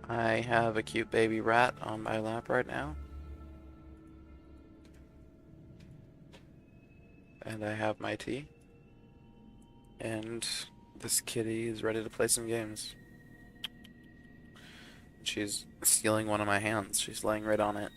I have a cute baby rat on my lap right now. And I have my tea. And this kitty is ready to play some games. She's stealing one of my hands. She's laying right on it.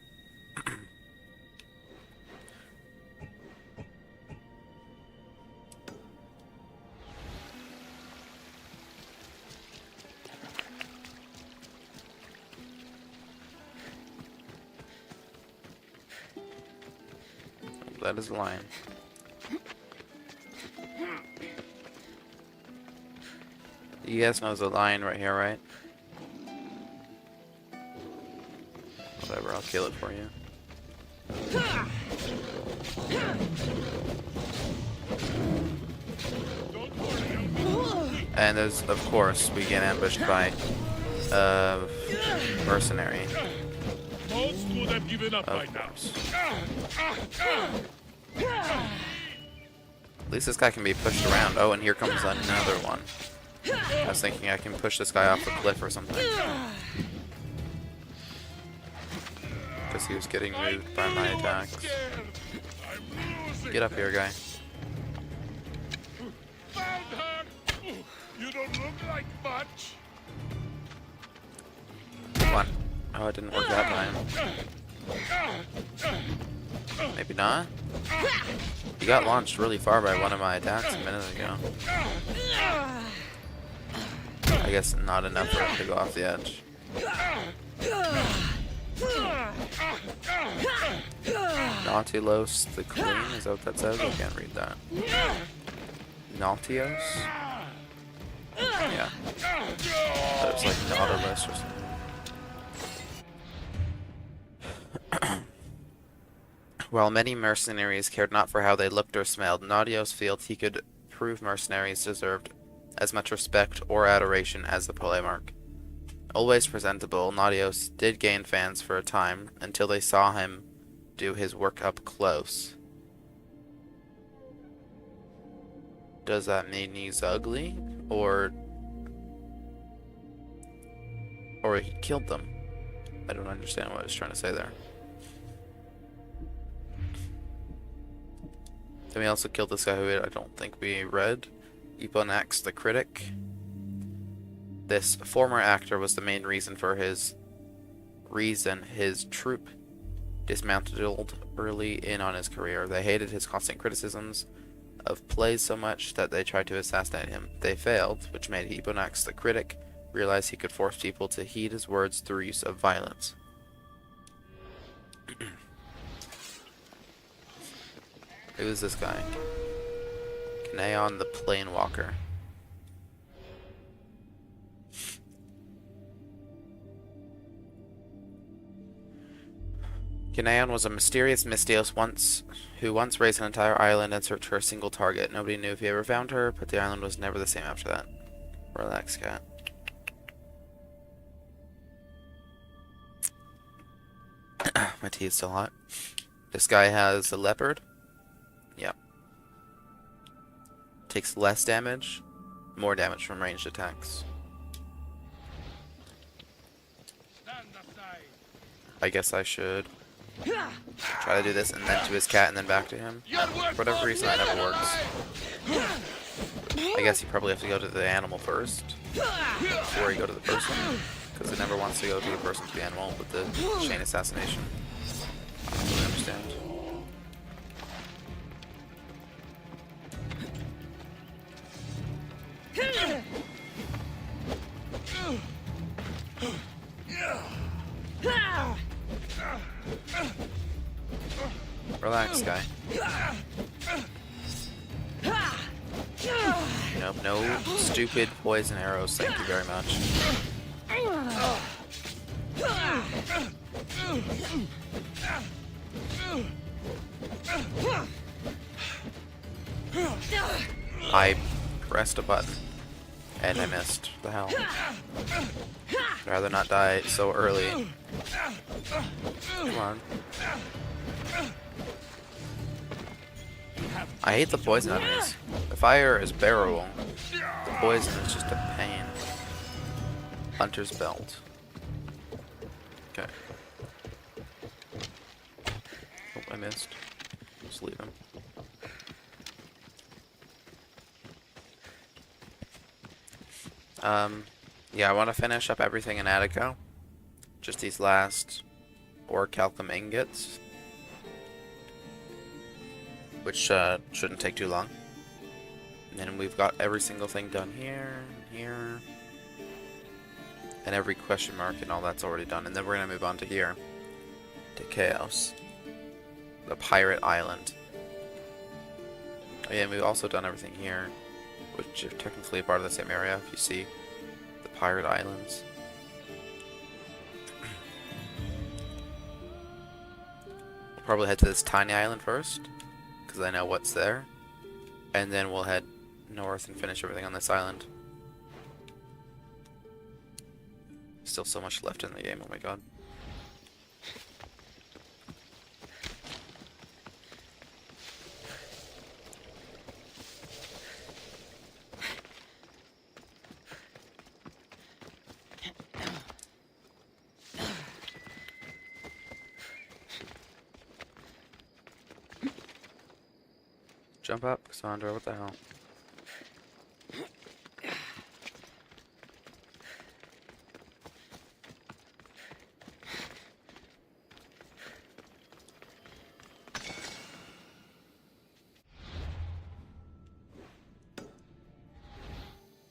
That is a lion. You guys know there's a lion right here, right? Whatever, I'll kill it for you. And there's, of course, we get ambushed by a mercenary. Most would have given up by now. At least this guy can be pushed around. Oh, and here comes another one. I was thinking I can push this guy off a cliff or something. Because he was getting moved by my attacks. Get up here, guy. Found her! You don't look like much. Come on. Oh, it didn't work that time. Maybe not? He got launched really far by one of my attacks a minute ago. I guess not enough for him to go off the edge. Nautilus the Queen, is that what that says? I can't read that. Nautios? Yeah. That was like Nautilus or something. While many mercenaries cared not for how they looked or smelled, Nautios felt he could prove mercenaries deserved as much respect or adoration as the polemarch. Always presentable, Nautios did gain fans for a time, until they saw him do his work up close. Does that mean he's ugly? Or he killed them? I don't understand what I was trying to say there. Then we also killed this guy who I don't think we read. Eponax the Critic. This former actor was the main reason his troop dismantled early in on his career. They hated his constant criticisms of plays so much that they tried to assassinate him. They failed, which made Eponax the Critic realize he could force people to heed his words through use of violence. Who is this guy? Kanaon the Planewalker. Kanaon was a mysterious Mystios who once raised an entire island and searched for a single target. Nobody knew if he ever found her, but the island was never the same after that. Relax, cat. My tea is still hot. This guy has a leopard. Yep. Takes less damage, more damage from ranged attacks. I guess I should try to do this and then to his cat and then back to him. For whatever reason, that never works. I guess you probably have to go to the animal first before you go to the person, because it never wants to go to the person to the animal with the chain assassination. I don't really understand. Relax, guy. Nope, no stupid poison arrows, thank you very much. I pressed a button and I missed. What the hell? I'd rather not die so early. Come on. I hate the poison enemies. The fire is bearable. The poison is just a pain. Hunter's Belt. Okay. Oh, I missed. Just leave him. Yeah, I want to finish up everything in Attico. Just these last orichalcum ingots. Which shouldn't take too long. And then we've got every single thing done here, here. And every question mark and all that's already done. And then we're going to move on to here. To Chaos. The Pirate Island. Oh, yeah, and we've also done everything here. Which are technically part of the same area, if you see. The Pirate Islands. We'll probably head to this tiny island first. Because I know what's there. And then we'll head north and finish everything on this island. Still so much left in the game, oh my god. Jump up, Cassandra, what the hell?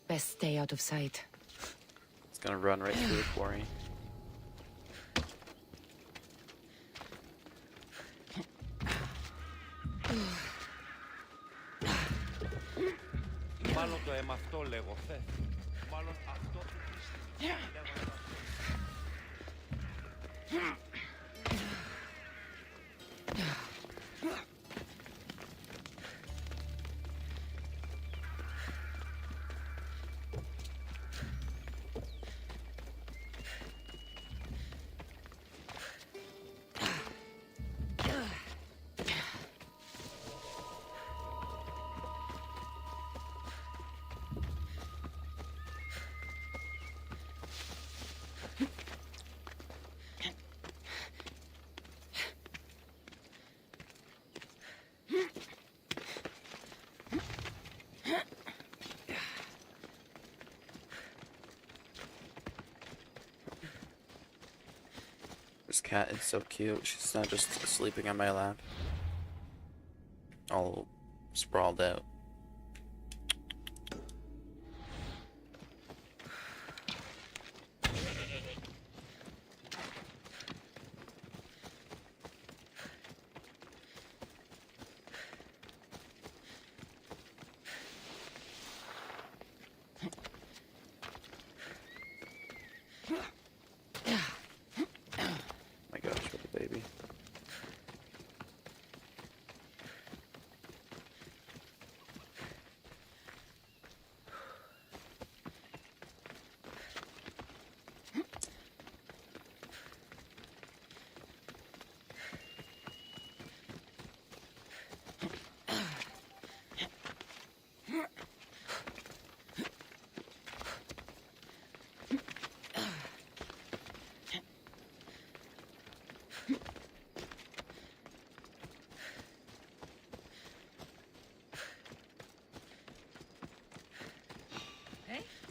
Best stay out of sight. It's gonna run right through the quarry. Μάλλον το αίμα αυτό λέγω, Θε. Μάλλον αυτό που πιστεύω. This cat is so cute. She's not just sleeping on my lap. All sprawled out. Baby.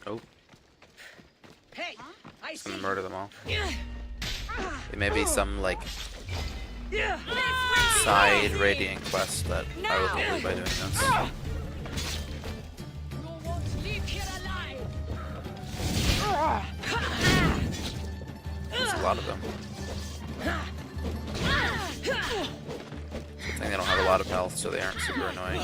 Oh. Hey, I Just gonna murder them all. It may be some, like, side radiant quest that I will complete by doing this. There's a lot of them. I think they don't have a lot of health, so they aren't super annoying.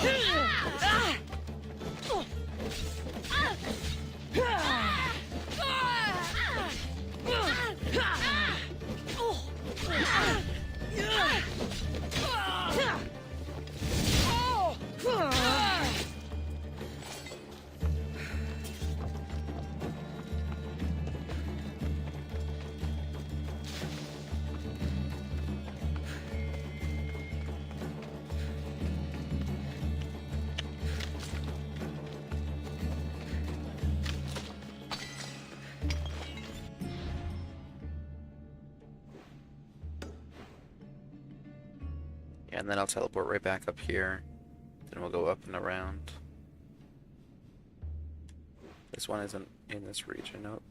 and then I'll teleport right back up here. Then we'll go up and around. This one isn't in this region, nope.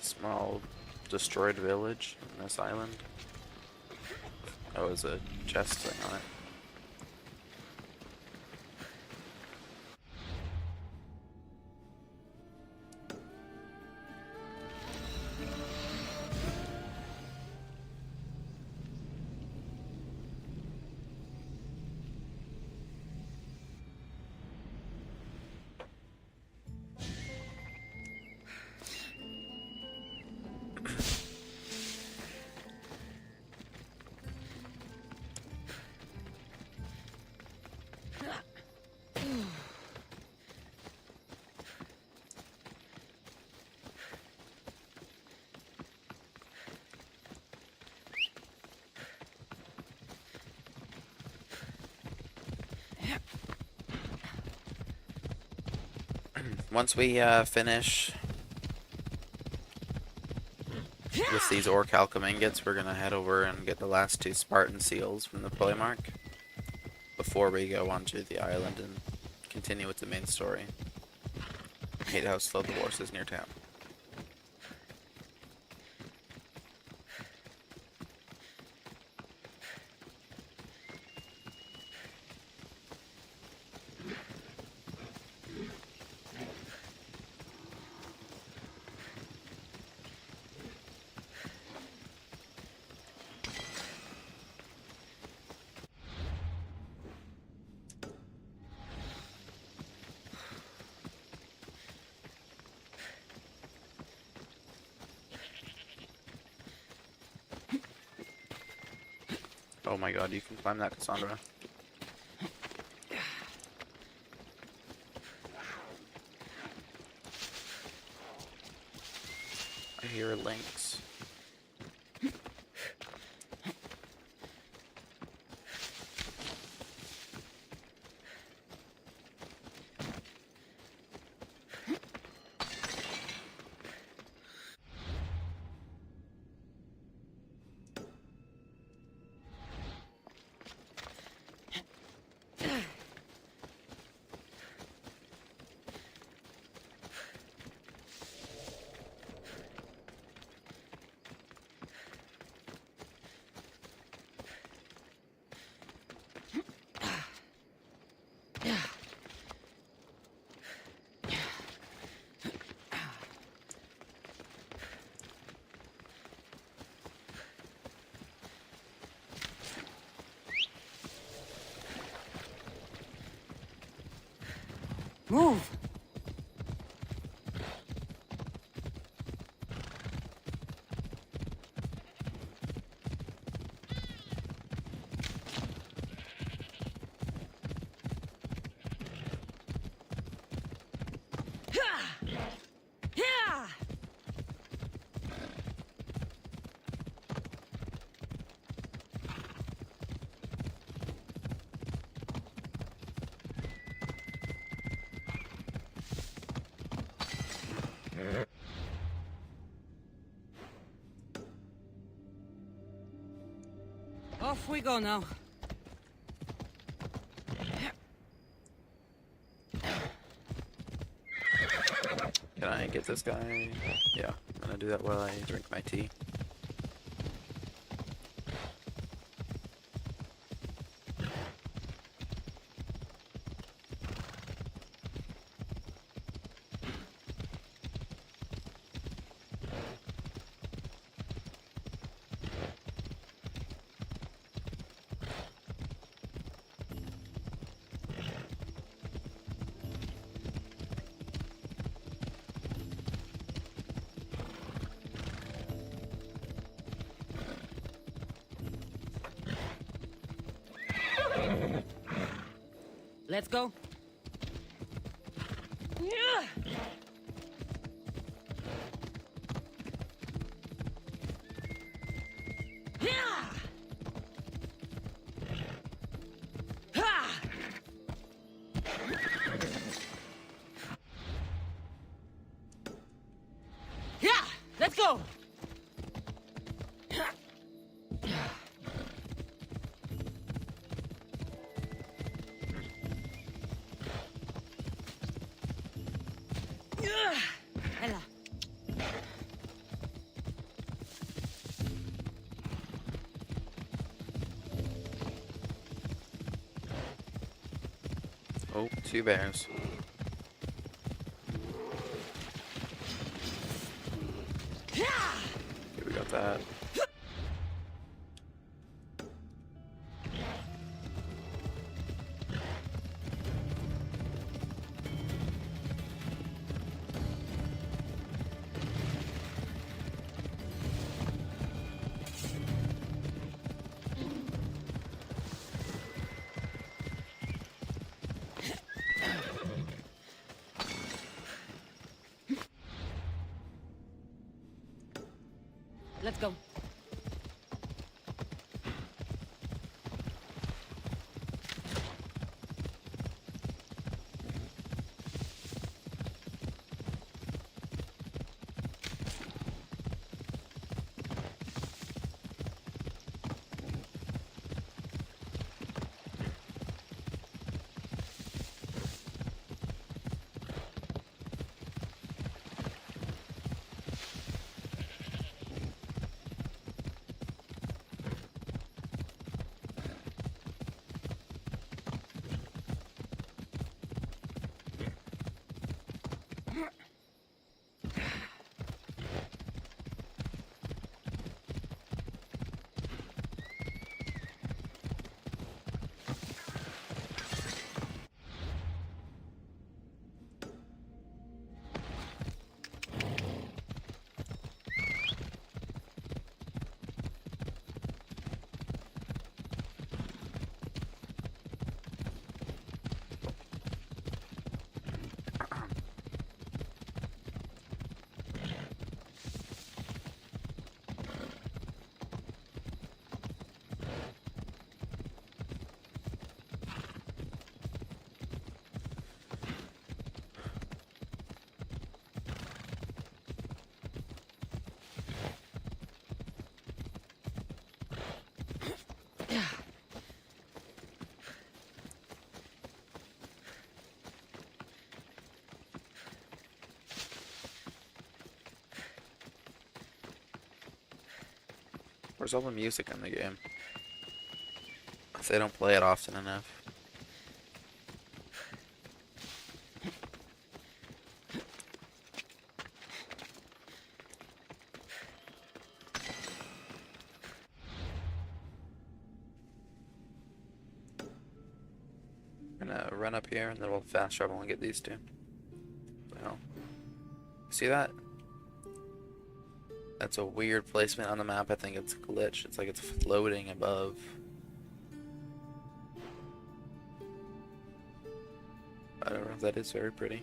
Small destroyed village on this island. Oh, there's a chest thing on it. Once we finish with these orc alchem ingots, we're gonna head over and get the last 2 Spartan seals from the polemark before we go onto the island and continue with the main story. Hate how slow the horse is near town. Oh my god, you can climb that, Cassandra. I hear lynx. Move! Off we go now. Can I get this guy? Yeah, I'm gonna do that while I drink my tea. let's go. Yeah, let's go. Ella. Oh, 2 bears. Okay, we got that. Let's go. Where's all the music in the game? They don't play it often enough. I'm gonna run up here and then we'll fast travel and get these two. Well, see that? That's a weird placement on the map. I think it's a glitch. It's like it's floating above. I don't know if that is very pretty.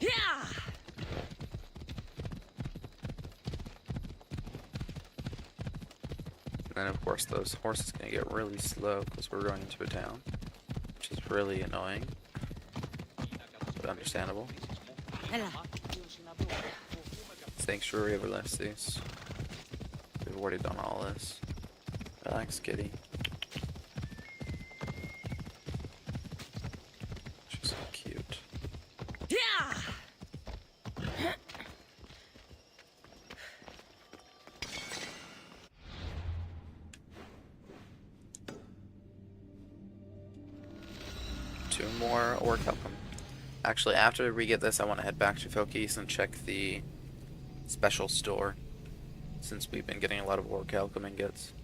Yeah. And then of course those horses gonna get really slow because we're going into a town, which is really annoying, but understandable. Ella. Sanctuary of Ulysses. We've already done all this. Relax, kitty. She's so cute. Two more orc alchemy. Actually, after we get this, I want to head back to Fokis and check the special store, since we've been getting a lot of orc alchemy ingots.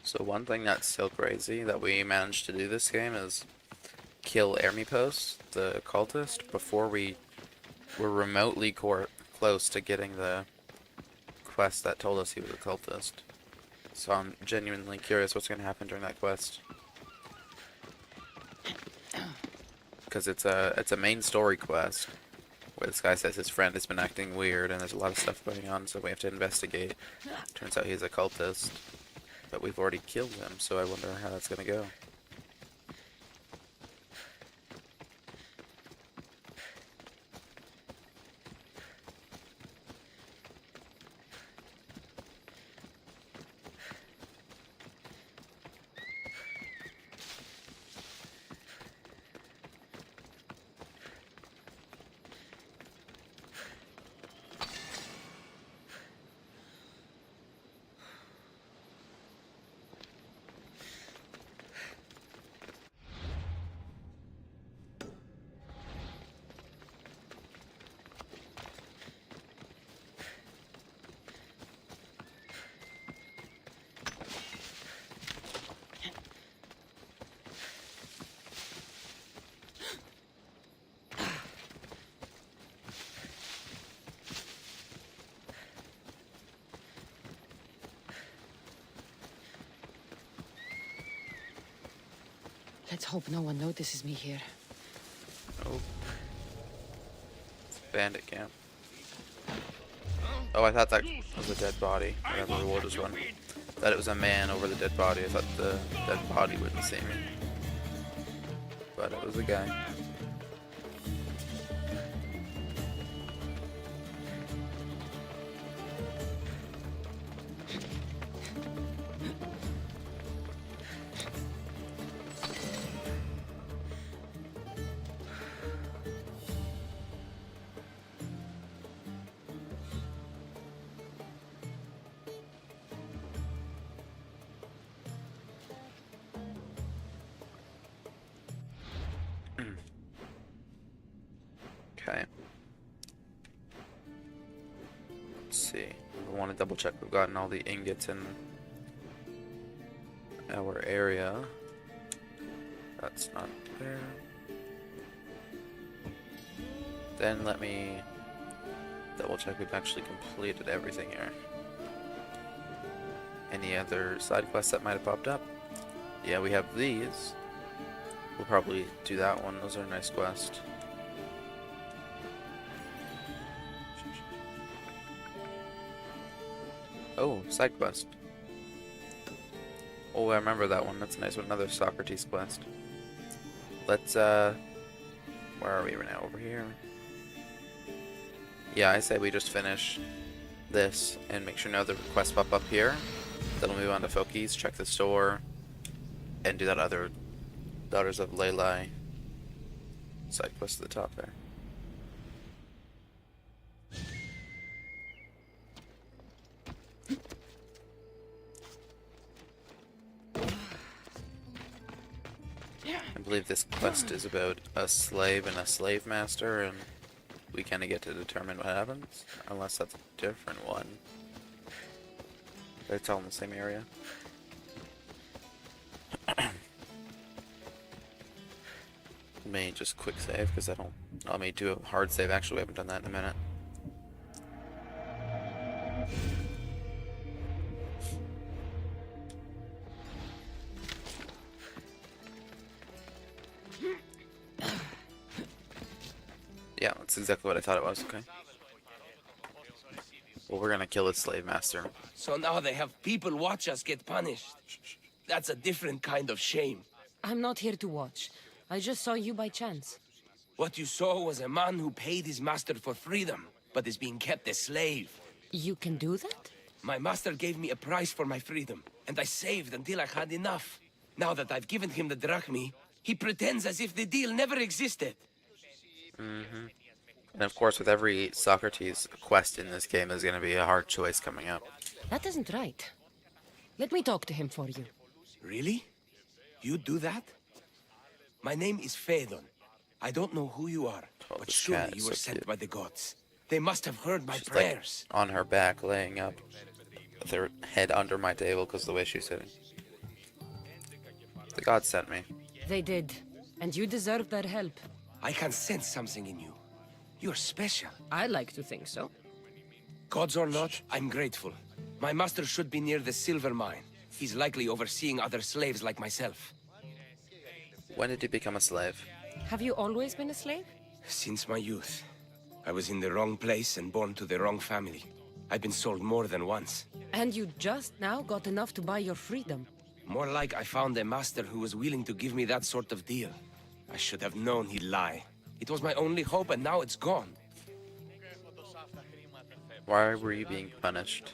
So one thing that's so crazy that we managed to do this game is kill Ermipos, the cultist, before we were remotely close to getting the quest that told us he was a cultist. So I'm genuinely curious what's going to happen during that quest. Because it's a main story quest where this guy says his friend has been acting weird and there's a lot of stuff going on, so we have to investigate. Turns out he's a cultist, but we've already killed him, so I wonder how that's going to go. Let's hope no one notices me here. Oh. It's a bandit camp. Oh, I thought that was a dead body. Whatever reward was running. Thought it was a man over the dead body. I thought the dead body wouldn't see me. But it was a guy. Okay. Let's see. I want to double check we've gotten all the ingots in our area. That's not there. Then let me double check we've actually completed everything here. Any other side quests that might have popped up? Yeah, we have these. We'll probably do that one. Those are a nice quests. Oh, side quest. Oh, I remember that one. That's a nice one. Another Socrates quest. Let's, where are we right now? Over here? Yeah, I say we just finish this and make sure no other quests pop up here. Then we'll move on to Fokis, check the store, and do that other Daughters of Lelai side quest at the top there. I believe this quest is about a slave and a slave master, and we kind of get to determine what happens, unless that's a different one. It's all in the same area. May just quick save because I may do a hard save. Actually, we haven't done that in a minute. Yeah, that's exactly what I thought it was. Okay. Well, we're gonna kill this slave master. So now they have people watch us get punished. That's a different kind of shame. I'm not here to watch. I just saw you by chance. What you saw was a man who paid his master for freedom, but is being kept a slave. You can do that? My master gave me a price for my freedom, and I saved until I had enough. Now that I've given him the drachmi, he pretends as if the deal never existed. And of course, with every Socrates quest in this game, there's gonna be a hard choice coming up. That isn't right. Let me talk to him for you. Really? You do that? My name is Phaedon. I don't know who you are, Oh, but this surely cat is you so were sent cute. by the gods. They must have heard my She's prayers. like on her back, laying up with her head under my table because of the way she's sitting. The gods sent me. They did. And you deserve their help. I can sense something in you. You're special. I like to think so. Gods or not, I'm grateful. My master should be near the silver mine. He's likely overseeing other slaves like myself. When did you become a slave? Have you always been a slave? Since my youth. I was in the wrong place and born to the wrong family. I've been sold more than once. And you just now got enough to buy your freedom. More like I found a master who was willing to give me that sort of deal. I should have known he'd lie. It was my only hope, and now it's gone. Why were you being punished?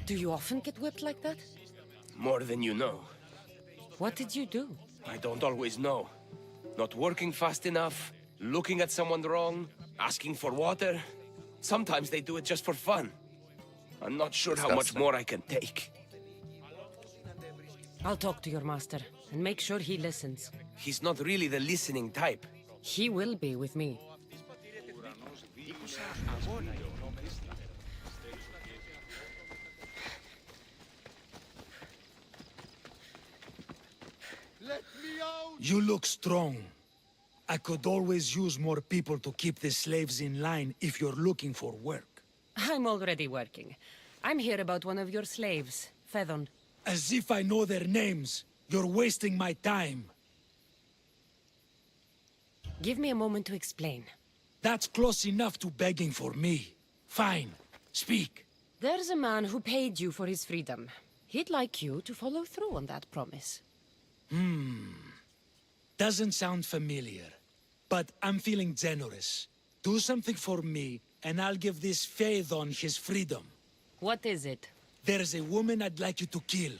Do you often get whipped like that? More than you know. What did you do? I don't always know. Not working fast enough, looking at someone wrong, asking for water. Sometimes they do it just for fun. I'm not sure how much Disgusting. more I can take. I'll talk to your master and make sure he listens. He's not really the listening type. He will be with me. You look strong. I could always use more people to keep the slaves in line if you're looking for work. I'm already working. I'm here about one of your slaves, Phaedon. As if I know their names. You're wasting my time. Give me a moment to explain. That's close enough to begging for me. Fine. Speak. There's a man who paid you for his freedom. He'd like you to follow through on that promise. Doesn't sound familiar. But I'm feeling generous. Do something for me, and I'll give this Phaedon his freedom. What is it? There's a woman I'd like you to kill.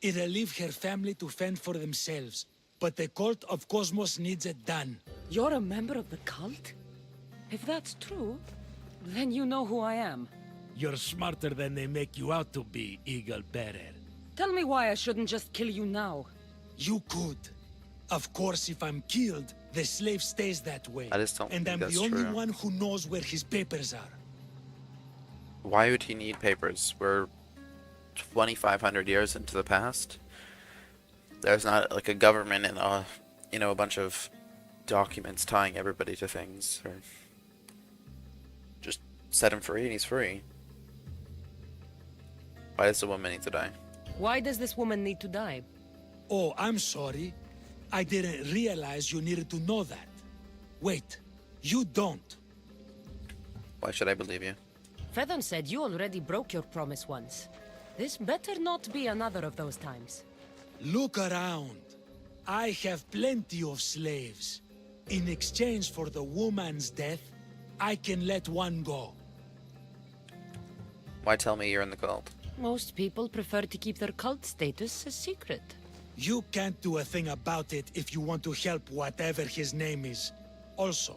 It'll leave her family to fend for themselves. But the cult of Cosmos needs it done. You're a member of the cult? If that's true, then you know who I am. You're smarter than they make you out to be, Eagle Bearer. Tell me why I shouldn't just kill you now. You could. Of course, if I'm killed, the slave stays that way. I just don't and think I'm that's the only true. one who knows where his papers are. Why would he need papers? We're 2,500 years into the past. There's not like a government and a bunch of documents tying everybody to things. Or just set him free and he's free. Why does the woman need to die? Why does this woman need to die? Oh, I'm sorry. I didn't realize you needed to know that. Wait, you don't. Why should I believe you? Phaedon said you already broke your promise once. This better not be another of those times. Look around. I have plenty of slaves. In exchange for the woman's death, I can let one go. Why tell me you're in the cult? Most people prefer to keep their cult status a secret. You can't do a thing about it if you want to help whatever his name is. Also,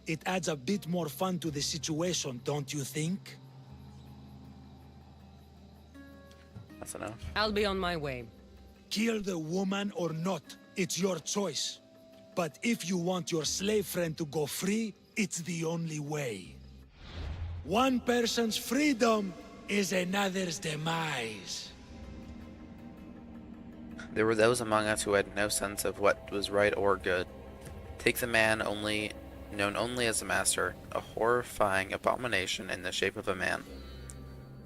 it adds a bit more fun to the situation, don't you think? That's enough. I'll be on my way. Kill the woman or not, it's your choice. But if you want your slave friend to go free, it's the only way. One person's freedom is another's demise. There were those among us who had no sense of what was right or good. Take the man known only as the master, a horrifying abomination in the shape of a man.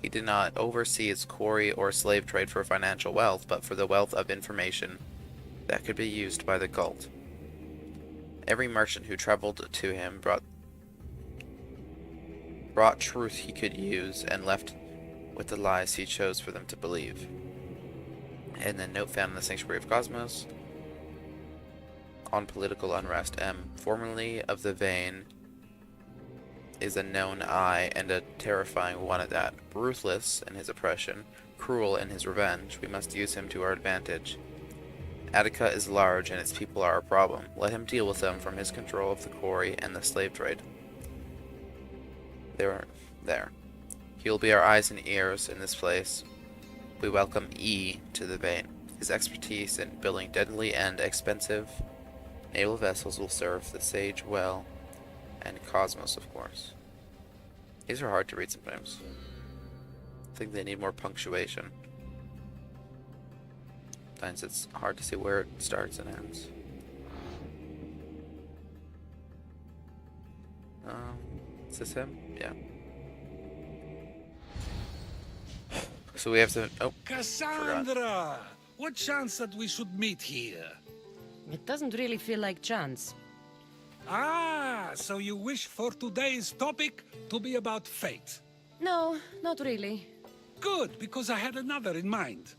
He did not oversee its quarry or slave trade for financial wealth, but for the wealth of information that could be used by the cult. Every merchant who traveled to him brought truth he could use and left with the lies he chose for them to believe. And then note found in the Sanctuary of Cosmos on political unrest. M. Formerly of the vein is a known eye and a terrifying one at that. Ruthless in his oppression, cruel in his revenge, we must use him to our advantage. Attica is large and its people are a problem. Let him deal with them from his control of the quarry and the slave trade. There. He will be our eyes and ears in this place. We welcome E to the vein. His expertise in building deadly and expensive naval vessels will serve the Sage well, and Cosmos, of course. These are hard to read sometimes. I think they need more punctuation. Sometimes it's hard to see where it starts and ends. Is this him? Yeah. So we have to... Oh, Cassandra! What chance that we should meet here? It doesn't really feel like chance. Ah, so you wish for today's topic to be about fate. No, not really. Good, because I had another in mind.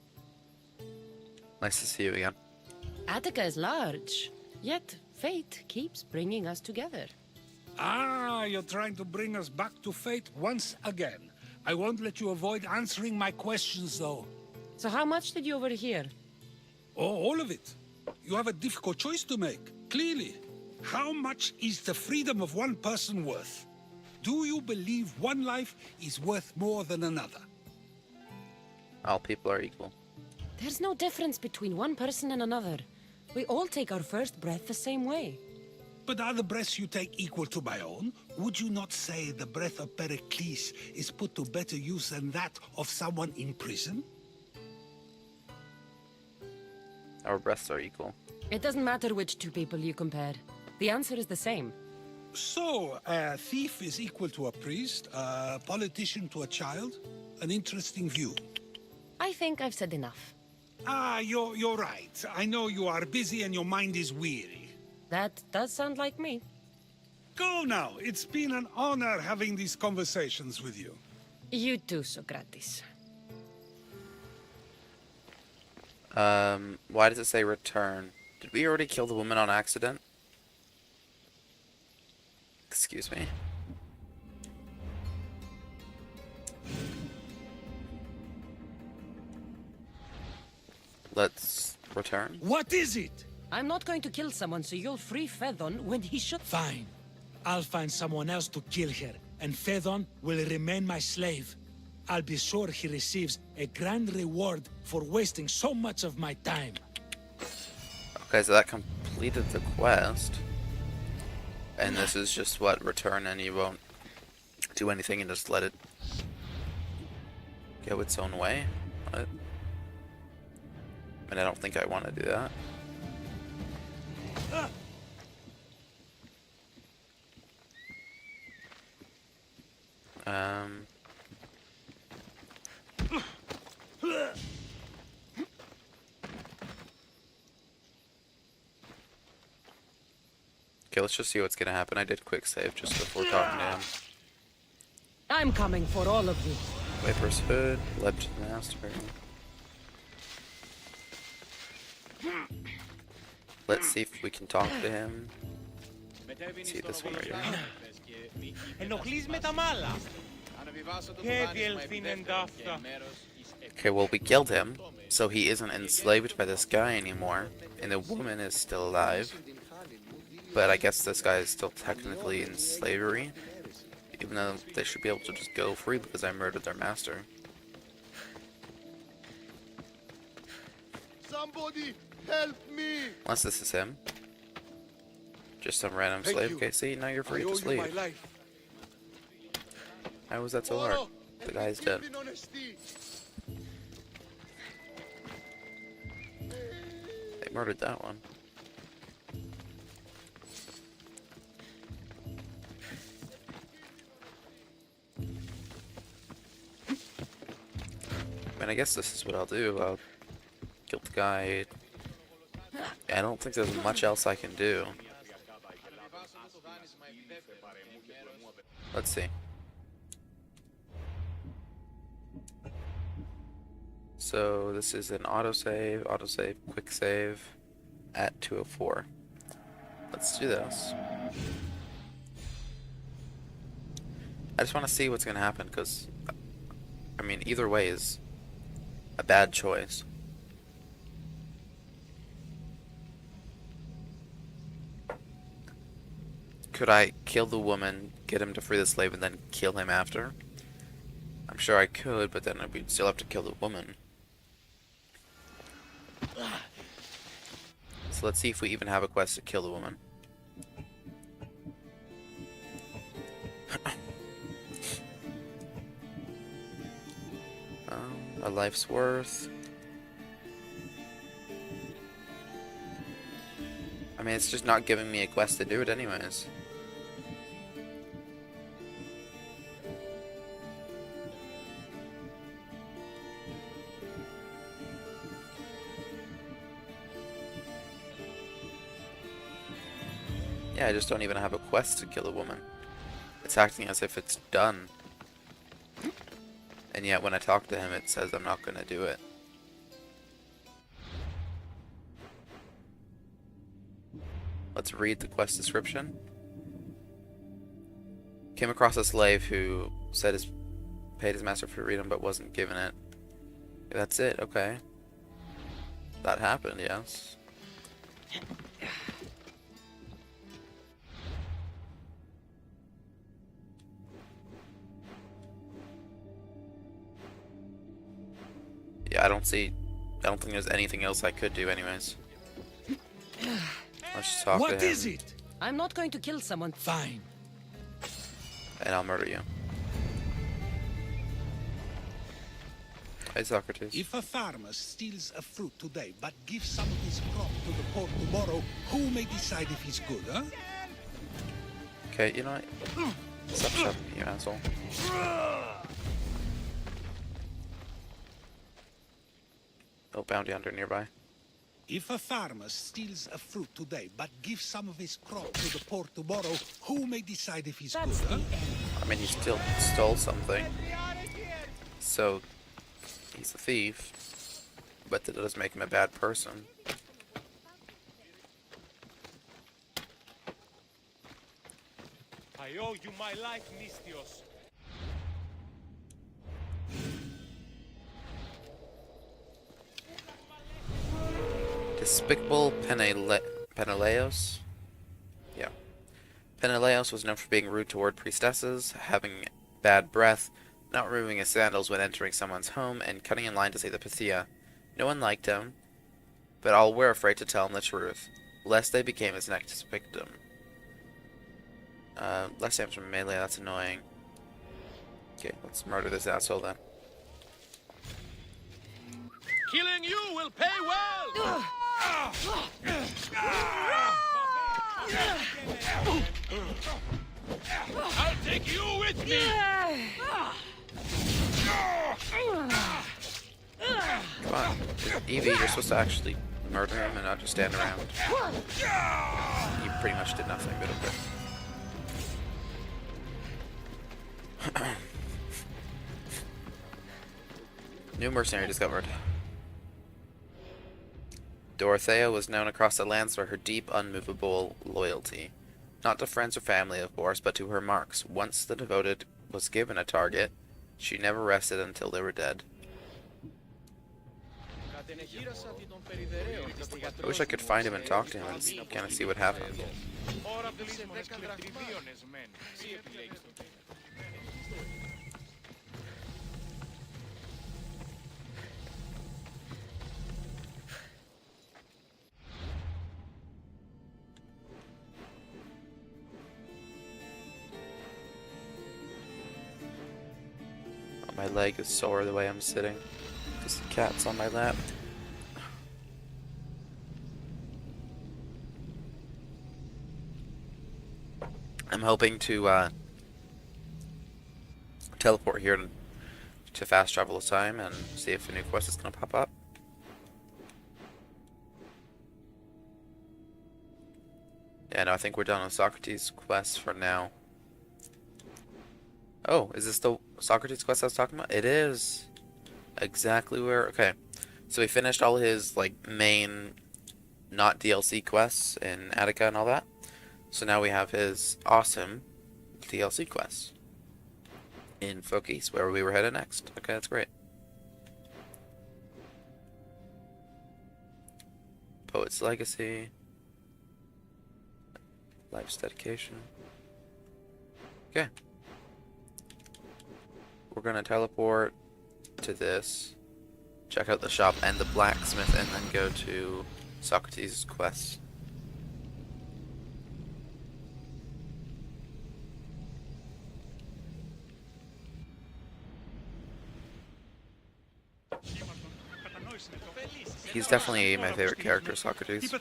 nice to see you again. Attica is large, yet fate keeps bringing us together. Ah, you're trying to bring us back to fate once again. I won't let you avoid answering my questions, though. So how much did you overhear? Oh, all of it. You have a difficult choice to make, clearly. How much is the freedom of one person worth? Do you believe one life is worth more than another? All people are equal. There's no difference between one person and another. We all take our first breath the same way. But are the breaths you take equal to my own? Would you not say the breath of Pericles is put to better use than that of someone in prison? Our breaths are equal. It doesn't matter which two people you compare. The answer is the same. So, a thief is equal to a priest, a politician to a child? An interesting view. I think I've said enough. Ah, you're right. I know you are busy and your mind is weary. That does sound like me. Go now. It's been an honor having these conversations with you. You too, Socrates. Why does it say return? Did we already kill the woman on accident? Excuse me. Let's return. What is it? I'm not going to kill someone so you'll free Fedon when he should. Fine. I'll find someone else to kill her, and Fedon will remain my slave. I'll be sure he receives a grand reward for wasting so much of my time. Okay, so that completed the quest. And this is just what, return, and you won't do anything and just let it go its own way? What? And I don't think I want to do that. Okay, let's just see what's gonna happen. I did quick save just before talking to him. I'm coming for all of you. Viper's Hood, Legend Master. Let's see if we can talk to him. See this one right here. Ενοχλείς με τα μάλα. Και διελθύνεν ταύτα. Okay, well, we killed him, so he isn't enslaved by this guy anymore, and the woman is still alive. But I guess this guy is still technically in slavery, even though they should be able to just go free because I murdered their master. Somebody help me! Unless this is him. Just some random slave. Okay, see, now you're free to sleep. How was that so hard? The guy's dead. Murdered that one. I mean, I guess this is what I'll do. I'll kill the guy. I don't think there's much else I can do. Let's see. So this is an autosave, quick save at 204. Let's do this. I just want to see what's going to happen because, I mean, either way is a bad choice. Could I kill the woman, get him to free the slave, and then kill him after? I'm sure I could, but then we'd still have to kill the woman. So let's see if we even have a quest to kill the woman. A life's worth. I mean, it's just not giving me a quest to do it anyways. Yeah, I just don't even have a quest to kill a woman. It's acting as if it's done. And yet when I talk to him, it says I'm not going to do it. Let's read the quest description. Came across a slave who said paid his master for freedom but wasn't given it. That's it, okay. That happened, yes. Yeah, I don't think there's anything else I could do anyways. Let's just talk to him. What is it? I'm not going to kill someone. Fine. And I'll murder you. Hey, Socrates. If a farmer steals a fruit today but gives some of his crop to the poor tomorrow, who may decide if he's good, huh? Okay, you know what? Stop shoving me, you asshole. Oh, bounty hunter nearby. If a farmer steals a fruit today but gives some of his crop to the poor tomorrow, who may decide if he's That's good, the huh? end. I mean, he still stole something. So, he's a thief. But that does make him a bad person. I owe you my life, Mistios. Despicable Peneleos? Yeah. Peneleos was known for being rude toward priestesses, having bad breath, not removing his sandals when entering someone's home, and cutting in line to say the Pythia. No one liked him, but all were afraid to tell him the truth, lest they became his next victim. Less damage from melee, that's annoying. Okay, let's murder this asshole then. Killing you will pay well! I'll take you with me! Come on. Evie, you're supposed to actually murder him and not just stand around. You pretty much did nothing, but okay. New mercenary discovered. Dorothea was known across the lands for her deep, unmovable loyalty. Not to friends or family, of course, but to her marks. Once the devoted was given a target, she never rested until they were dead. I wish I could find him and talk to him and kind of see what happened. My leg is sore the way I'm sitting because the cat's on my lap. hoping to teleport here to fast travel the time and see if a new quest is going to pop up. Yeah, no, I think we're done with Socrates' quest for now. Oh, is this the Socrates quest I was talking about? It is. Exactly where... Okay. So we finished all his, like, main, not DLC quests in Attica and all that. So now we have his awesome DLC quests in Phokis, where we were headed next. Okay, that's great. Poet's Legacy. Life's Dedication. Okay. We're gonna teleport to this, check out the shop and the blacksmith, and then go to Socrates' quest. He's definitely my favorite character, Socrates.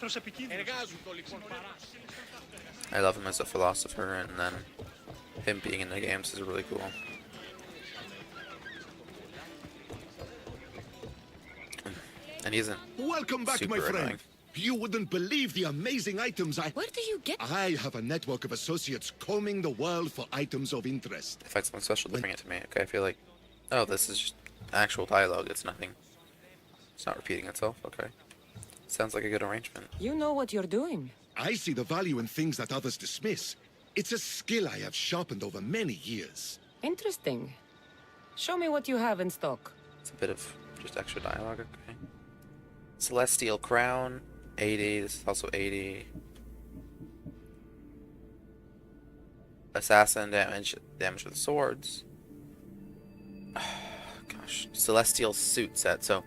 I love him as a philosopher, and then him being in the games is really cool. And he's Welcome back, my friend. annoying. You wouldn't believe the amazing items Where do you get? I have a network of associates combing the world for items of interest. If I find something special, to bring it to me. Okay, I feel like... Oh, this is just actual dialogue. It's nothing. It's not repeating itself. Okay. Sounds like a good arrangement. You know what you're doing. I see the value in things that others dismiss. It's a skill I have sharpened over many years. Interesting. Show me what you have in stock. It's a bit of just extra dialogue. Okay. Celestial Crown, 80. This is also 80. Assassin damage with swords. Gosh, Celestial Suit set. So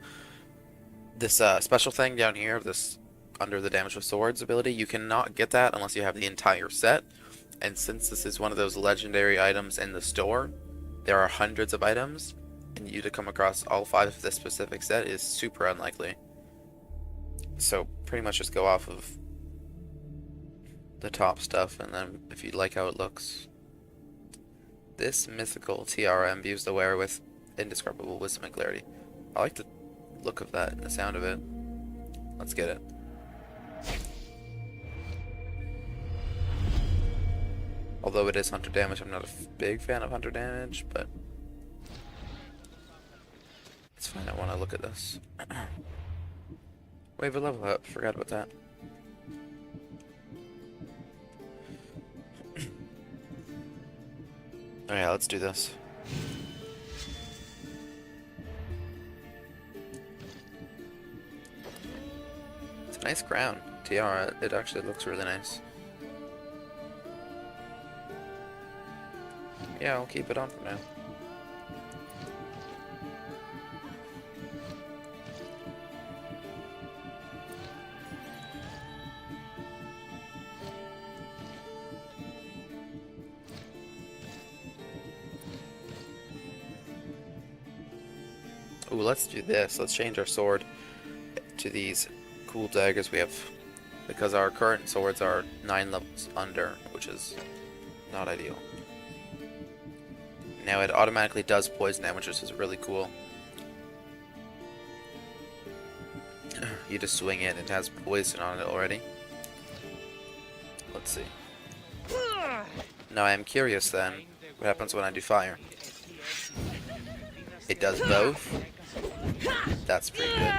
this special thing down here, this under the damage with swords ability, you cannot get that unless you have the entire set. And since this is one of those legendary items in the store, there are hundreds of items, and you to come across all 5 of this specific set is super unlikely. So pretty much just go off of the top stuff, and then if you like how it looks. This mythical tiara imbues the wearer with indescribable wisdom and clarity. I like the look of that and the sound of it. Let's get it. Although it is hunter damage, I'm not a big fan of hunter damage, but it's fine. I want to look at this. Wave a level up. Forgot about that. Oh yeah, let's do this. It's a nice crown. Tiara, it actually looks really nice. Yeah, I'll keep it on for now. Ooh, let's do this. Let's change our sword to these cool daggers we have, because our current swords are 9 levels under, which is not ideal. Now it automatically does poison damage, which is really cool. You just swing it, and it has poison on it already. Let's see. Now I am curious then, what happens when I do fire? It does both. That's pretty good.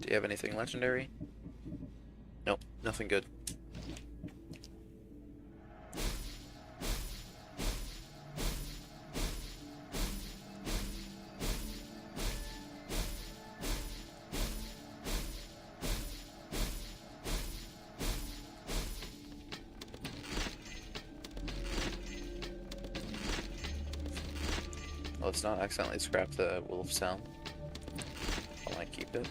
Do you have anything legendary? Nope, nothing good. Let's not accidentally scrap the wolf's helm. I might keep it.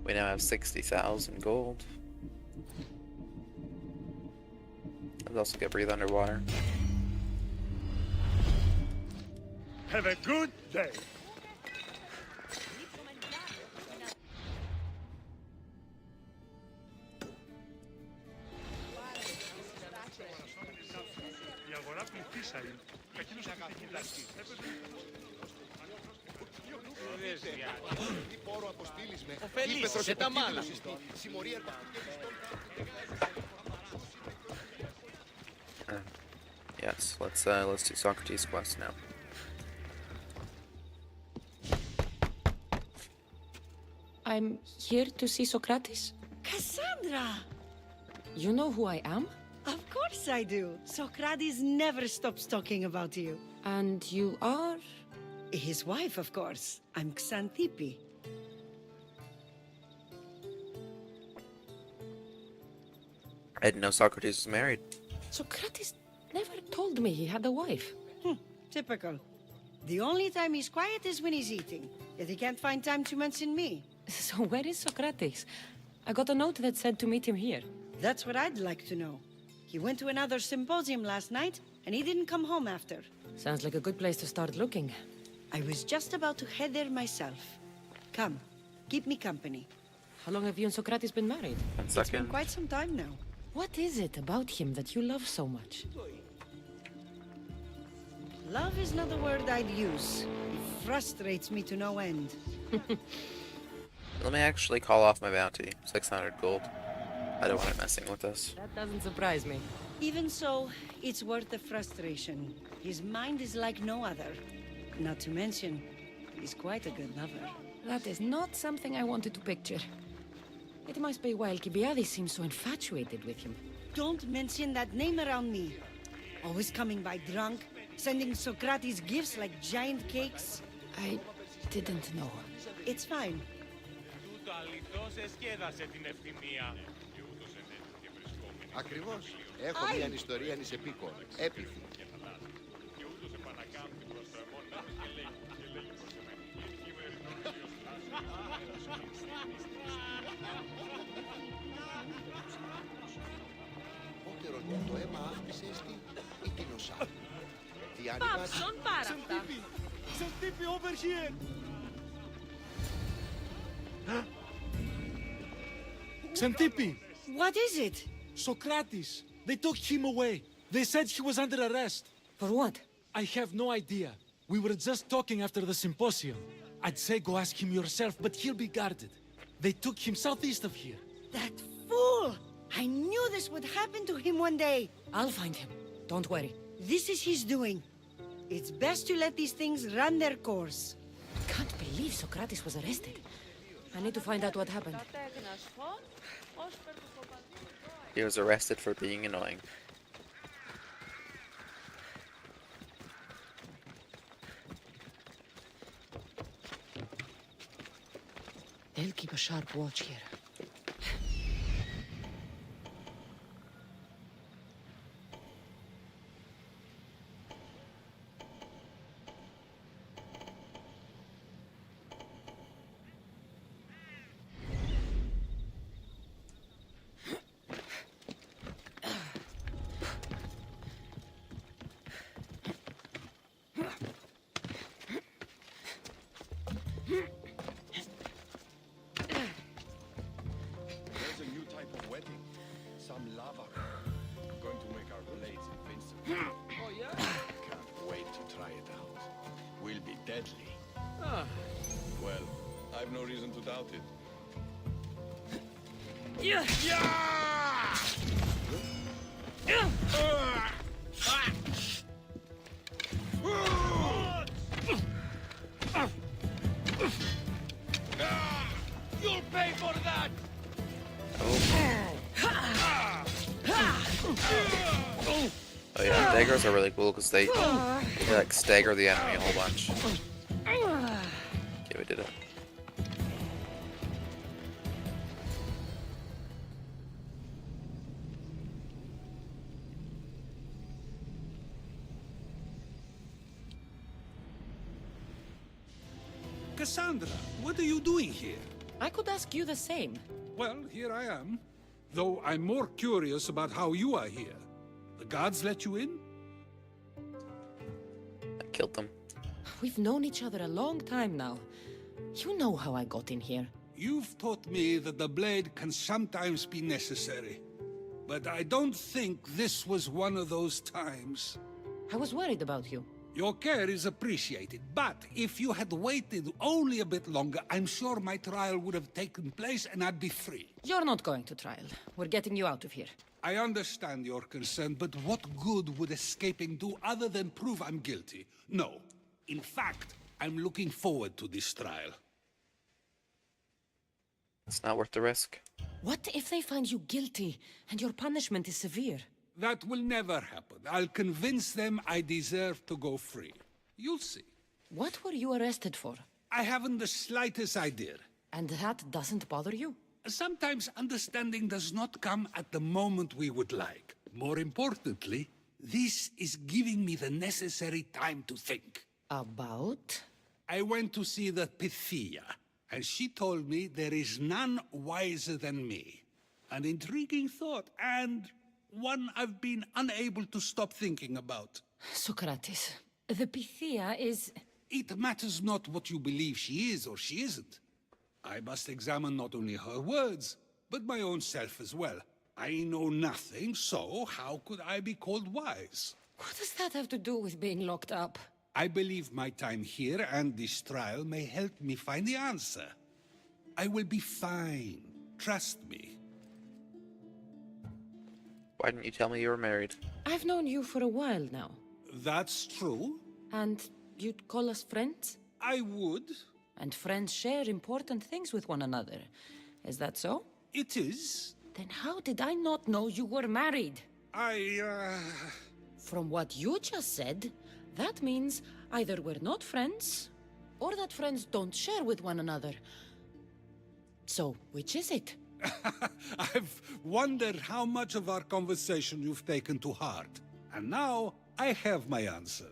We now have 60,000 gold. Let's also get breathe underwater. Have a good day. Η αγορά πληθύσαρη. Εκείνος ο πιτεχυλάκης. Ωφελείς και τα μάλα. Yes, let's do Socrates' quest now. I'm here to see Socrates. Cassandra! You know who I am? Of course I do. Socrates never stops talking about you. And you are? His wife, of course. I'm Xanthippe. I didn't know Socrates was married. Socrates never told me he had a wife. Typical. The only time he's quiet is when he's eating. Yet he can't find time to mention me. So where is Socrates? I got a note that said to meet him here. That's what I'd like to know. He went to another symposium last night, and he didn't come home after. Sounds like a good place to start looking. I was just about to head there myself. Come, keep me company. How long have you and Socrates been married? 1 It's been second. quite some time now. What is it about him that you love so much? Love is not a word I'd use. It frustrates me to no end. Let me actually call off my bounty. 600 gold. I don't want it messing with us. That doesn't surprise me. Even so, it's worth the frustration. His mind is like no other. Not to mention, he's quite a good lover. That is not something I wanted to picture. It must be why Alcibiades seems so infatuated with him. Don't mention that name around me. Always coming by drunk, sending Socrates gifts like giant cakes. I didn't know. It's fine. Τούτο αληθώς εσκέδασε την ευθυμία. Ακριβώς. Έχω μια ιστορία νησεπίκο. Έπιθη. Πότερο για το αίμα άφησε ή την οσά. Τι άνοιγμα... Πάψον πάρα αυτά. Xanthippe over here. Xanthippe! What is it? Socrates! They took him away. They said he was under arrest. For what? I have no idea. We were just talking after the symposium. I'd say go ask him yourself, but he'll be guarded. They took him southeast of here. That fool! I knew this would happen to him one day. I'll find him. Don't worry. This is his doing. It's best to let these things run their course. I can't believe Socrates was arrested. I need to find out what happened. He was arrested for being annoying. They'll keep a sharp watch here. There's a new type of wedding. Some lava. Going to make our blades invincible. Oh, yeah? Can't wait to try it out. Will be deadly. Well, I've no reason to doubt it. You'll pay for that. Oh yeah, daggers are really cool because they like stagger the enemy a whole bunch. Okay, we did it. Cassandra, what are you doing here? I could ask you the same. Well, here I am. Though I'm more curious about how you are here. The guards let you in? I killed them. We've known each other a long time now. You know how I got in here. You've taught me that the blade can sometimes be necessary. But I don't think this was one of those times. I was worried about you. Your care is appreciated, but if you had waited only a bit longer, I'm sure my trial would have taken place and I'd be free. You're not going to trial. We're getting you out of here. I understand your concern, but what good would escaping do other than prove I'm guilty? No. In fact, I'm looking forward to this trial. It's not worth the risk. What if they find you guilty and your punishment is severe? That will never happen. I'll convince them I deserve to go free. You'll see. What were you arrested for? I haven't the slightest idea. And that doesn't bother you? Sometimes understanding does not come at the moment we would like. More importantly, this is giving me the necessary time to think. About? I went to see the Pythia, and she told me there is none wiser than me. An intriguing thought, and one I've been unable to stop thinking about. Socrates, the Pythia is... It matters not what you believe she is or she isn't. I must examine not only her words, but my own self as well. I know nothing, so how could I be called wise? What does that have to do with being locked up? I believe my time here and this trial may help me find the answer. I will be fine. Trust me. Why didn't you tell me you were married? I've known you for a while now. That's true. And you'd call us friends? I would. And friends share important things with one another. Is that so? It is. Then how did I not know you were married? I, From what you just said, that means either we're not friends, or that friends don't share with one another. So, which is it? I've wondered how much of our conversation you've taken to heart. And now, I have my answer.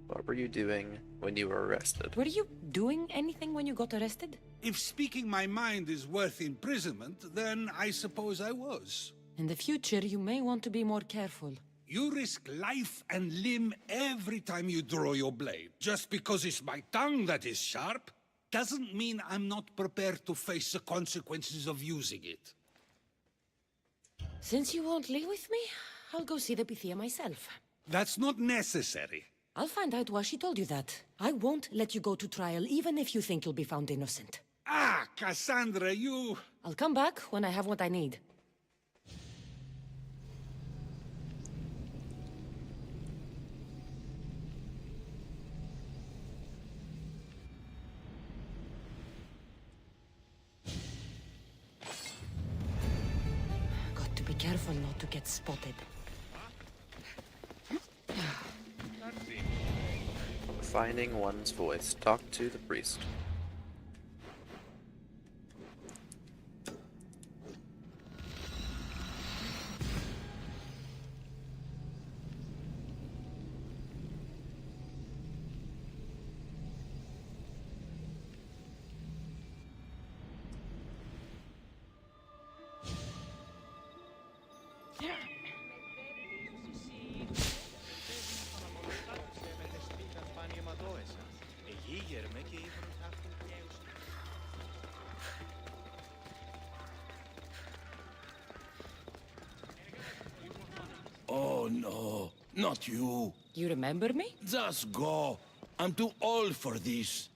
What were you doing when you were arrested? Were you doing anything when you got arrested? If speaking my mind is worth imprisonment, then I suppose I was. In the future, you may want to be more careful. You risk life and limb every time you draw your blade. Just because it's my tongue that is sharp, doesn't mean I'm not prepared to face the consequences of using it. Since you won't leave with me, I'll go see the Pythia myself. That's not necessary. I'll find out why she told you that. I won't let you go to trial, even if you think you'll be found innocent. Ah, Cassandra, you... I'll come back when I have what I need. Got to be careful not to get spotted. Finding one's voice. Talk to the priest. Oh no, not you. You remember me? Just go. I'm too old for this.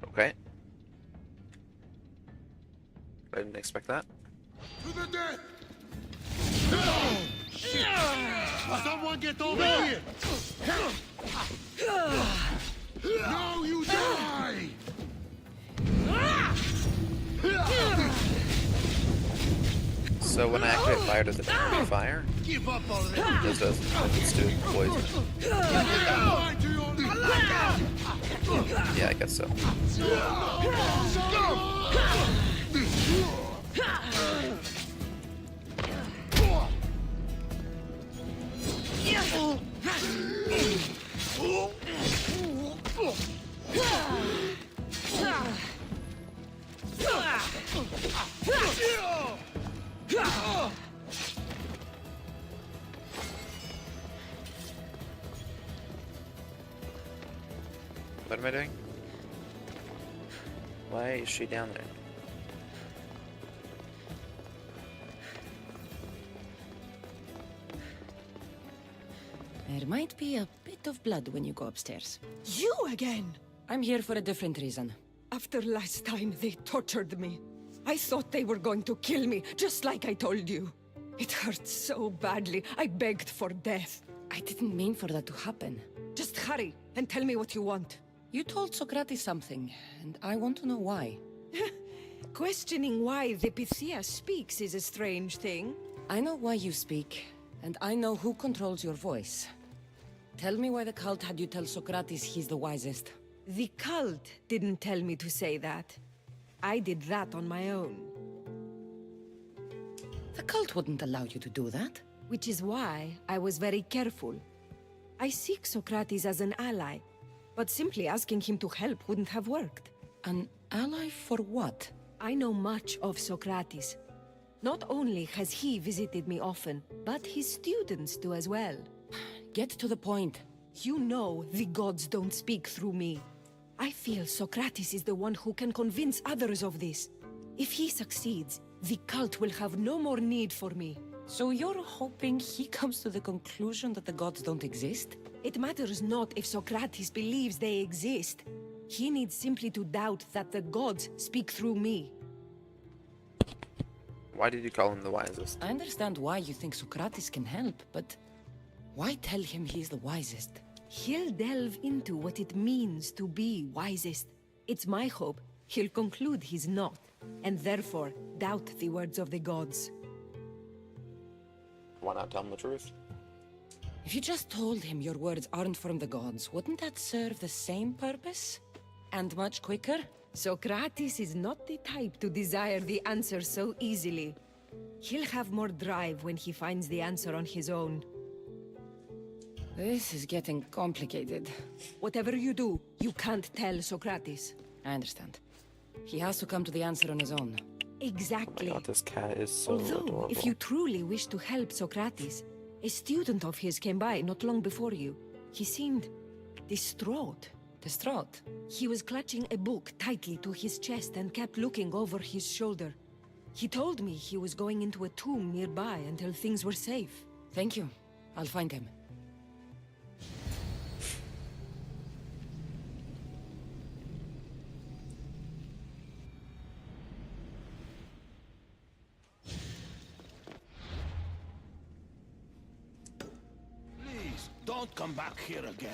Okay. I didn't expect that. To the death! No! Shit! Someone get over here! No, you die! So when I activate fire, does it turn me fire? Give up already! This doesn't. It's doing poison. Yeah, I guess so. What am I doing? Why is she down there? There might be a bit of blood when you go upstairs. You again! I'm here for a different reason. After last time, they tortured me. I thought they were going to kill me, just like I told you. It hurt so badly, I begged for death. I didn't mean for that to happen. Just hurry, and tell me what you want. You told Socrates something, and I want to know why. Questioning why the Pythia speaks is a strange thing. I know why you speak, and I know who controls your voice. Tell me why the cult had you tell Socrates he's the wisest. The cult didn't tell me to say that. I did that on my own. The cult wouldn't allow you to do that. Which is why I was very careful. I seek Socrates as an ally, but simply asking him to help wouldn't have worked. An ally for what? I know much of Socrates. Not only has he visited me often, but his students do as well. Get to the point. You know the gods don't speak through me. I feel Socrates is the one who can convince others of this. If he succeeds, the cult will have no more need for me. So you're hoping he comes to the conclusion that the gods don't exist? It matters not if Socrates believes they exist. He needs simply to doubt that the gods speak through me. Why did you call him the wisest? I understand why you think Socrates can help, but why tell him he's the wisest? He'll delve into what it means to be wisest. It's my hope he'll conclude he's not, and therefore doubt the words of the gods. Why not tell him the truth? If you just told him your words aren't from the gods, wouldn't that serve the same purpose? And much quicker? Socrates is not the type to desire the answer so easily. He'll have more drive when he finds the answer on his own. This is getting complicated. Whatever you do, you can't tell Socrates. I understand. He has to come to the answer on his own. Exactly. Oh my God, this cat is so Although, adorable. if you truly wish to help Socrates, a student of his came by not long before you. He seemed distraught. Distraught? He was clutching a book tightly to his chest and kept looking over his shoulder. He told me he was going into a tomb nearby until things were safe. Thank you. I'll find him. Please, don't come back here again.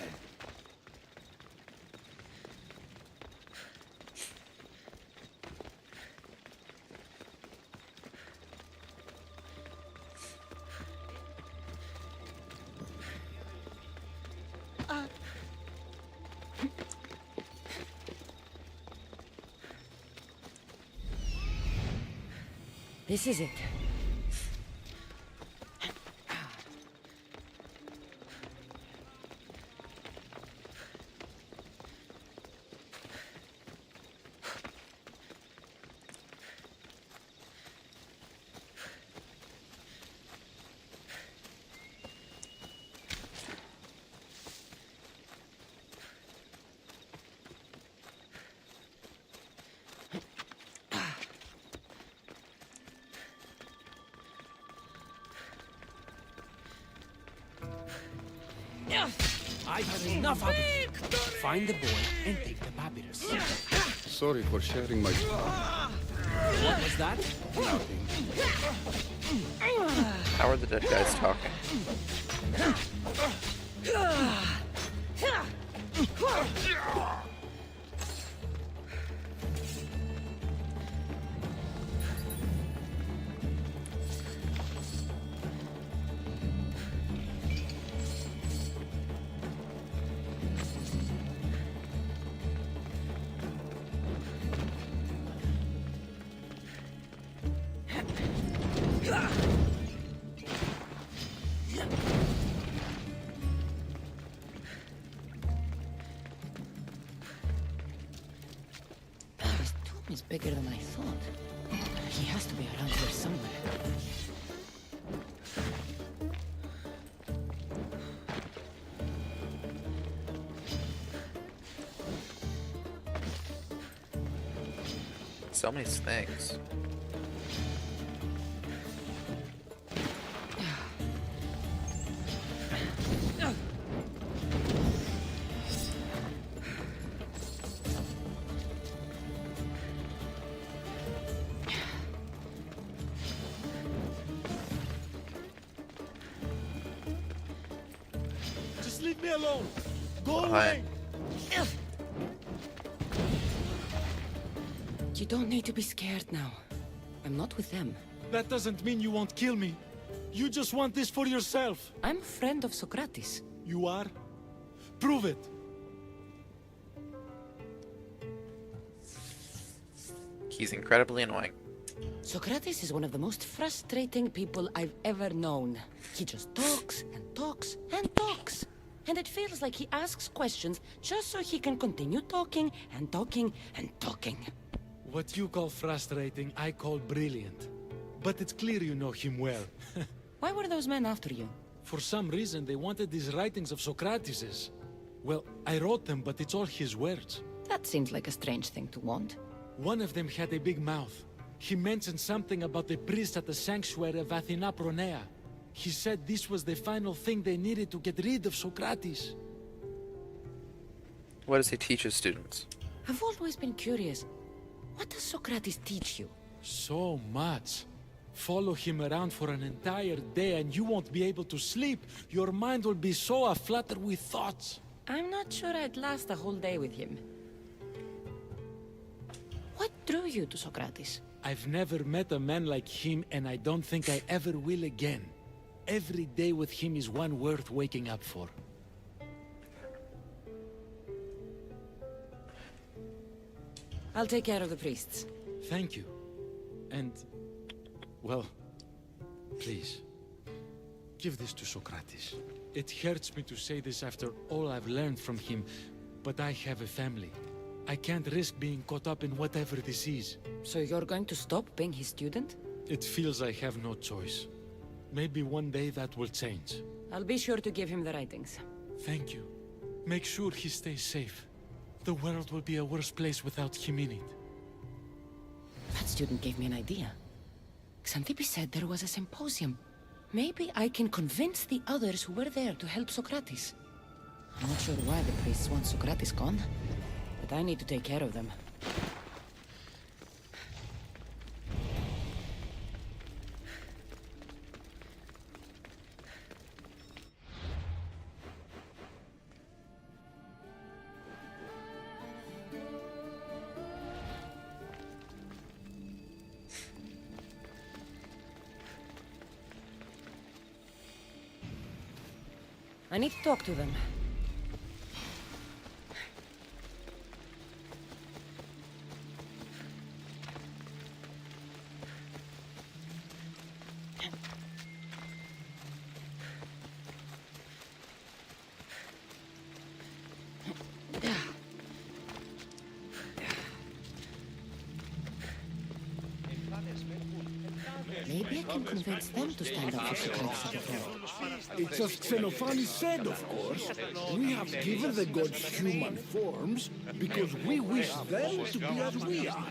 This is it. I've had enough of it. Find the boy and take the papyrus. Sorry for sharing my... What was that? Nothing. How are the dead guys talking? This tomb is bigger than I thought. He has to be around here somewhere. So many snakes. Just leave me alone. Go Behind. away. You don't need to be scared now. I'm not with them. That doesn't mean you won't kill me. You just want this for yourself. I'm a friend of Socrates. You are? Prove it. He's incredibly annoying. Socrates is one of the most frustrating people I've ever known. He just talks and talks and talks. And it feels like he asks questions just so he can continue talking and talking and talking. What you call frustrating, I call brilliant. But it's clear you know him well. Why were those men after you? For some reason, they wanted these writings of Socrates's. Well, I wrote them, but it's all his words. That seems like a strange thing to want. One of them had a big mouth. He mentioned something about the priest at the sanctuary of Athena Pronea. He said this was the final thing they needed to get rid of Socrates. What does he teach his students? I've always been curious. What does Socrates teach you? So much. Follow him around for an entire day and you won't be able to sleep. Your mind will be so aflutter with thoughts. I'm not sure I'd last a whole day with him. What drew you to Socrates? I've never met a man like him and I don't think I ever will again. Every day with him is one worth waking up for. I'll take care of the priests. Thank you. And, well, please, give this to Socrates. It hurts me to say this after all I've learned from him, but I have a family. I can't risk being caught up in whatever this is. So you're going to stop being his student? It feels I have no choice. Maybe one day that will change. I'll be sure to give him the writings. Thank you. Make sure he stays safe. The world will be a worse place without him in it. That student gave me an idea. Xanthippe said there was a symposium. Maybe I can convince the others who were there to help Socrates. I'm not sure why the priests want Socrates gone, but I need to take care of them. I need to talk to them. Maybe I can convince them to stand up for Socrates at the throne. It's as Xenophanes said, of course. We have given the gods human forms because we wish them to be as we are.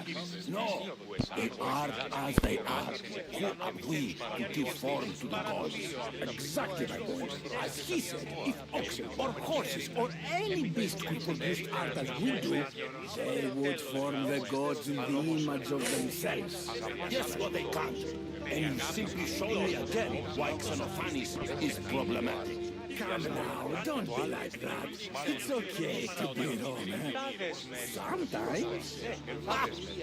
No, they are as they are. Who are we to give form to the gods? Exactly my point. As he said, if oxen or horses or any beast could produce art as we do, they would form the gods in the image of themselves. Guess what they can't? And you simply show me again why Xenophanes is problematic. Come now, don't be like that. It's okay to be wrong, eh? Sometimes.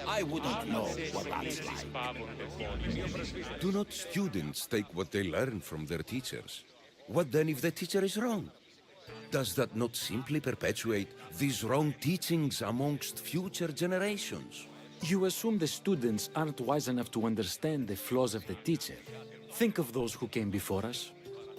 I wouldn't know what that's like. Do not students take what they learn from their teachers? What then if the teacher is wrong? Does that not simply perpetuate these wrong teachings amongst future generations? You assume the students aren't wise enough to understand the flaws of the teacher. Think of those who came before us.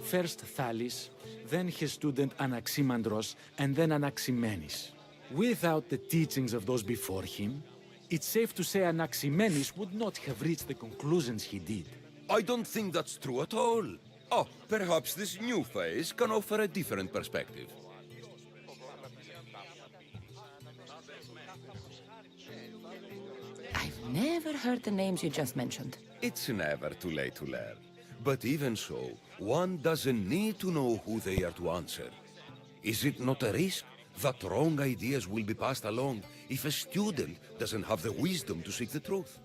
First Thales, then his student Anaximandros, and then Anaximenes. Without the teachings of those before him, it's safe to say Anaximenes would not have reached the conclusions he did. I don't think that's true at all. Oh, perhaps this new phase can offer a different perspective. I've never heard the names you just mentioned. It's never too late to learn. But even so, one doesn't need to know who they are to answer. Is it not a risk that wrong ideas will be passed along if a student doesn't have the wisdom to seek the truth?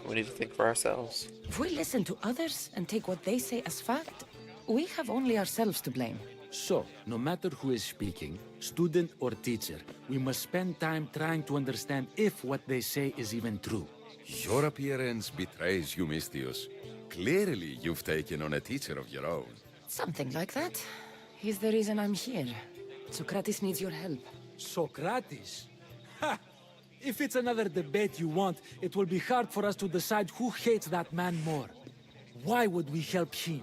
We need to think for ourselves. If we listen to others and take what they say as fact, we have only ourselves to blame. So, no matter who is speaking, student or teacher, we must spend time trying to understand if what they say is even true. Your appearance betrays you, Mystius. Clearly, you've taken on a teacher of your own. Something like that. He's the reason I'm here. Socrates needs your help. Socrates? Ha! If it's another debate you want, it will be hard for us to decide who hates that man more. Why would we help him?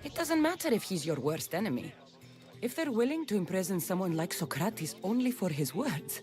It doesn't matter if he's your worst enemy. If they're willing to imprison someone like Socrates only for his words,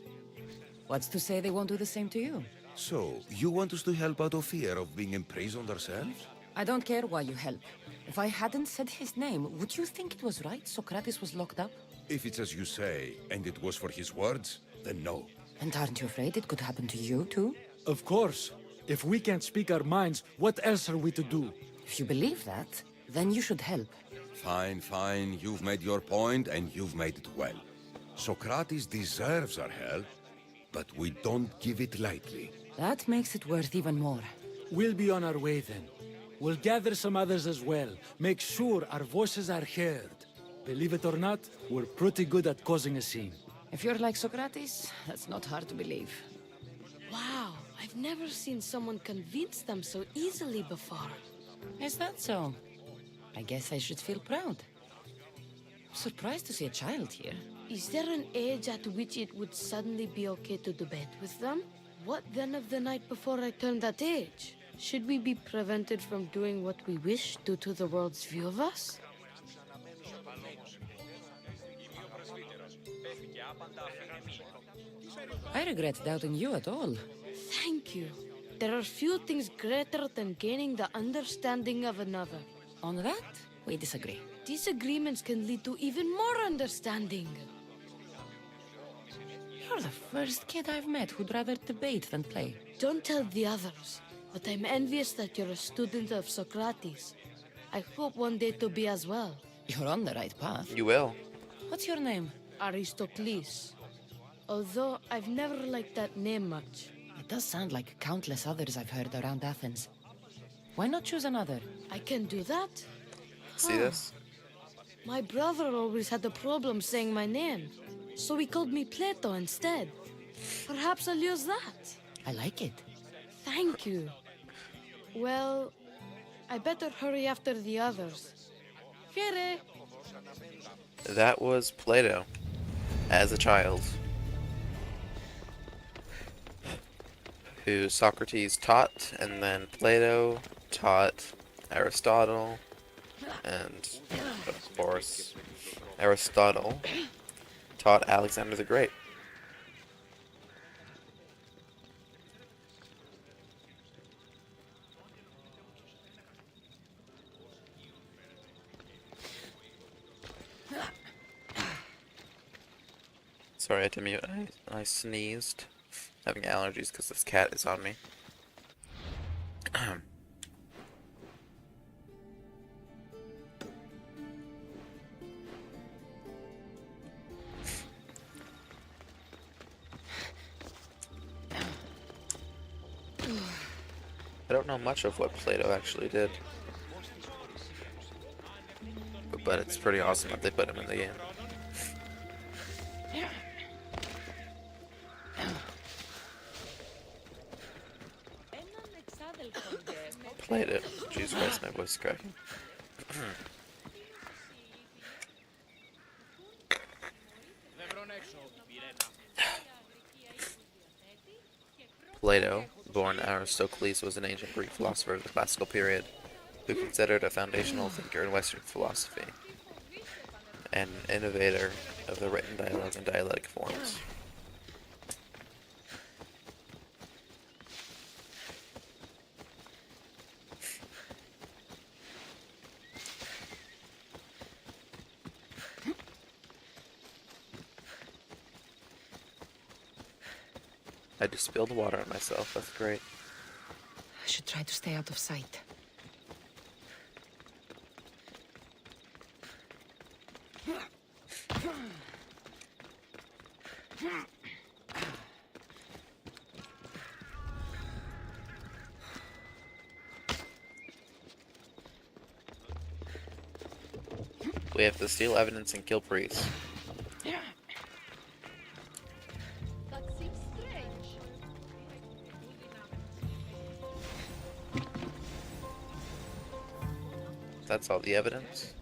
what's to say they won't do the same to you? So, you want us to help out of fear of being imprisoned ourselves? I don't care why you help. If I hadn't said his name, would you think it was right Socrates was locked up? If it's as you say, and it was for his words, then no. And aren't you afraid it could happen to you, too? Of course. If we can't speak our minds, what else are we to do? If you believe that, then you should help. Fine, fine. You've made your point, and you've made it well. Socrates deserves our help, but we don't give it lightly. That makes it worth even more. We'll be on our way then. We'll gather some others as well. Make sure our voices are heard. Believe it or not, we're pretty good at causing a scene. If you're like Socrates, that's not hard to believe. Wow, I've never seen someone convince them so easily before. Is that so? I guess I should feel proud. I'm surprised to see a child here. Is there an age at which it would suddenly be okay to debate with them? What then of the night before I turned that age? Should we be prevented from doing what we wish due to the world's view of us? I regret doubting you at all. Thank you. There are few things greater than gaining the understanding of another. On that, we disagree. Disagreements can lead to even more understanding. You're the first kid I've met who'd rather debate than play. Don't tell the others, but I'm envious that you're a student of Socrates. I hope one day to be as well. You're on the right path. You will. What's your name? Aristocles. Although I've never liked that name much. It does sound like countless others I've heard around Athens. Why not choose another? I can do that? See this? My brother always had a problem saying my name, so he called me Plato instead. Perhaps I'll use that. I like it. Thank you. Well, I better hurry after the others. Here. That was Plato, as a child, who Socrates taught, and then Plato taught Aristotle, and of course, Aristotle taught Alexander the Great. Sorry, I had to mute. I sneezed. Having allergies because this cat is on me. I don't know much of what Plato actually did. But it's pretty awesome that they put him in the game. Played it. Jesus Christ, my voice is cracking. Plato, born Aristocles, was an ancient Greek philosopher of the classical period, who considered a foundational thinker in Western philosophy. and innovator of the written dialogue and dialectic forms. I just spilled water on myself, that's great. I should try to stay out of sight. We have to steal evidence and kill priests. That seems strange. That's all the evidence.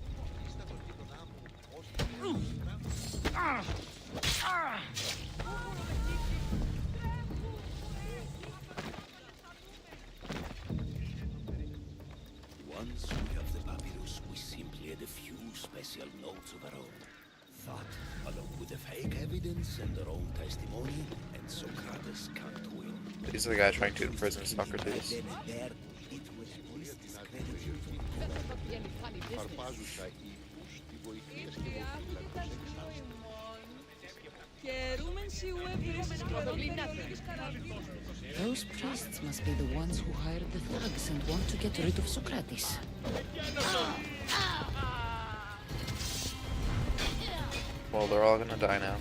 Once we have the papyrus, we simply add a few special notes of our own. That, along with the fake evidence and our own testimony, and Socrates can't win. These are the guys trying to imprison Socrates. Those priests must be the ones who hired the thugs and want to get rid of Socrates. Well, they're all gonna die now.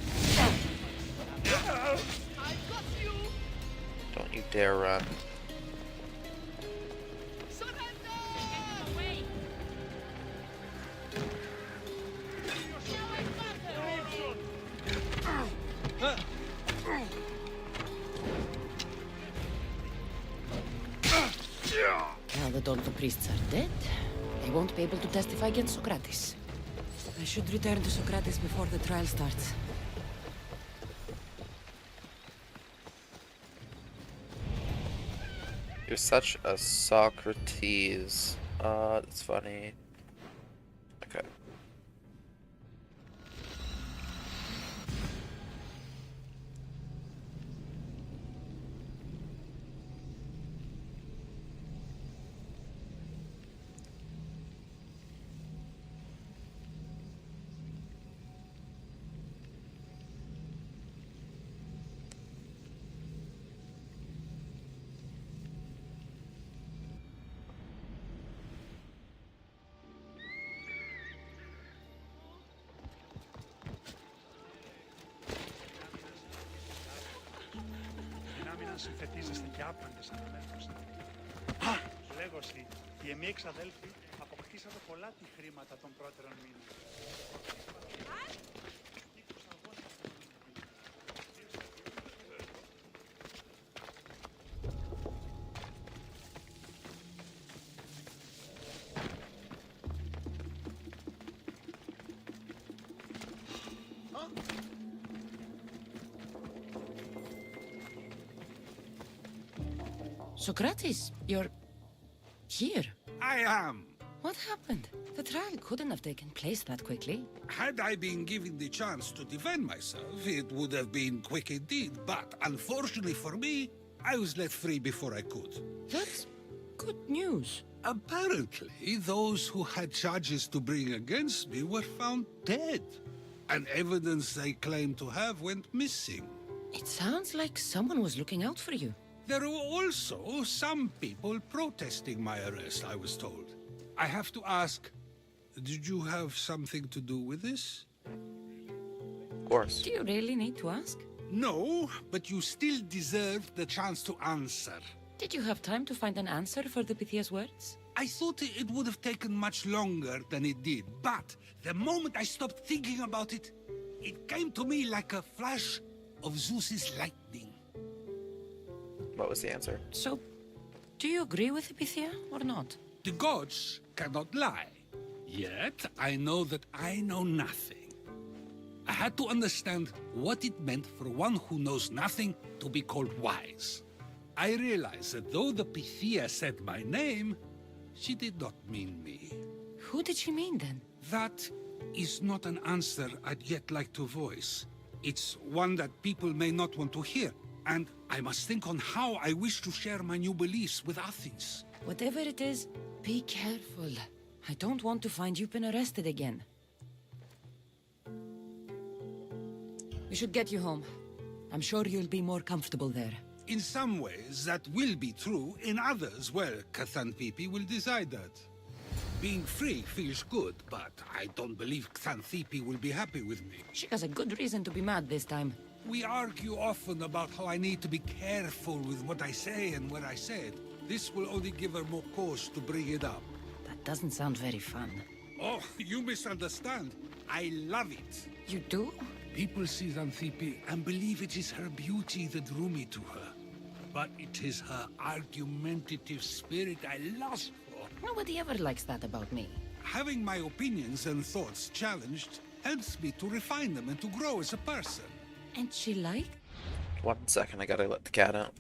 Don't you dare run. Now that all the priests are dead, they won't be able to testify against Socrates. I should return to Socrates before the trial starts. You're such a Socrates. That's funny. Okay. Συμφετίζεστε και άπλαντες αναμέτρους. Λέγω εσύ, οι εμείς εξαδέλφοι αποκτήσατε πολλά τη χρήματα των πρώτερων μήνων. Socrates, you're here. I am. What happened? The trial couldn't have taken place that quickly. Had I been given the chance to defend myself, it would have been quick indeed. But unfortunately for me, I was let free before I could. That's good news. Apparently, those who had charges to bring against me were found dead. And evidence they claimed to have went missing. It sounds like someone was looking out for you. There were also some people protesting my arrest, I was told. I have to ask, did you have something to do with this? Of course. Do you really need to ask? No, but you still deserve the chance to answer. Did you have time to find an answer for the Pythia's words? I thought it would have taken much longer than it did, but the moment I stopped thinking about it, it came to me like a flash of Zeus's lightning. What was the answer? So, do you agree with Pythia or not? The gods cannot lie. Yet, I know that I know nothing. I had to understand what it meant for one who knows nothing to be called wise. I realized that though the Pythia said my name, she did not mean me. Who did she mean then? That is not an answer I'd yet like to voice. It's one that people may not want to hear, and I must think on how I wish to share my new beliefs with Athens. Whatever it is, be careful. I don't want to find you've been arrested again. We should get you home. I'm sure you'll be more comfortable there. In some ways, that will be true. In others, well, Xanthippe will decide that. Being free feels good, but I don't believe Xanthippe will be happy with me. She has a good reason to be mad this time. We argue often about how I need to be careful with what I say and where I say it. This will only give her more cause to bring it up. That doesn't sound very fun. Oh, you misunderstand. I love it. You do? People see Xanthippe and believe it is her beauty that drew me to her. But it is her argumentative spirit I lust for. Nobody ever likes that about me. Having my opinions and thoughts challenged helps me to refine them and to grow as a person. And she liked? 1 second, I gotta let the cat out.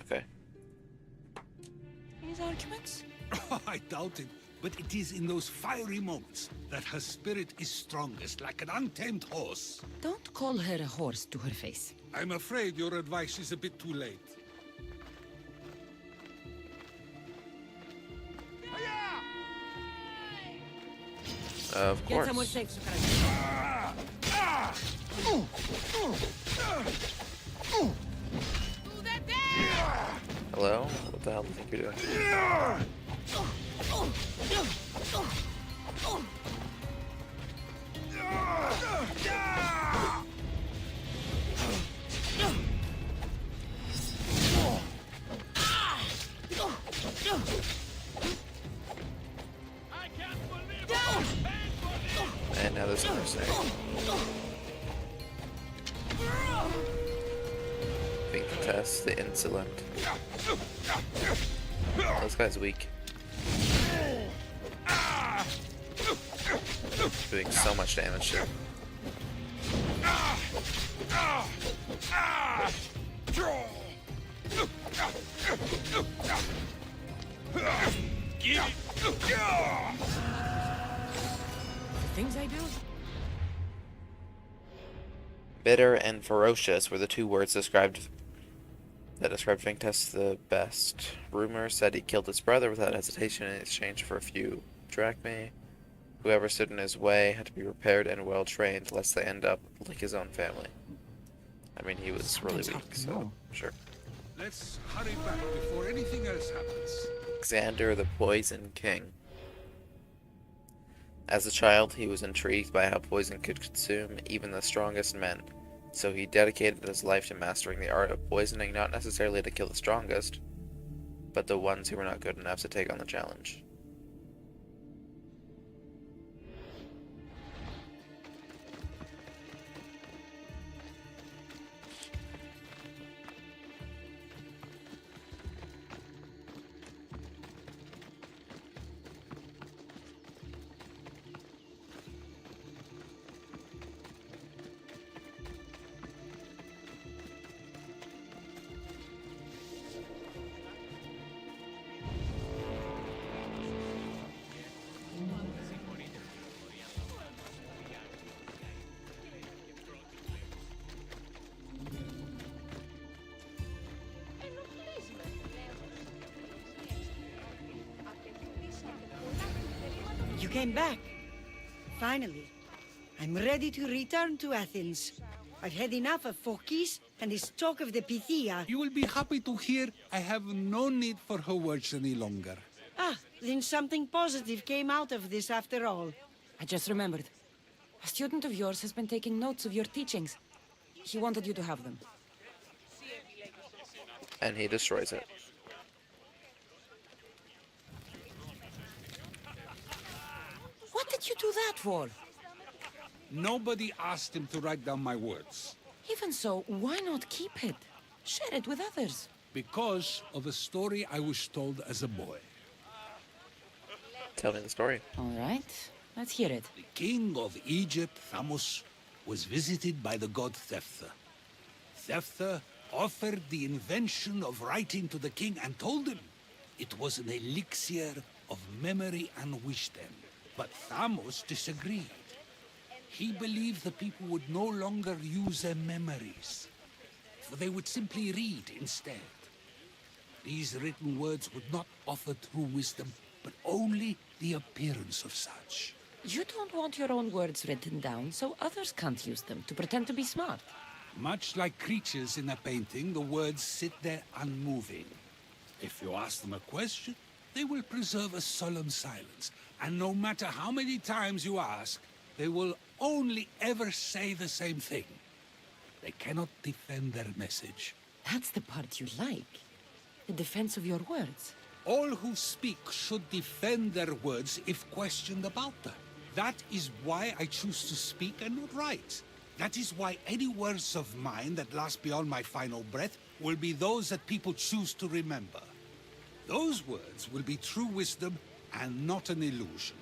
Okay. His arguments? I doubt it, but it is in those fiery moments that her spirit is strongest, like an untamed horse. Don't call her a horse to her face. I'm afraid your advice is a bit too late. Of Get course. somewhere safe, Socrates. Hello? What the hell do you think you're doing? And now this mercenary. Being contest, the insolent. Oh, this guy's weak. Doing so much damage to him. The things I do? Bitter and ferocious were the two words that described Vinctus the best. Rumor said he killed his brother without hesitation in exchange for a few drachmae. Whoever stood in his way had to be prepared and well trained, lest they end up like his own family. I mean, he was really weak, so sure. Let's hurry back before anything else happens. Xander the Poison King. As a child, he was intrigued by how poison could consume even the strongest men, so he dedicated his life to mastering the art of poisoning, not necessarily to kill the strongest, but the ones who were not good enough to take on the challenge. came back. Finally. I'm ready to return to Athens. I've had enough of Phokis and his talk of the Pythia. You will be happy to hear I have no need for her words any longer. Ah, then something positive came out of this after all. I just remembered. A student of yours has been taking notes of your teachings. He wanted you to have them. And he destroys it. What did you do that for? Nobody asked him to write down my words. Even so, why not keep it? Share it with others. Because of a story I was told as a boy. Tell me the story. All right, let's hear it. The king of Egypt, Thamos, was visited by the god Thephtha. Thephtha offered the invention of writing to the king and told him it was an elixir of memory and wisdom. But Thamos disagreed. He believed the people would no longer use their memories, for they would simply read instead. These written words would not offer true wisdom, but only the appearance of such. You don't want your own words written down, so others can't use them to pretend to be smart. Much like creatures in a painting, the words sit there unmoving. If you ask them a question, they will preserve a solemn silence. And no matter how many times you ask, they will only ever say the same thing. They cannot defend their message. That's the part you like. The defense of your words. All who speak should defend their words if questioned about them. That is why I choose to speak and not write. That is why any words of mine that last beyond my final breath will be those that people choose to remember. Those words will be true wisdom and not an illusion.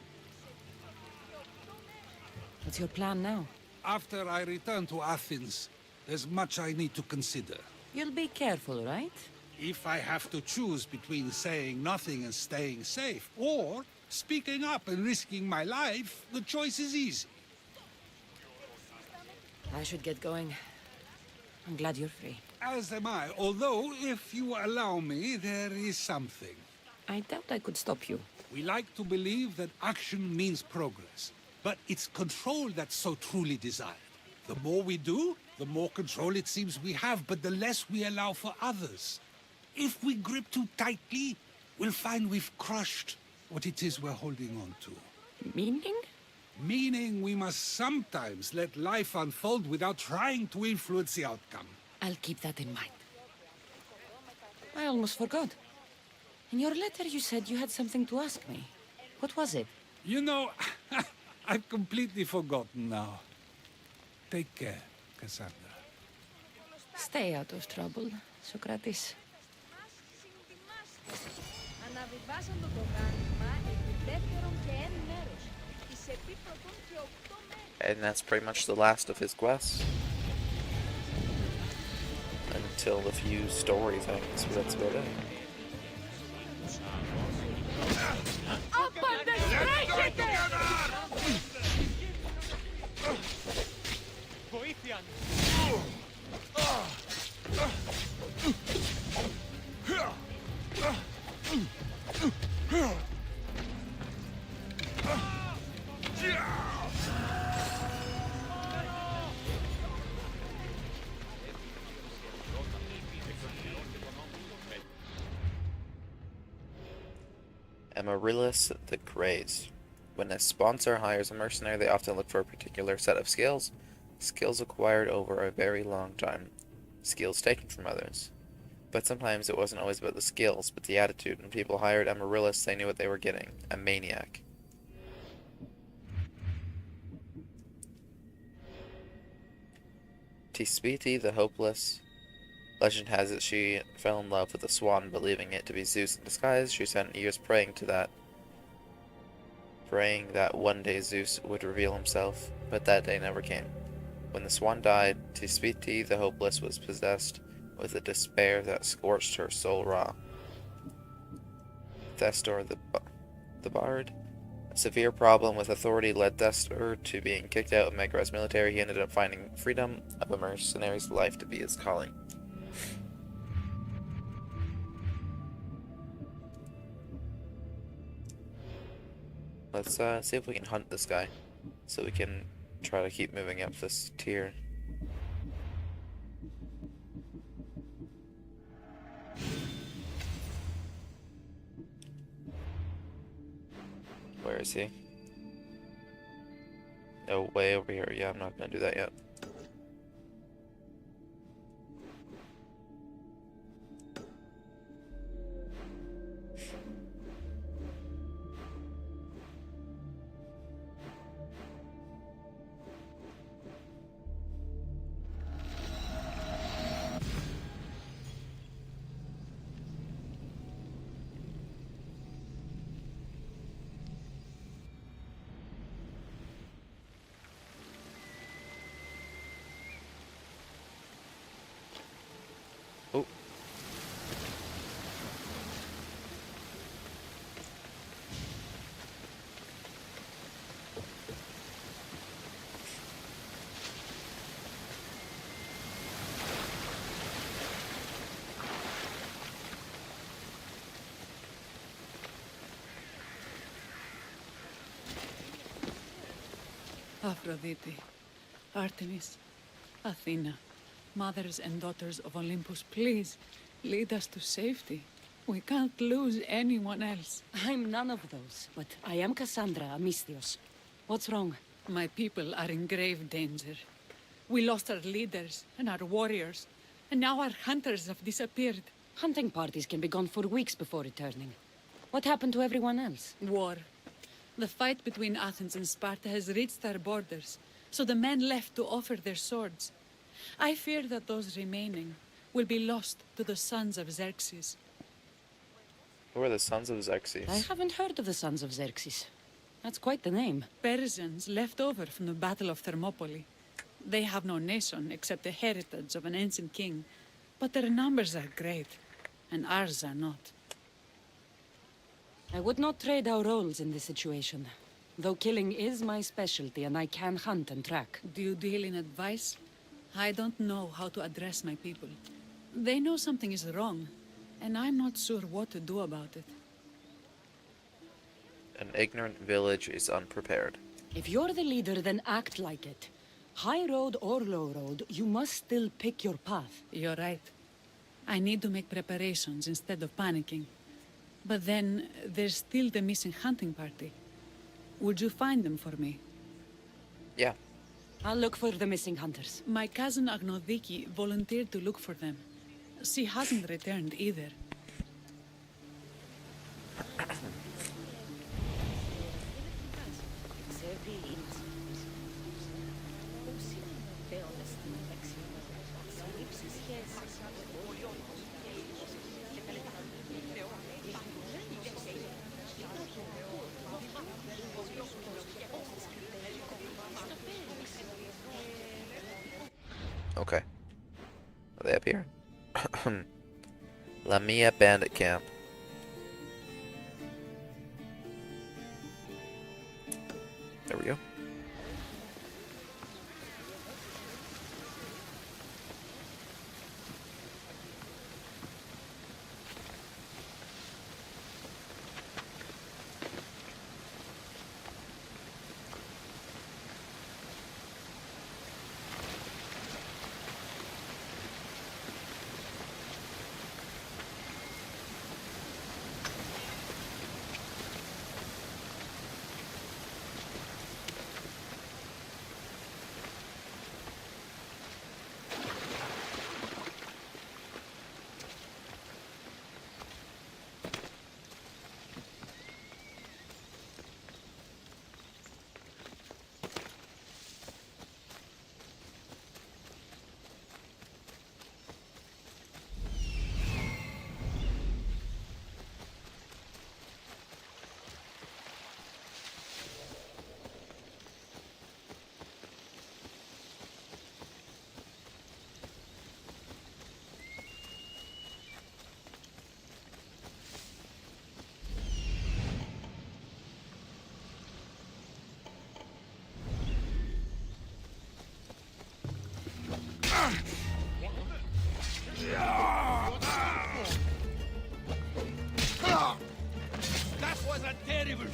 What's your plan now? After I return to Athens, there's much I need to consider. You'll be careful, right? If I have to choose between saying nothing and staying safe, or speaking up and risking my life, the choice is easy. I should get going. I'm glad you're free. As am I, although, if you allow me, there is something. I doubt I could stop you. We like to believe that action means progress, but it's control that's so truly desired. The more we do, the more control it seems we have, but the less we allow for others. If we grip too tightly, we'll find we've crushed what it is we're holding on to. Meaning? Meaning we must sometimes let life unfold without trying to influence the outcome. I'll keep that in mind. I almost forgot. In your letter you said you had something to ask me. What was it? You know, I've completely forgotten now. Take care, Cassandra. Stay out of trouble, Socrates. Αναβιβάσαν το προγράμμα επί δεύτερον και εν μέρος. Εις επίπρωτον και 8 μέρες. And that's pretty much the last of his quests. Until the few story things, but that's about it. Απαντεστρέχετε! Βοήθεια! Amaryllis the Craze. When a sponsor hires a mercenary, they often look for a particular set of skills. Skills acquired over a very long time. Skills taken from others. But sometimes it wasn't always about the skills, but the attitude. When people hired Amaryllis, they knew what they were getting. A maniac. Tispiti the Hopeless. Legend has it she fell in love with a swan, believing it to be Zeus in disguise. She spent years praying that one day Zeus would reveal himself, but that day never came. When the swan died, Tispiti the Hopeless was possessed with a despair that scorched her soul raw. Thestor the Bard. A severe problem with authority led Thestor to being kicked out of Megaros military. He ended up finding freedom of a mercenary's life to be his calling. Let's see if we can hunt this guy, so we can try to keep moving up this tier. Where is he? Oh, way over here. Yeah, I'm not gonna do that yet. Oh. Aphrodite, Artemis, Athena, mothers and daughters of Olympus, please lead us to safety. We can't lose anyone else. I'm none of those, but I am Cassandra Amistios. What's wrong? My people are in grave danger. We lost our leaders and our warriors, and now our hunters have disappeared. Hunting parties can be gone for weeks before returning. What happened to everyone else? War. The fight between Athens and Sparta has reached our borders, so the men left to offer their swords. I fear that those remaining will be lost to the sons of Xerxes. Who are the sons of Xerxes? I haven't heard of the sons of Xerxes. That's quite the name. Persians left over from the Battle of Thermopylae. They have no nation except the heritage of an ancient king, but their numbers are great, and ours are not. I would not trade our roles in this situation, though killing is my specialty and I can hunt and track. Do you deal in advice? I don't know how to address my people. They know something is wrong, and I'm not sure what to do about it. An ignorant village is unprepared. If you're the leader, then act like it. High road or low road, you must still pick your path. You're right. I need to make preparations instead of panicking. But then, there's still the missing hunting party. Would you find them for me? Yeah. I'll look for the missing hunters. My cousin Agnodiki volunteered to look for them. She hasn't returned either. Okay. Are they up here? Lamia Bandit Camp. There we go. That was a terrible...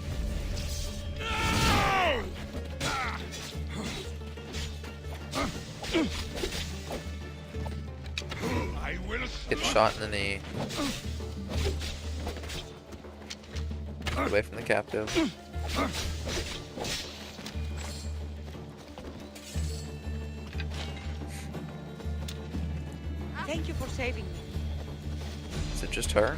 Get shot in the knee. Get away from the captive. Thank you for saving me. Is it just her?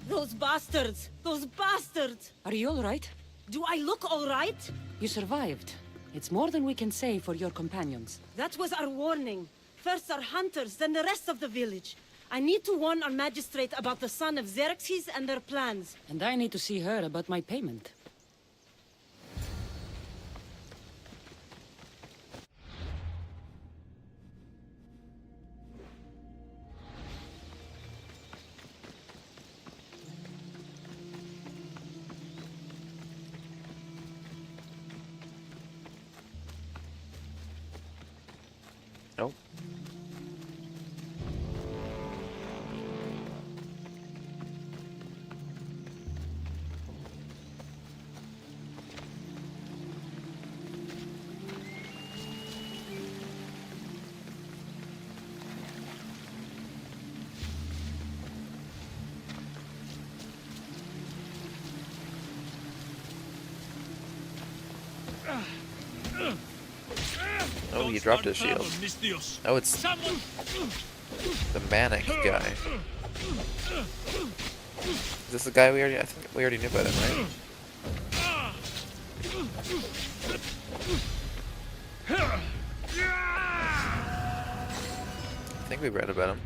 Those bastards! Those bastards! Are you all right? Do I look all right? You survived. It's more than we can say for your companions. That was our warning. First our hunters, then the rest of the village. I need to warn our magistrate about the son of Xerxes and their plans. And I need to see her about my payment. Nope. Oh, he dropped his shield. Oh, it's the manic guy. Is this the guy we already? I think we already knew about him, right? I think we read about him.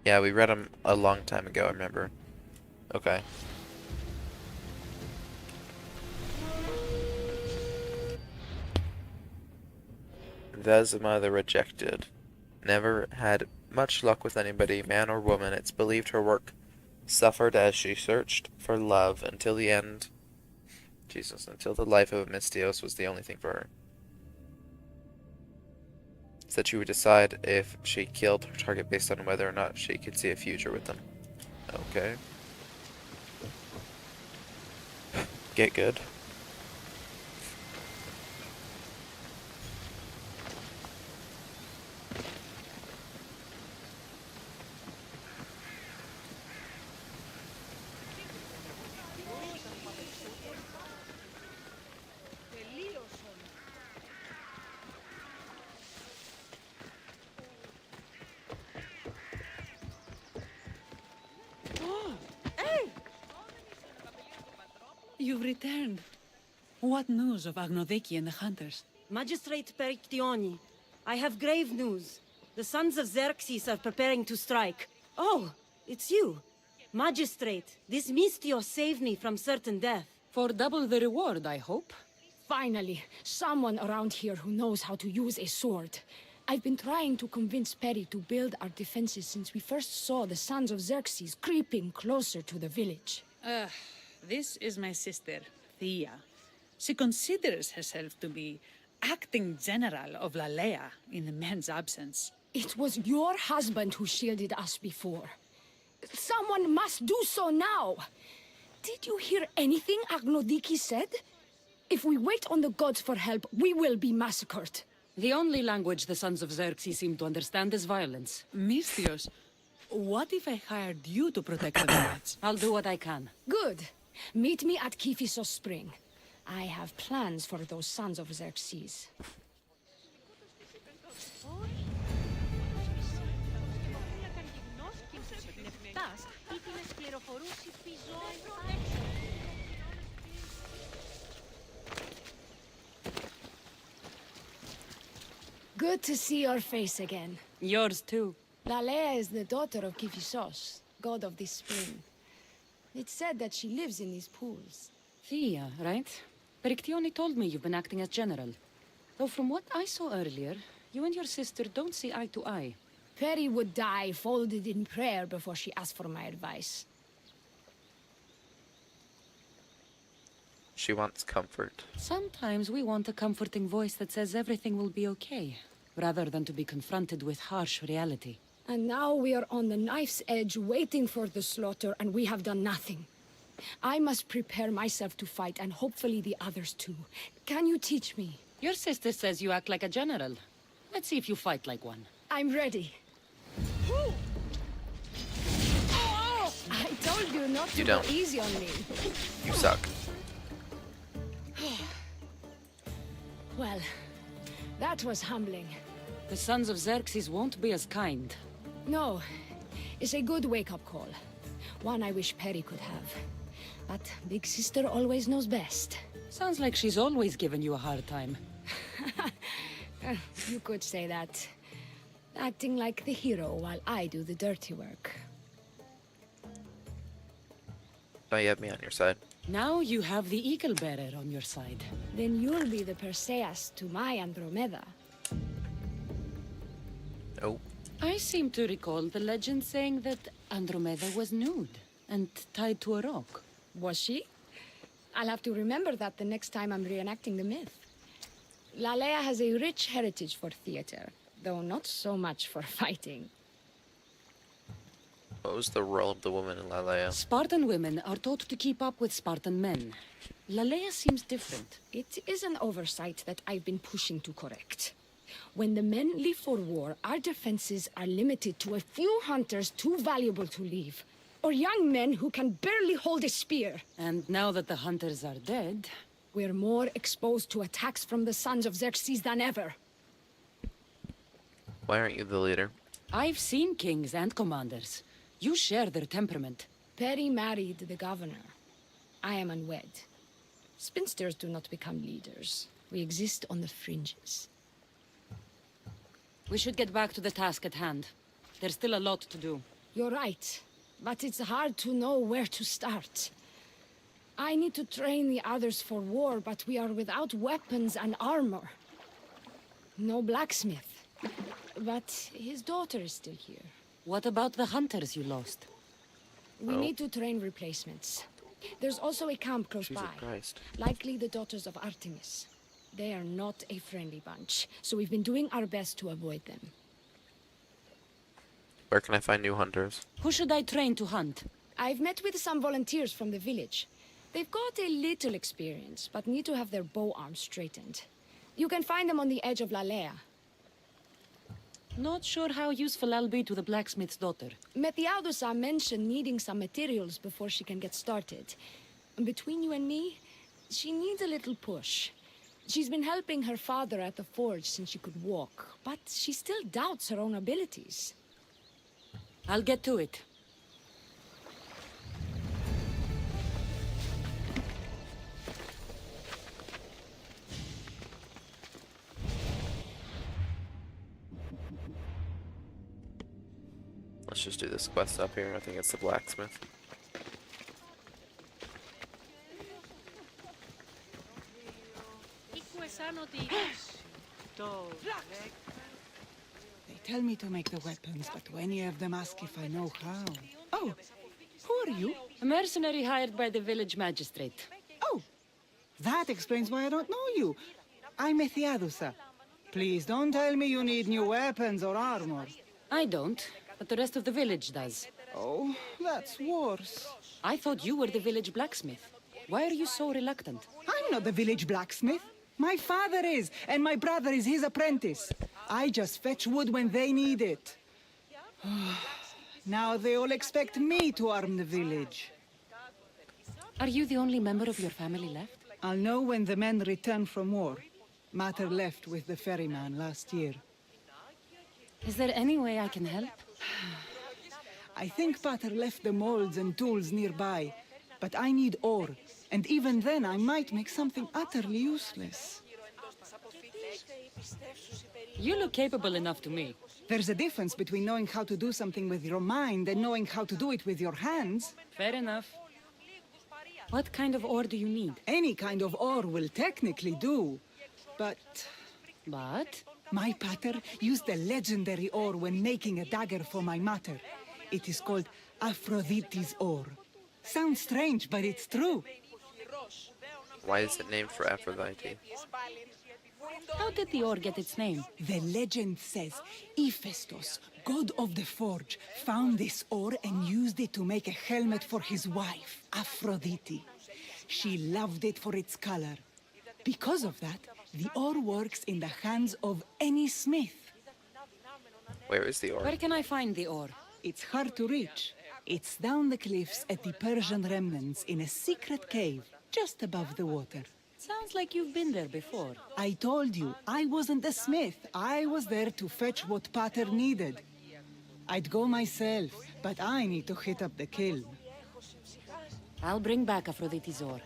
Yeah, we read him a long time ago, I remember. Okay. Vesma the Rejected. Never had much luck with anybody, man or woman. It's believed her work suffered as she searched for love until the end. Jesus, until the life of Mistios was the only thing for her. Said she would decide if she killed her target based on whether or not she could see a future with them. Okay. Get good. You've returned. What news of Agnodeki and the hunters? Magistrate Perictioni, I have grave news. The sons of Xerxes are preparing to strike. Oh, it's you. Magistrate, this Mistio saved me from certain death. For double the reward, I hope. Finally, someone around here who knows how to use a sword. I've been trying to convince Peri to build our defenses since we first saw the sons of Xerxes creeping closer to the village. This is my sister, Thea. She considers herself to be acting general of Lalea in the man's absence. It was your husband who shielded us before. Someone must do so now. Did you hear anything Agnodiki said? If we wait on the gods for help, we will be massacred. The only language the sons of Xerxes seem to understand is violence. Mistios, what if I hired you to protect the gods? I'll do what I can. Good. Meet me at Kiphisos Spring. I have plans for those sons of Xerxes. Good to see your face again. Yours too. Lalea is the daughter of Kiphisos, god of this spring. It's said that she lives in these pools. Thea, right? Perictioni told me you've been acting as general. Though from what I saw earlier, You and your sister don't see eye to eye. Perry would die folded in prayer before she asked for my advice. She wants comfort. Sometimes we want a comforting voice that says everything will be okay, rather than to be confronted with harsh reality. And now we are on the knife's edge waiting for the slaughter, and we have done nothing. I must prepare myself to fight, and hopefully the others too. Can you teach me? Your sister says you act like a general. Let's see if you fight like one. I'm ready. Oh! I told you not to go easy on me. You suck. Well, that was humbling. The sons of Xerxes won't be as kind. No, it's a good wake-up call. One I wish Perry could have. But Big Sister always knows best. Sounds like she's always given you a hard time. You could say that. Acting like the hero while I do the dirty work. Now you have me on your side. Now you have the Eagle Bearer on your side. Then you'll be the Perseus to my Andromeda. Oh. I seem to recall the legend saying that Andromeda was nude and tied to a rock. Was she? I'll have to remember that the next time I'm reenacting the myth. Lalea has a rich heritage for theater, though not so much for fighting. What was the role of the woman in Lalea? Spartan women are taught to keep up with Spartan men. Lalea seems different. It is an oversight that I've been pushing to correct. When the men leave for war, our defenses are limited to a few hunters too valuable to leave. Or young men who can barely hold a spear. And now that the hunters are dead... we're more exposed to attacks from the sons of Xerxes than ever. Why aren't you the leader? I've seen kings and commanders. You share their temperament. Perry married the governor. I am unwed. Spinsters do not become leaders. We exist on the fringes. We should get back to the task at hand. There's still a lot to do. You're right. But it's hard to know where to start. I need to train the others for war, but we are without weapons and armor. No blacksmith. But his daughter is still here. What about the hunters you lost? We need to train replacements. There's also a camp close by. Christ. Likely the daughters of Artemis. They are not a friendly bunch, so we've been doing our best to avoid them. Where can I find new hunters? Who should I train to hunt? I've met with some volunteers from the village. They've got a little experience, but need to have their bow arms straightened. You can find them on the edge of Lalea. Not sure how useful I'll be to the blacksmith's daughter. Methiadusa mentioned needing some materials before she can get started. And between you and me, she needs a little push. She's been helping her father at the forge since she could walk, but she still doubts her own abilities. I'll get to it. Let's just do this quest up here. I think it's the blacksmith. They tell me to make the weapons, but any of them ask if I know how. Oh, who are you? A mercenary hired by the village magistrate. Oh, that explains why I don't know you. I'm Methiadusa. Please don't tell me you need new weapons or armor. I don't, but the rest of the village does. Oh, that's worse. I thought you were the village blacksmith. Why are you so reluctant? I'm not the village blacksmith. My father is, and my brother is his apprentice. I just fetch wood when they need it. Now they all expect me to arm the village. Are you the only member of your family left? I'll know when the men return from war. Mater left with the ferryman last year. Is there any way I can help? I think Pater left the molds and tools nearby, but I need ore, and even then I might make something utterly useless. You look capable enough to me. There's a difference between knowing how to do something with your mind and knowing how to do it with your hands. Fair enough. What kind of ore do you need? Any kind of ore will technically do, but... But? My pater used the legendary ore when making a dagger for my mater. It is called Aphrodite's ore. Sounds strange, but it's true. Why is it named for Aphrodite? How did the ore get its name? The legend says Hephaestus, god of the forge, found this ore and used it to make a helmet for his wife, Aphrodite. She loved it for its color. Because of that, the ore works in the hands of any smith. Where is the ore? Where can I find the ore? It's hard to reach. It's down the cliffs at the Persian remnants in a secret cave, just above the water. Sounds like you've been there before. I told you, I wasn't a smith. I was there to fetch what Pater needed. I'd go myself, but I need to hit up the kiln. I'll bring back Aphrodite's ore.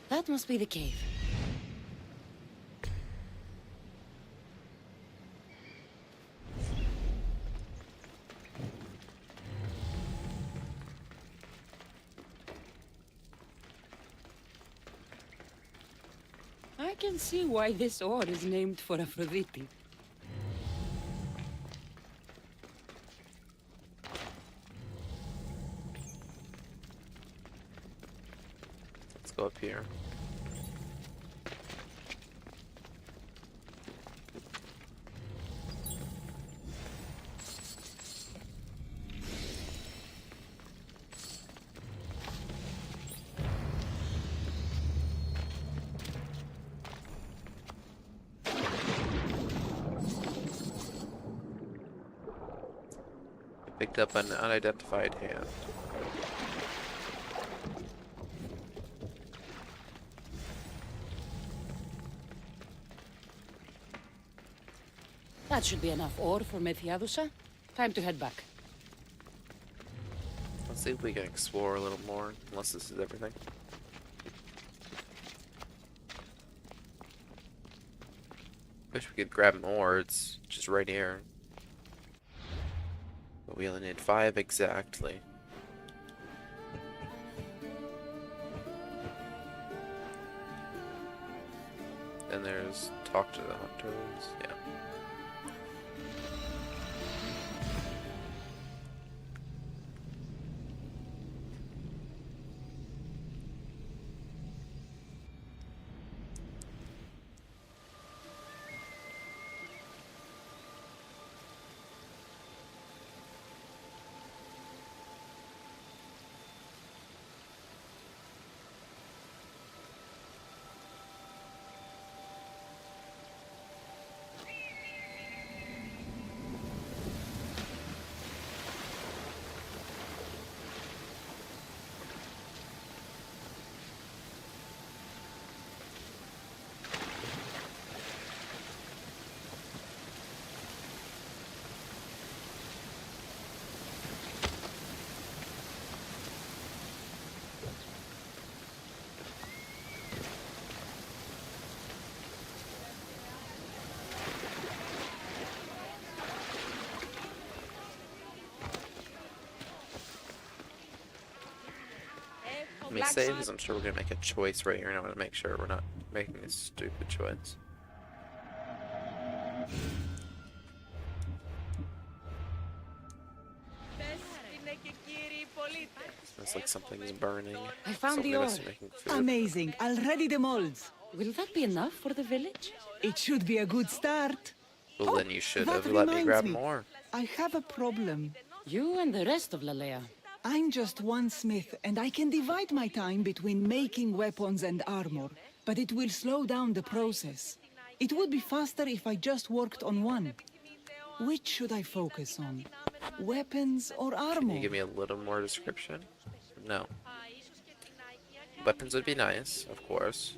That must be the cave. I can see why this ore is named for Aphrodite. Let's go up here. Picked up an unidentified hand. That should be enough ore for Methiadusa. Time to head back. Let's see if we can explore a little more, unless this is everything. Wish we could grab more, it's just right here. But we only need 5 exactly. Then there's talk to the hunters, yeah. me save, because I'm sure we're gonna make a choice right here, and I want to make sure we're not making a stupid choice. Smells like something's burning. I found Something the ore. must be making food. Amazing. Already the molds. Will that be enough for the village? It should be a good start. Well, then you should That have let me reminds grab me. more. I have a problem. You and the rest of Lalea. I'm just one smith, and I can divide my time between making weapons and armor, but it will slow down the process. It would be faster if I just worked on one. Which should I focus on? Weapons or armor? Can you give me a little more description? No. Weapons would be nice, of course.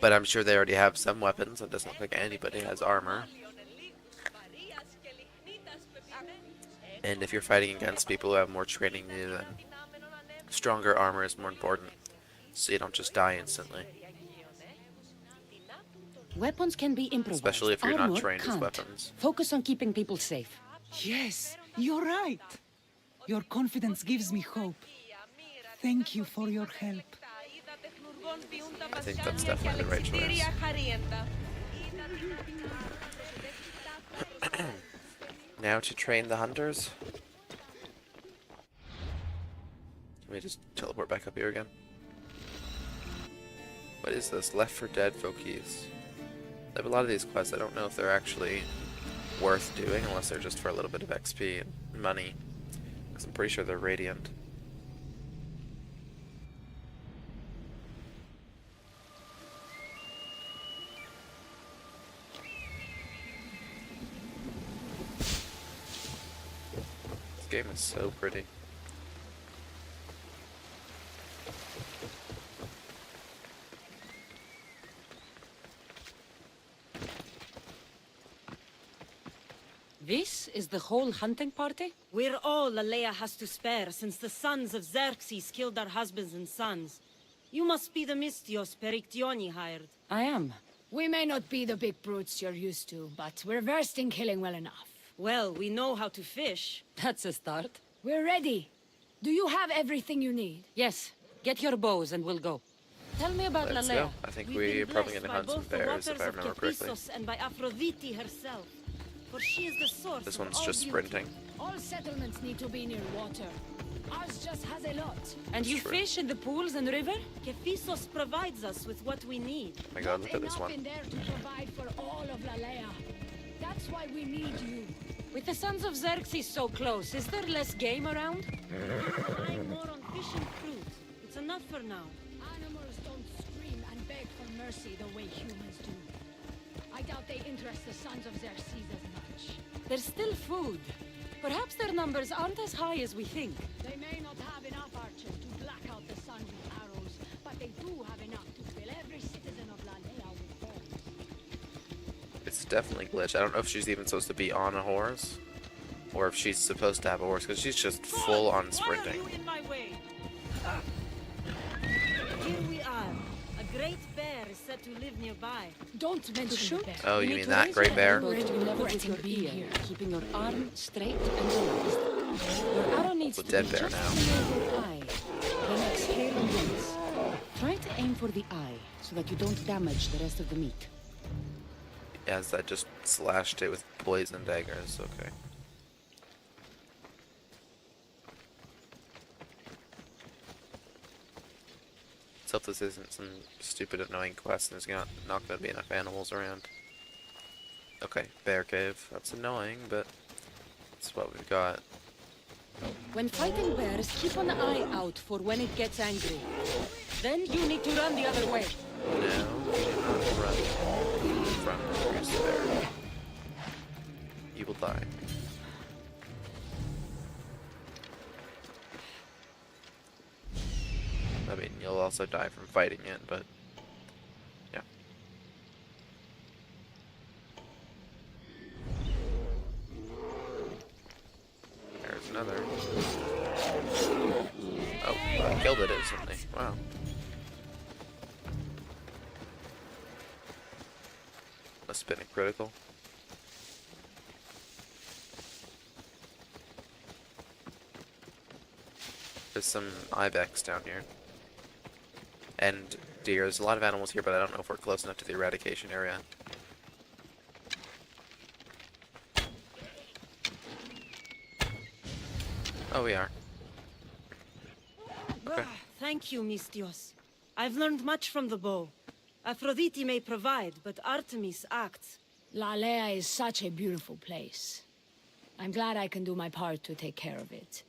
But I'm sure they already have some weapons. It doesn't look like anybody has armor. And if you're fighting against people who have more training than you, then stronger armor is more important. So you don't just die instantly. Weapons can be improvised. Especially if you're not Armor trained with can't. weapons. Focus on keeping people safe. Yes, you're right. Your confidence gives me hope. Thank you for your help. I think that's definitely the right choice. Now to train the hunters. Let me just teleport back up here again. What is this? Left 4 Dead Fokies. I have a lot of these quests. I don't know if they're actually worth doing unless they're just for a little bit of XP and money. Because I'm pretty sure they're radiant. This game is so pretty. This is the whole hunting party? We're all Lalea has to spare since the sons of Xerxes killed our husbands and sons. You must be the Mystios Perictioni hired. I am. We may not be the big brutes you're used to, but we're versed in killing well enough. Well, we know how to fish. That's a start. We're ready. Do you have everything you need? Yes. Get your bows and we'll go. Tell me about Let's Lalea. go. I think we're probably going to hunt some bears if I remember correctly. And by Aphrodite herself. For she is the source This of one's all just beauty. sprinting. All settlements need to be near water. Ours just has a lot. And you True. fish in the pools and river? Kephisos provides us with what we need. Oh my god, look at this Enough one. in there to provide for all of Lalea. That's why we need you. With the sons of Xerxes so close, is there less game around? Relying more on fish and fruit. It's enough for now. Animals don't scream and beg for mercy the way humans do. I doubt they interest the sons of Xerxes as much. There's still food. Perhaps their numbers aren't as high as we think. They may not have enough archers to black out the sun with arrows, but they do have enough to fill every citizen of Lalea with bombs. It's definitely glitched. I don't know if she's even supposed to be on a horse. Or if she's supposed to have a horse, because she's just full on sprinting. Why are you in my way? Here we are. A great bear is said to live nearby. Don't mention the bear. Oh, you mean that great bear? Elbow to level with your ear, keeping your arm straight and relaxed. Your arrow needs It's a to dead be bear just now. below your eye. Then exhale and release. Try to aim for the eye, so that you don't damage the rest of the meat. Yes, I just slashed it with poison daggers. Okay. Let's hope this isn't some stupid annoying quest and there's not going to be enough animals around. Okay, bear cave. That's annoying, but that's what we've got. When fighting bears, keep an eye out for when it gets angry. Then you need to run the other way. No, we do not run from Goose Bear. You will die. I mean, you'll also die from fighting it, but yeah. There's another. Oh, I killed it instantly. Wow. Must have been a critical. There's some ibex down here. And deer. There's a lot of animals here, but I don't know if we're close enough to the eradication area. Oh, we are. Okay. Thank you, Mistios. I've learned much from the bow. Aphrodite may provide, but Artemis acts. Lalea is such a beautiful place. I'm glad I can do my part to take care of it.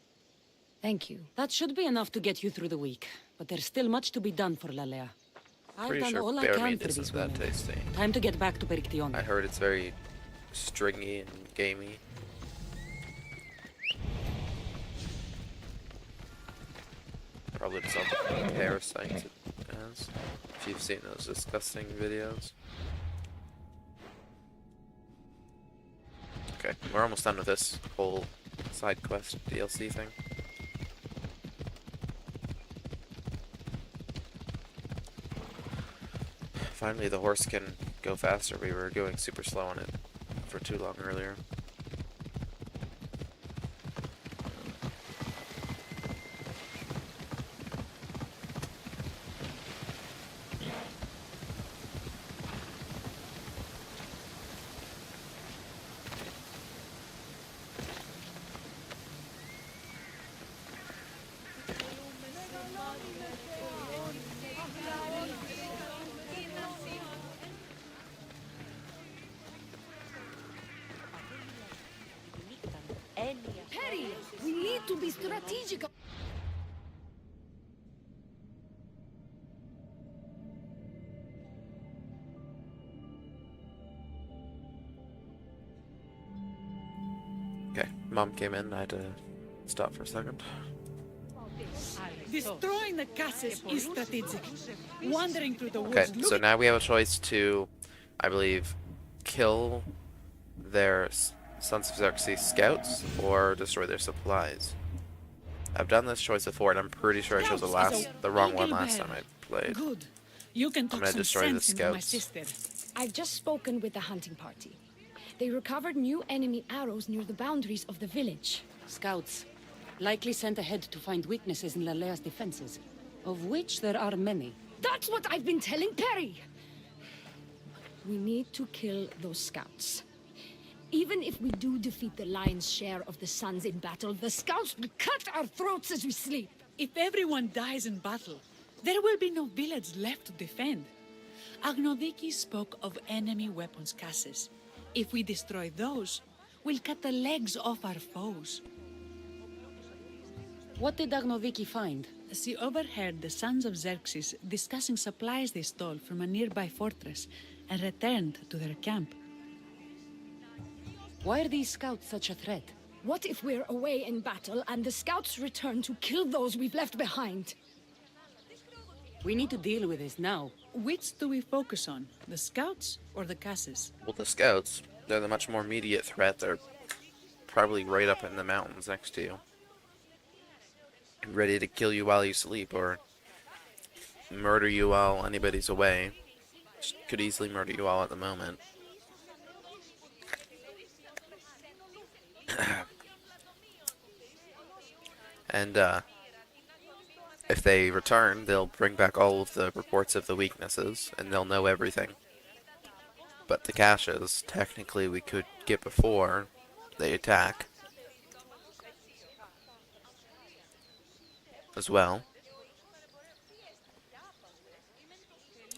Thank you. That should be enough to get you through the week. But there's still much to be done for Lalea. I've Pretty done sure all I bear can meat for isn't these that women. tasty. Time to get back to Perictione. I heard it's very stringy and gamey. Probably just all the parasites it has. If you've seen those disgusting videos. Okay, we're almost done with this whole side quest DLC thing. Finally, the horse can go faster. We were going super slow on it for too long earlier. Perry, we need to be strategic. Okay, Mom came in. I had to stop for a second. Destroying the castles is strategic. Wandering through the Okay, woods. so now we have a choice to, I believe, kill their Sons of Xerxes scouts or destroy their supplies. I've done this choice before, and I'm pretty sure I chose the wrong one last time I played. Good. You can I'm talk gonna some destroy the sense into my scouts. sister. I've just spoken with the hunting party. They recovered new enemy arrows near the boundaries of the village. Scouts. Likely sent ahead to find weaknesses in Lalea's defenses. Of which there are many. That's what I've been telling Perry! We need to kill those scouts. Even if we do defeat the lion's share of the sons in battle, the scouts will cut our throats as we sleep. If everyone dies in battle, there will be no village left to defend. Agnodiki spoke of enemy weapons cases. If we destroy those, we'll cut the legs off our foes. What did Agnodiki find? She overheard the sons of Xerxes discussing supplies they stole from a nearby fortress and returned to their camp. Why are these scouts such a threat? What if we're away in battle and the scouts return to kill those we've left behind? We need to deal with this now. Which do we focus on? The scouts or the casses? Well, the scouts, they're the much more immediate threat. They're probably right up in the mountains next to you. Ready to kill you while you sleep, or murder you while anybody's away. Could easily murder you all at the moment. And, if they return, they'll bring back all of the reports of the weaknesses, and they'll know everything. But the caches, technically we could get before they attack. As well.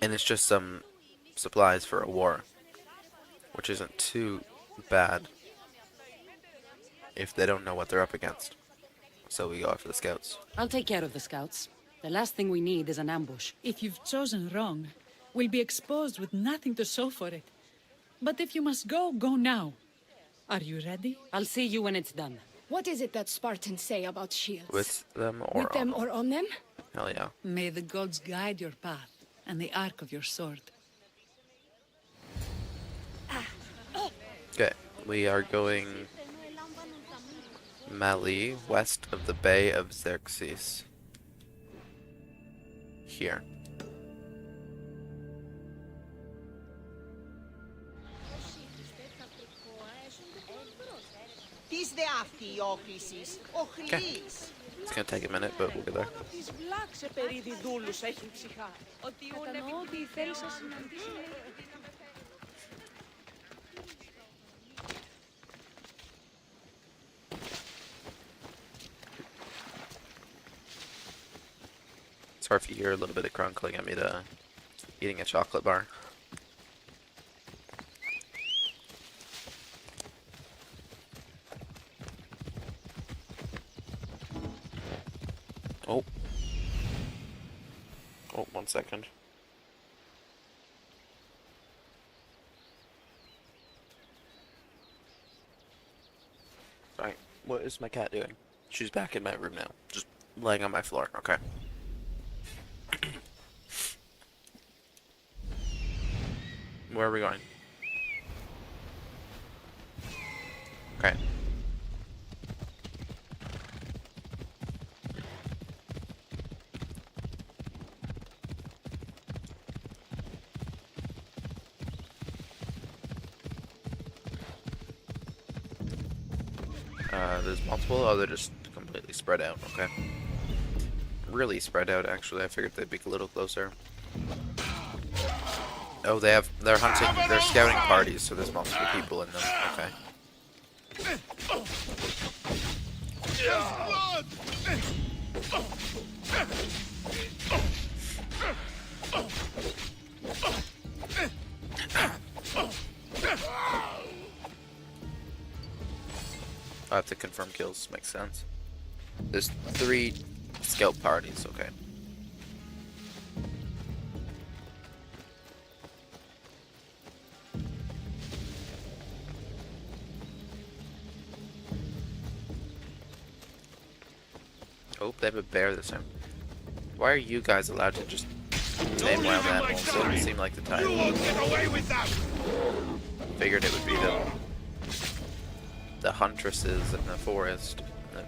And it's just some supplies for a war, which isn't too bad if they don't know what they're up against. So we go after the scouts. I'll take care of the scouts. The last thing we need is an ambush. If you've chosen wrong, we'll be exposed with nothing to show for it. But if you must go, go now. Are you ready? I'll see you when it's done. What is it that Spartans say about shields? With them or With them on or on them? Hell yeah. May the gods guide your path and the arc of your sword. Okay, we are going Mali, west of the Bay of Xerxes. Here. Τι Είστε αυτοί οι όκλησης, ο Χλής. It's gonna take a minute, but we'll get there. Τις βλάξε περί δούλους έχει ψυχά. Ότι κατανοώ ότι θέλει να συναντήσει. Sorry if you hear a little bit of crunkling. I'm eating a chocolate bar. Oh. Oh, 1 second. Alright, what is my cat doing? She's back in my room now. Just laying on my floor. Okay. Where are we going? Okay. There's multiple? Oh, they're just completely spread out. Okay. Really spread out, actually. I figured they'd be a little closer. Oh, they're hunting, they're scouting parties, so there's multiple people in them. Okay. I have to confirm kills, makes sense. There's 3 scout parties, okay. Oh, they have a bear this time. Why are you guys allowed to just name wild animals? It doesn't seem like the time. Figured it would be the huntresses in the forest, in the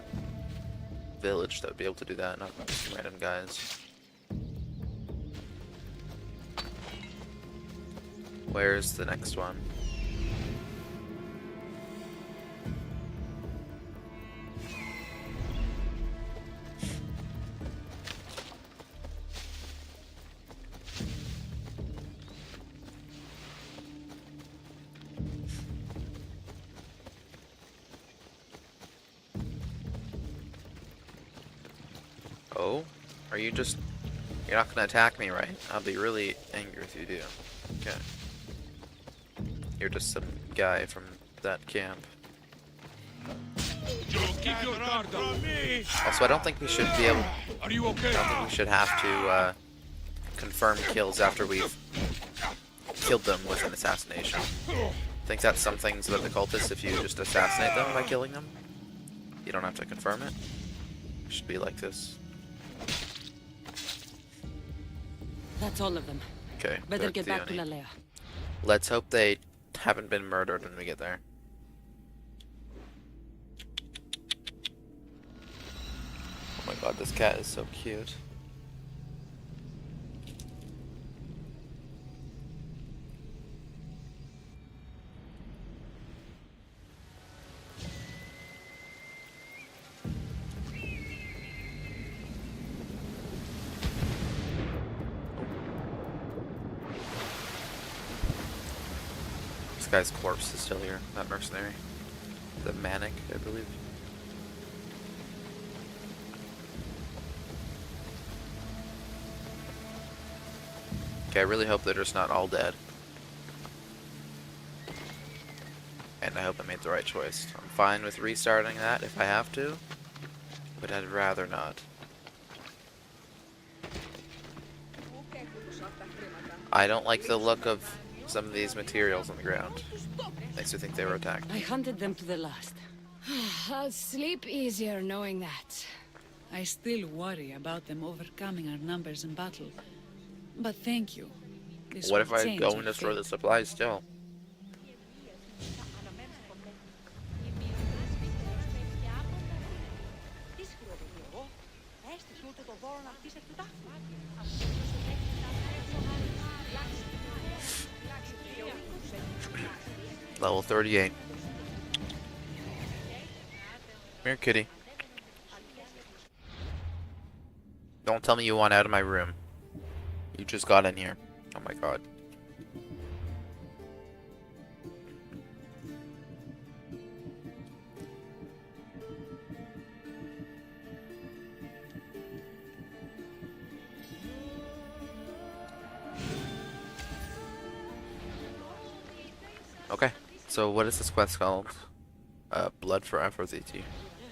village that would be able to do that, not just random guys. Where's the next one? Oh, are you just... You're not gonna attack me, right? I'll be really angry if you do. Okay. You're just some guy from that camp. Keep your guard up. Also, I don't think we should be able... Are you okay? I don't think we should have to confirm kills after we've killed them with an assassination. I think that's some things about the cultists. If you just assassinate them by killing them, you don't have to confirm it. It should be like this. That's all of them. Okay. Better get back to Lalea. Let's hope they haven't been murdered when we get there. Oh my god, this cat is so cute. This guy's corpse is still here, that mercenary. The Manic, I believe. Okay, I really hope they're just not all dead. And I hope I made the right choice. I'm fine with restarting that if I have to, but I'd rather not. I don't like the look of some of these materials on the ground. Makes me think they were attacked. I hunted them to the last. I'll sleep easier knowing that. I still worry about them overcoming our numbers in battle. But thank you. This What will if I change go your and destroy fate. the supplies still? Level 38. here, kitty. Don't tell me you want out of my room. You just got in here. Oh my god. Okay, so what is this quest called? Blood for Aphrodite.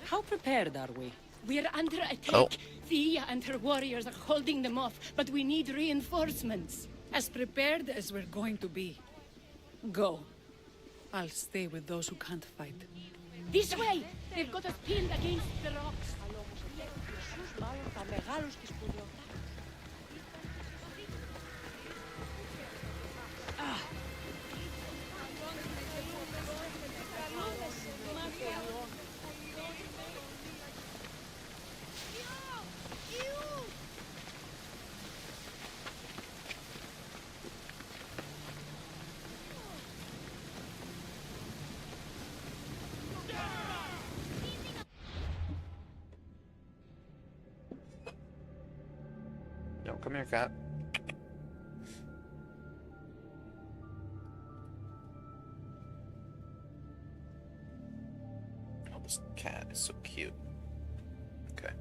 How prepared are we? We're under attack. Oh. Thea and her warriors are holding them off, but we need reinforcements. As prepared as we're going to be. Go. I'll stay with those who can't fight. This way! They've got us pinned against the rocks. Yo, come here, cat. Oh, this cat is so cute. Okay.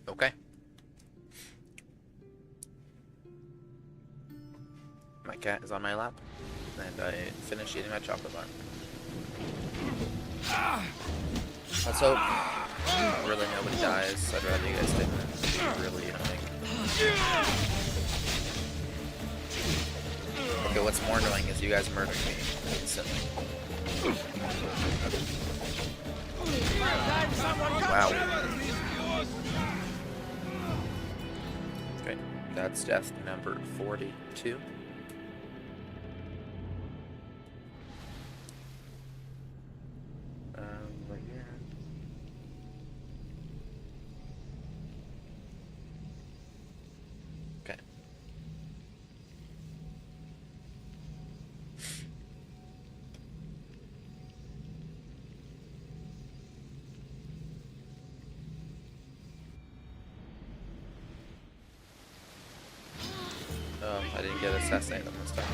Okay. My cat is on my lap, and I finished eating my chocolate bar. Let's hope really nobody dies. I'd rather you guys take that. It's really annoying. Okay, what's more annoying is you guys murdering me instantly. Wow. Okay, that's death number 42. Right here. Okay. I didn't get assassinated on this time.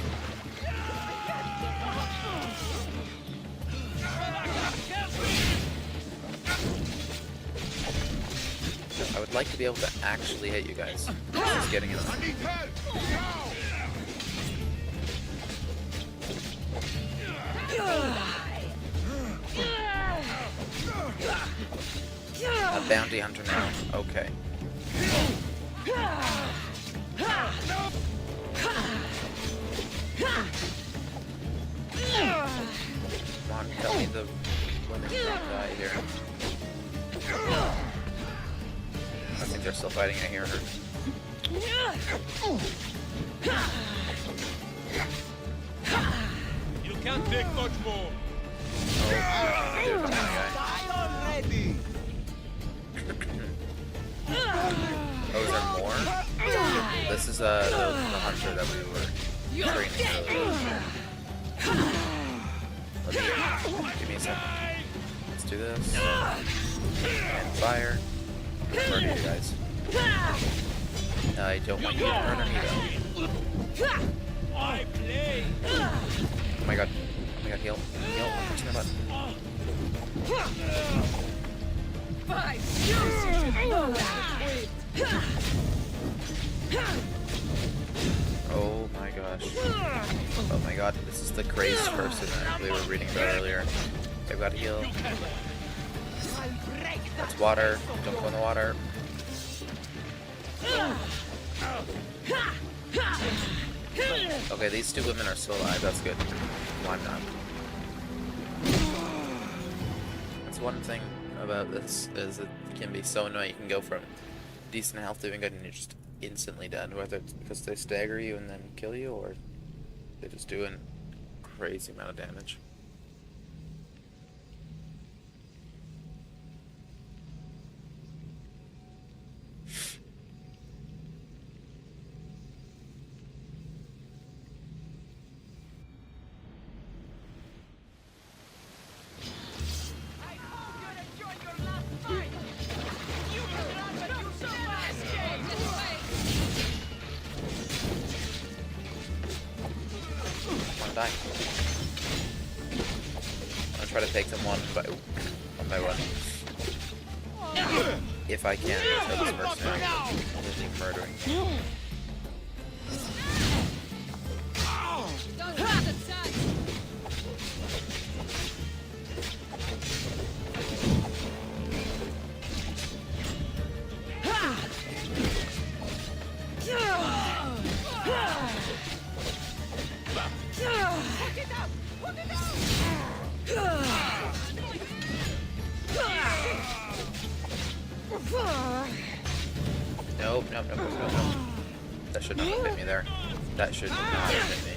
I would like to be able to actually hit you guys. This is getting annoying. A bounty hunter now. Okay. Come on, tell me the women don't die here. I think they're still fighting. I hear her. You can't take much more. Oh, dude, my guy. Oh, is there more? This is the hunter that we were training earlier. Give me a second. Let's do this. And fire. Murder you guys. I don't want you to murder me though. Oh my god. Oh my god, heal. Heal. I'm pushing the button. Oh my gosh. Oh my god, this is the crazed person that we were reading about earlier. They've got to heal. That's water. Don't go in the water. Okay, these two women are still alive. That's good. No, I'm not. That's one thing about this, is it can be so annoying. You can go from decent health doing good and you're just instantly dead, whether it's because they stagger you and then kill you, or they just do a crazy amount of damage. Die. I'm gonna try to take them one by one. If I can, so this mercenary isn't murdering me. Nope. That should not have hit me there. That should not have hit me.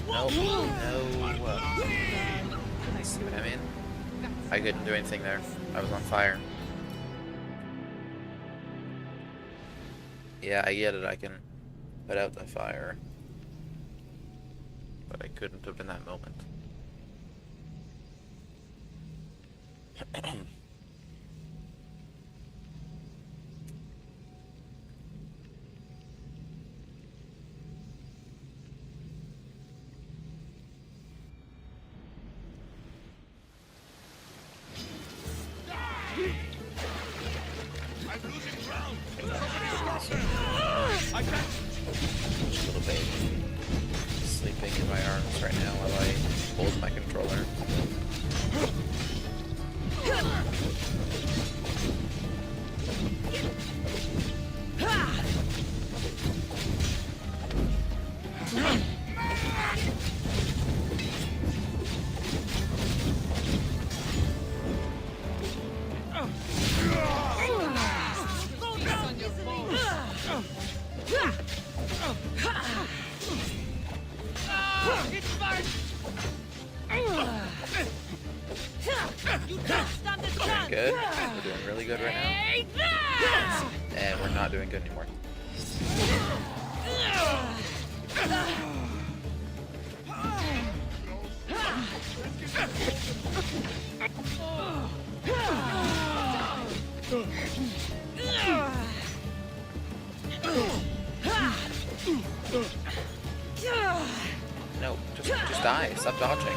Nope. No. See what I mean? I couldn't do anything there. I was on fire. Yeah, I get it. I can put out the fire. But I couldn't have in that moment. I'm losing ground. Just a little baby sleeping in my arms right now while I hold my controller. Doing good. We're doing really good right now. And we're not doing good anymore. No, just die. Stop dodging.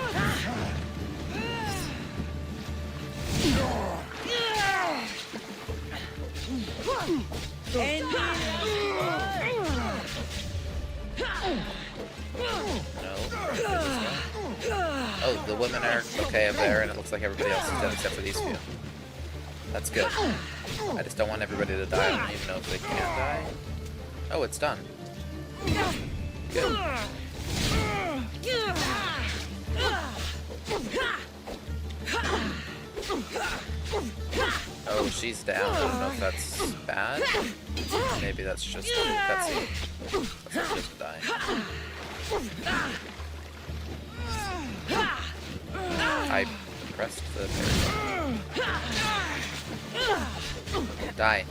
Oh, the women are okay up there, and it looks like everybody else is dead except for these few. That's good. I just don't want everybody to die. I don't even know if they can die. Oh, it's done. Good. Oh, she's down. I don't know if that's bad. Maybe that's just just die. I pressed the die.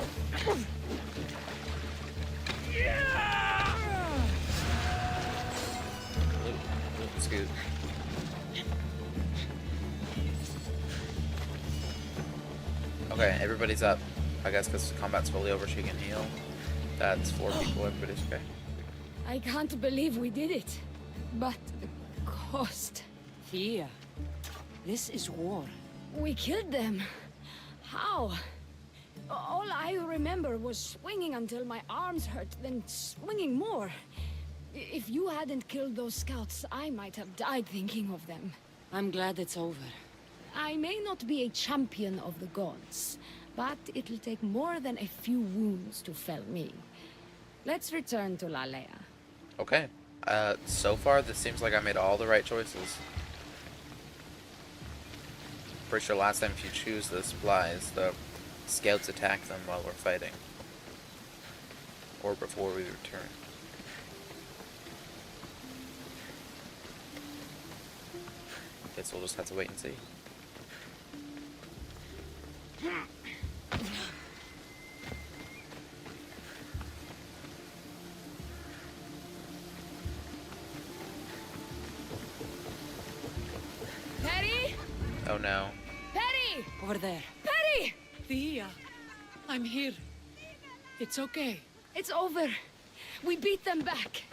Scoot. Okay, everybody's up. I guess because combat's fully over, she can heal. That's 4 people. Everybody's okay. I can't believe we did it. But the cost. Thea, this is war. We killed them. How? All I remember was swinging until my arms hurt, then swinging more. If you hadn't killed those scouts, I might have died thinking of them. I'm glad it's over. I may not be a champion of the gods, but it'll take more than a few wounds to fell me. Let's return to Lalea. Okay. So far, this seems like I made all the right choices. Pretty sure last time if you choose the supplies, the scouts attack them while we're fighting. Or before we return. Guess we'll just have to wait and see. Petty? Oh no. Petty! Over there. Petty! Thea, I'm here. It's okay. It's over. We beat them back.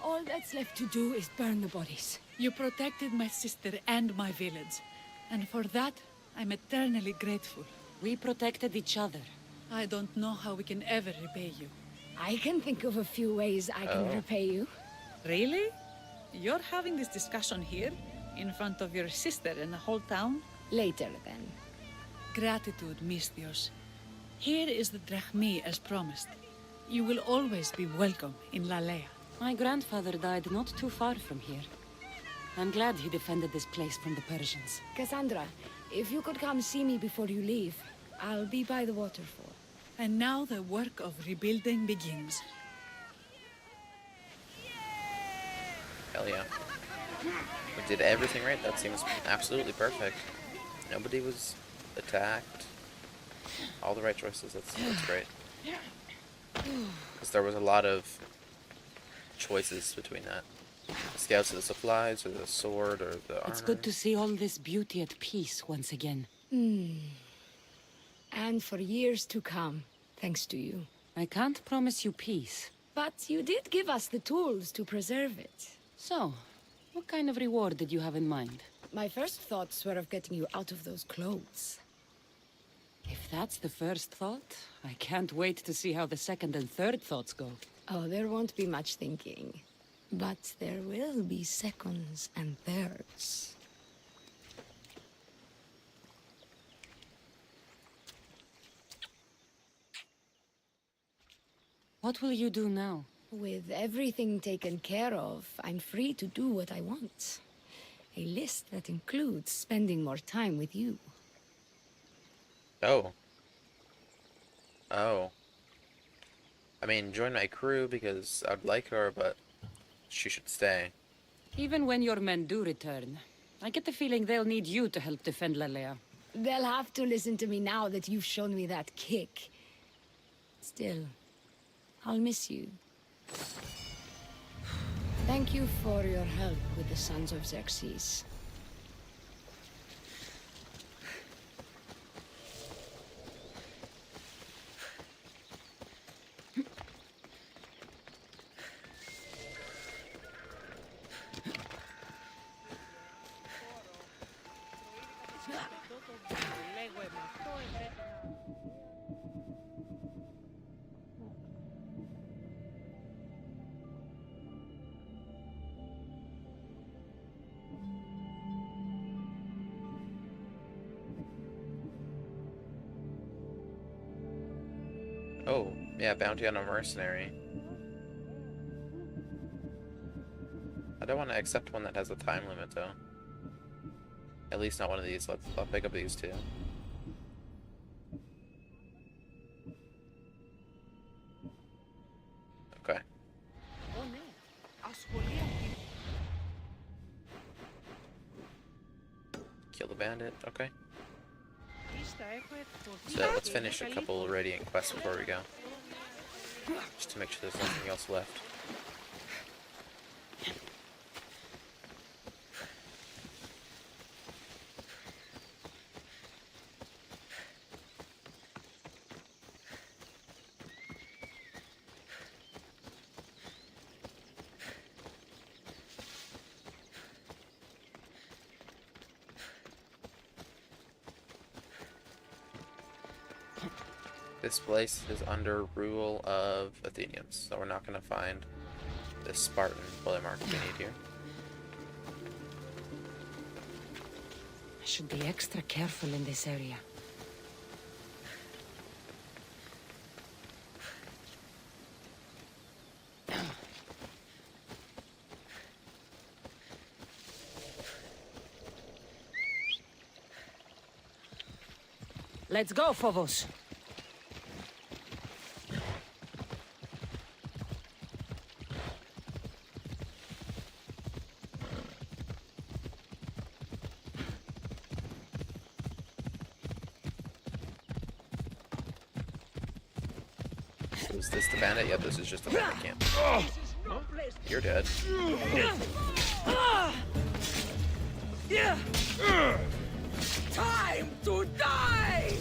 All that's left to do is burn the bodies. You protected my sister and my village. And for that, I'm eternally grateful. We protected each other. I don't know how we can ever repay you. I can think of a few ways I can repay you. Really? You're having this discussion here? In front of your sister and the whole town? Later, then. Gratitude, Misthios. Here is the drachmi as promised. You will always be welcome in Lalea. My grandfather died not too far from here. I'm glad he defended this place from the Persians. Cassandra, if you could come see me before you leave, I'll be by the waterfall. And now the work of rebuilding begins. Hell yeah. We did everything right. That seems absolutely perfect. Nobody was attacked. All the right choices. That's great. Because there was a lot of choices between that. The scouts or the supplies, or the sword, or the armor. It's good to see all this beauty at peace once again. And for years to come, thanks to you. I can't promise you peace. But you did give us the tools to preserve it. So, what kind of reward did you have in mind? My first thoughts were of getting you out of those clothes. If that's the first thought, I can't wait to see how the second and third thoughts go. Oh, there won't be much thinking. But there will be seconds and thirds. What will you do now? With everything taken care of, I'm free to do what I want. A list that includes spending more time with you. Oh. Oh. I mean, join my crew because I'd like her, but she should stay. Even when your men do return, I get the feeling they'll need you to help defend Lalea. They'll have to listen to me now that you've shown me that kick. Still, I'll miss you. Thank you for your help with the Sons of Xerxes. Oh, yeah, bounty on a mercenary. I don't want to accept one that has a time limit, though. At least not one of these. I'll pick up these two. Okay. Kill the bandit, okay. So let's finish a couple Radiant quests before we go. Just to make sure there's nothing else left. This place is under rule of Athenians, so we're not going to find this Spartan polemarch we need here. I should be extra careful in this area. Let's go, Phobos. Is this the bandit? Yep, this is just the bandit camp. You're dead. Time to die!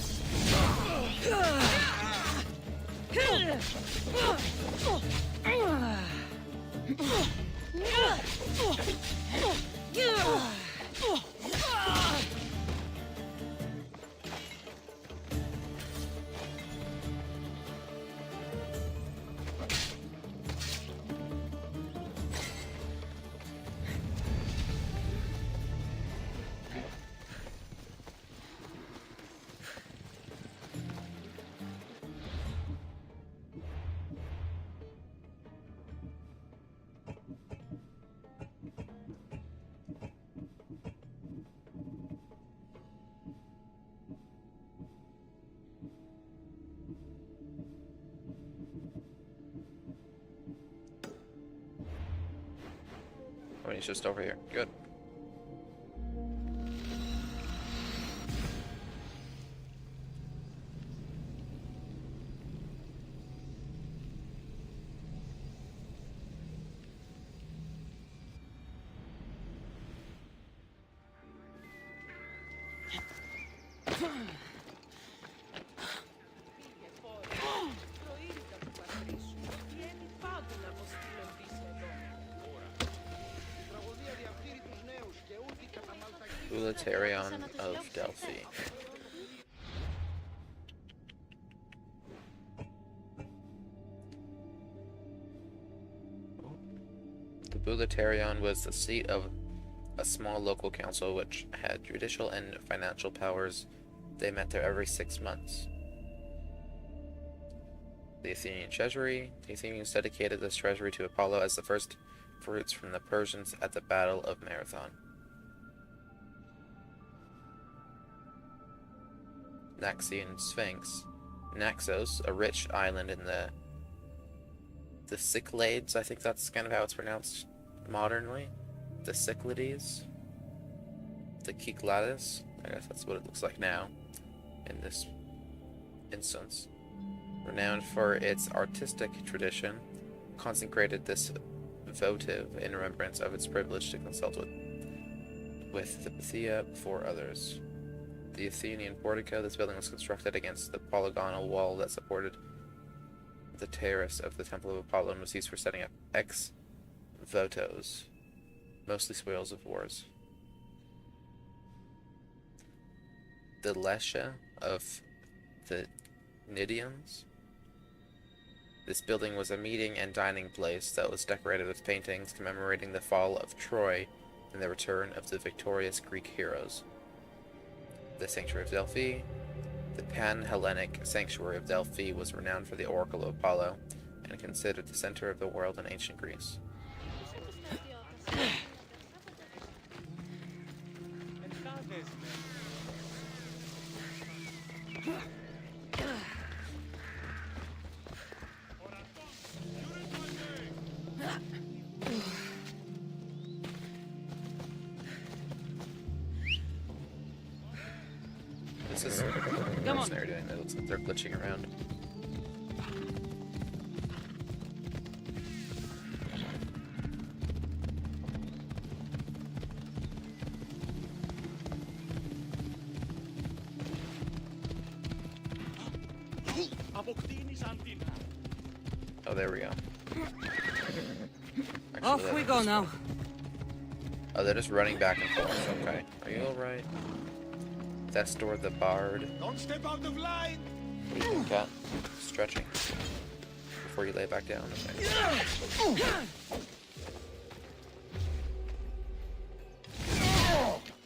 Oh, he's just over here. Good. Utilitarion of Delphi. The Bulatarion was the seat of a small local council which had judicial and financial powers. They met there every 6 months. The Athenian treasury. The Athenians dedicated this treasury to Apollo as the first fruits from the Persians at the Battle of Marathon. Naxian Sphinx. Naxos, a rich island in the Cyclades, I think that's kind of how it's pronounced modernly. The Cyclades. The Cyclades, I guess that's what it looks like now in this instance. Renowned for its artistic tradition, consecrated this votive in remembrance of its privilege to consult with the Pythia before others. The Athenian portico. This building was constructed against the polygonal wall that supported the terrace of the Temple of Apollo and was used for setting up ex votos, mostly spoils of wars. The Lesha of the Nidians. This building was a meeting and dining place that was decorated with paintings commemorating the fall of Troy and the return of the victorious Greek heroes. The Sanctuary of Delphi. The Pan-Hellenic Sanctuary of Delphi was renowned for the Oracle of Apollo and considered the center of the world in ancient Greece. This is what's they're doing. It looks like they're glitching around. Oh, there we go. Actually, Off we go now. Oh, they're just running back and forth. Okay. Are you alright? Thestor the Bard. Don't step out of line! What do you think, Cat? Stretching. Before you lay back down. Okay.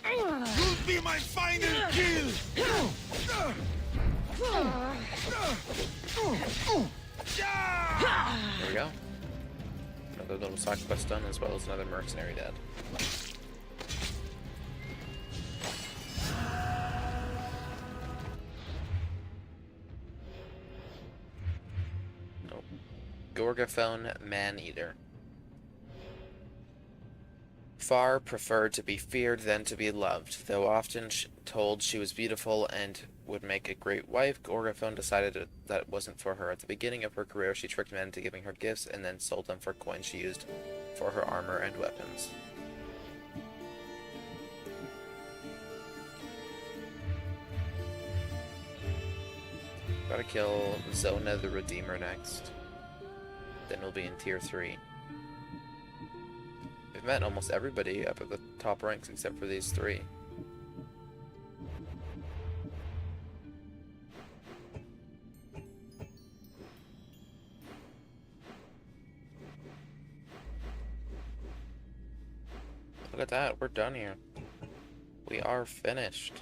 You'll be my final kill! There we go. Another little side quest done, as well as another mercenary dead. Nope. Gorgophone Man-Eater. Far preferred to be feared than to be loved. Though often told she was beautiful and would make a great wife, Gorgophone decided that it wasn't for her. At the beginning of her career, she tricked men into giving her gifts and then sold them for coins she used for her armor and weapons. Got Gotta kill Zona the Redeemer next. Then we'll be in tier 3. We've met almost everybody up at the top ranks except for these 3. Look at that, we're done here. We are finished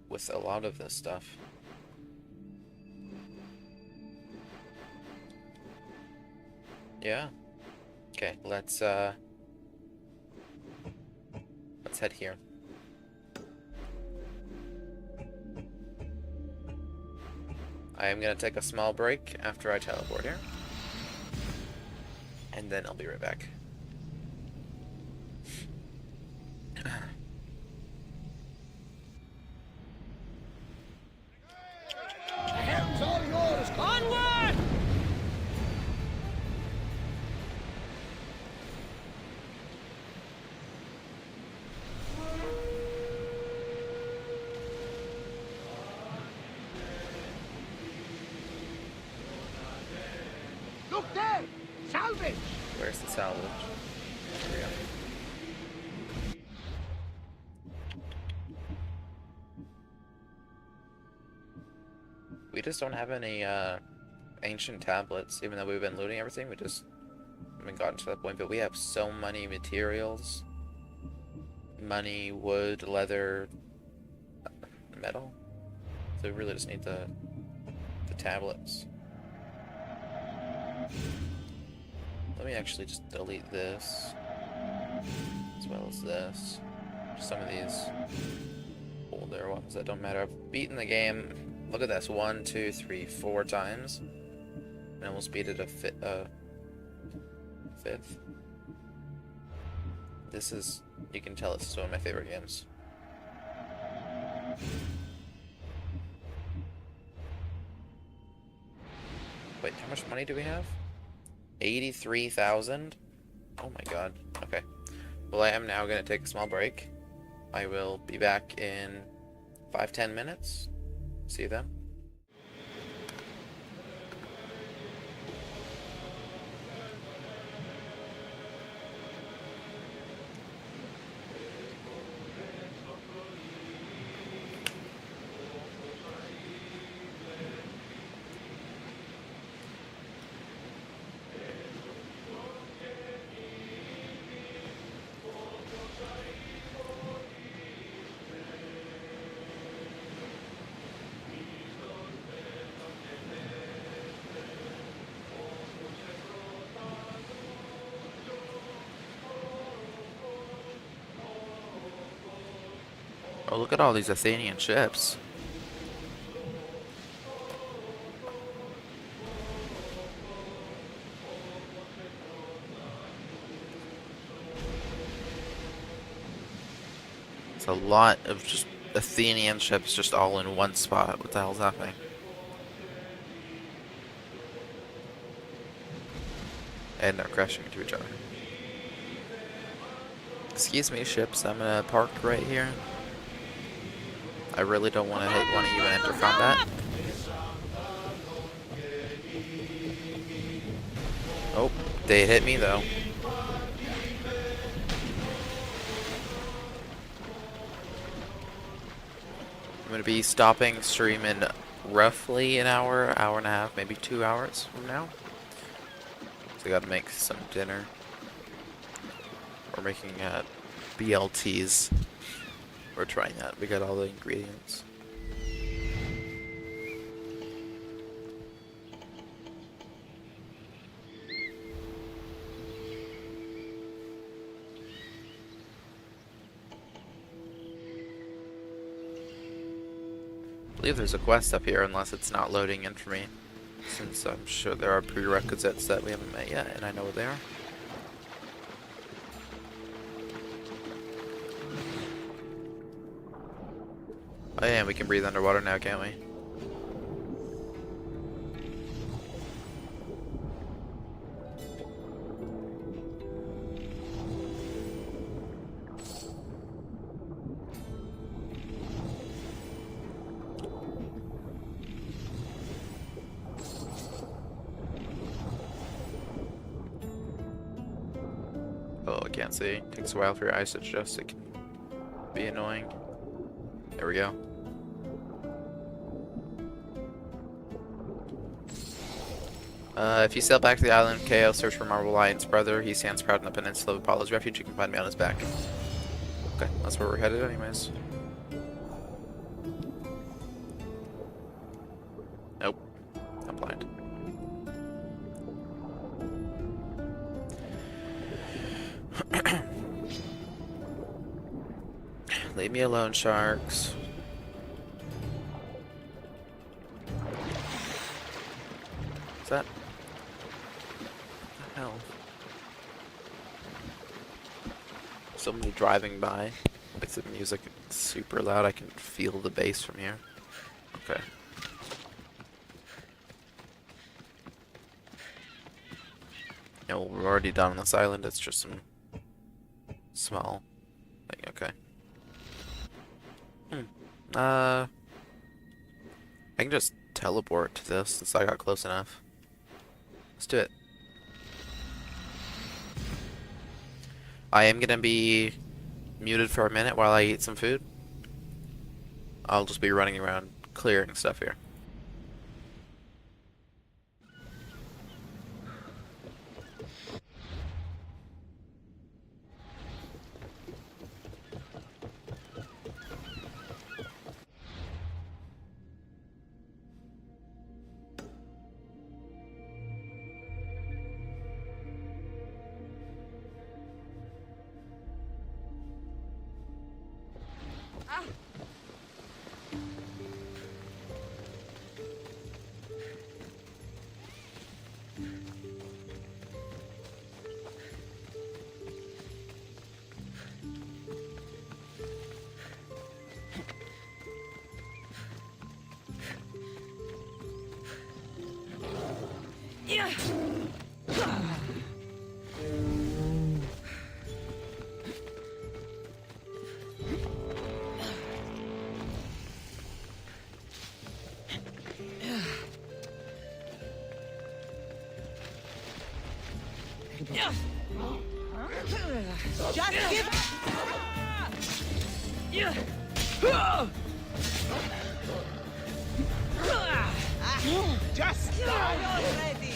with a lot of this stuff. Yeah. Okay, let's head here. I am gonna take a small break after I teleport here. And then I'll be right back. The helm's all yours. Onward! Look there! Salvage! Where's the salvage? There we go. We just don't have any ancient tablets, even though we've been looting everything. We just haven't gotten to that point. But we have so many materials: money, wood, leather, metal. So we really just need the tablets. Let me actually just delete this, as well as this. Some of these older ones that don't matter. I've beaten the game. Look at this, 1, 2, 3, 4 times. And almost beat it a fifth. This is, you can tell it's one of my favorite games. Wait, how much money do we have? 83,000? Oh my god. Okay. Well, I am now going to take a small break. I will be back in 5-10 minutes. See you then. Oh, look at all these Athenian ships. It's a lot of just Athenian ships just all in one spot. What the hell's happening? And they're crashing into each other. Excuse me, ships. I'm gonna park right here. I really don't want to hit one of you and enter combat. Oh, they hit me though. I'm going to be stopping stream in roughly an hour, hour and a half, maybe 2 hours from now. So I got to make some dinner. We're making BLTs. We're trying that. We got all the ingredients. I believe there's a quest up here, unless it's not loading in for me, since I'm sure there are prerequisites that we haven't met yet, and I know what they are. Oh yeah, we can breathe underwater now, can't we? Can't see. Takes a while for your eyes to adjust. It can be annoying. There we go. If you sail back to the island, KO, search for Marble Lion's brother. He stands proud in the peninsula of Apollo's refuge. You can find me on his back. Okay, that's where we're headed anyways. Nope. I'm blind. Leave me alone, sharks. Is that? What the hell? Somebody driving by. Makes the music super loud. I can feel the bass from here. Okay. No, we're already done on this island. It's just some small thing. Okay. I can just teleport to this since I got close enough. Let's do it. I am gonna be muted for a minute while I eat some food. I'll just be running around clearing stuff here. Just give. Just die already.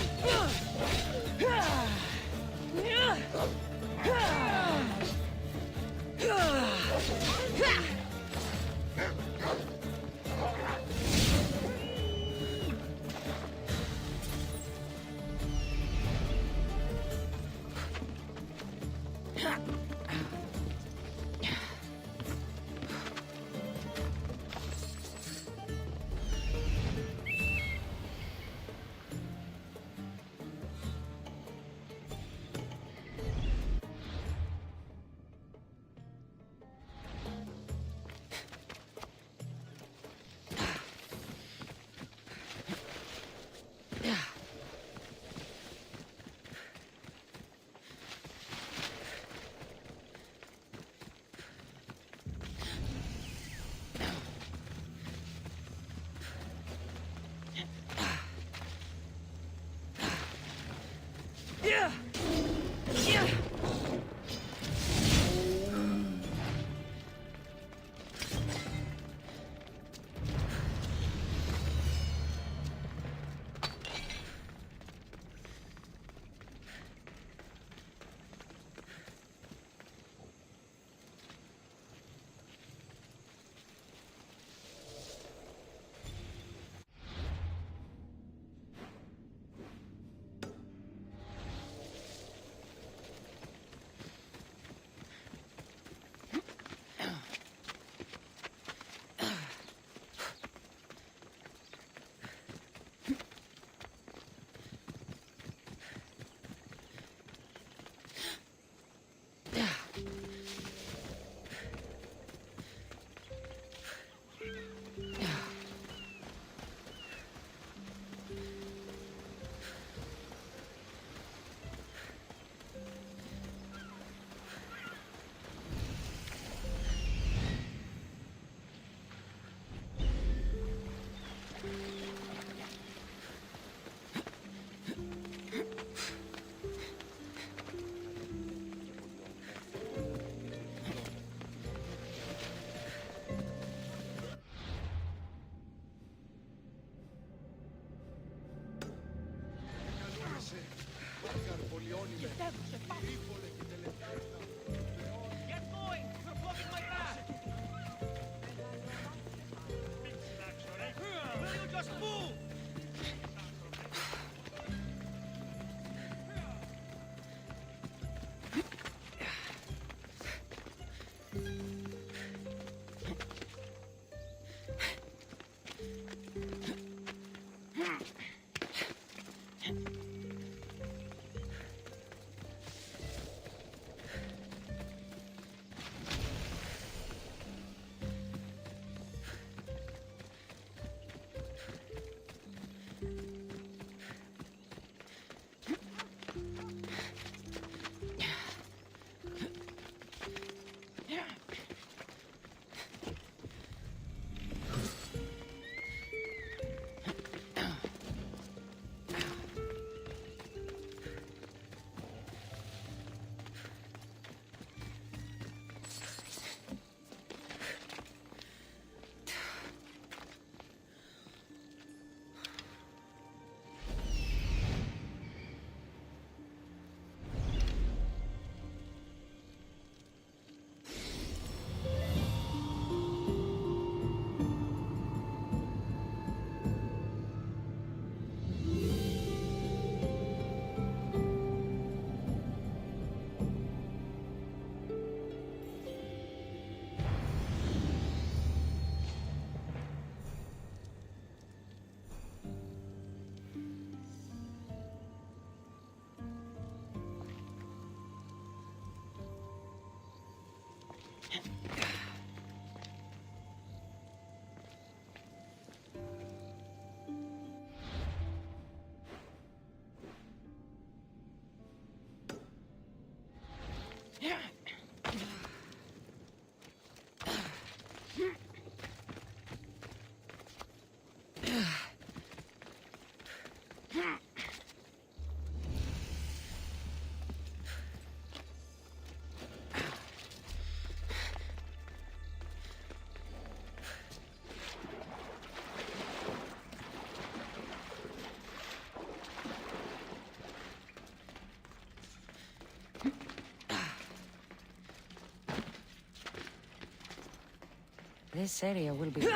This area will be...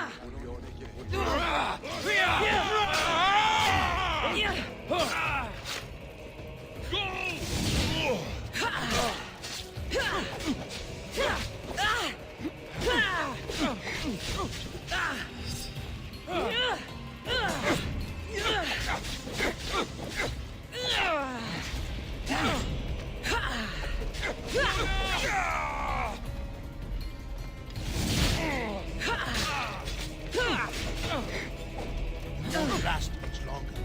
Won't last much longer.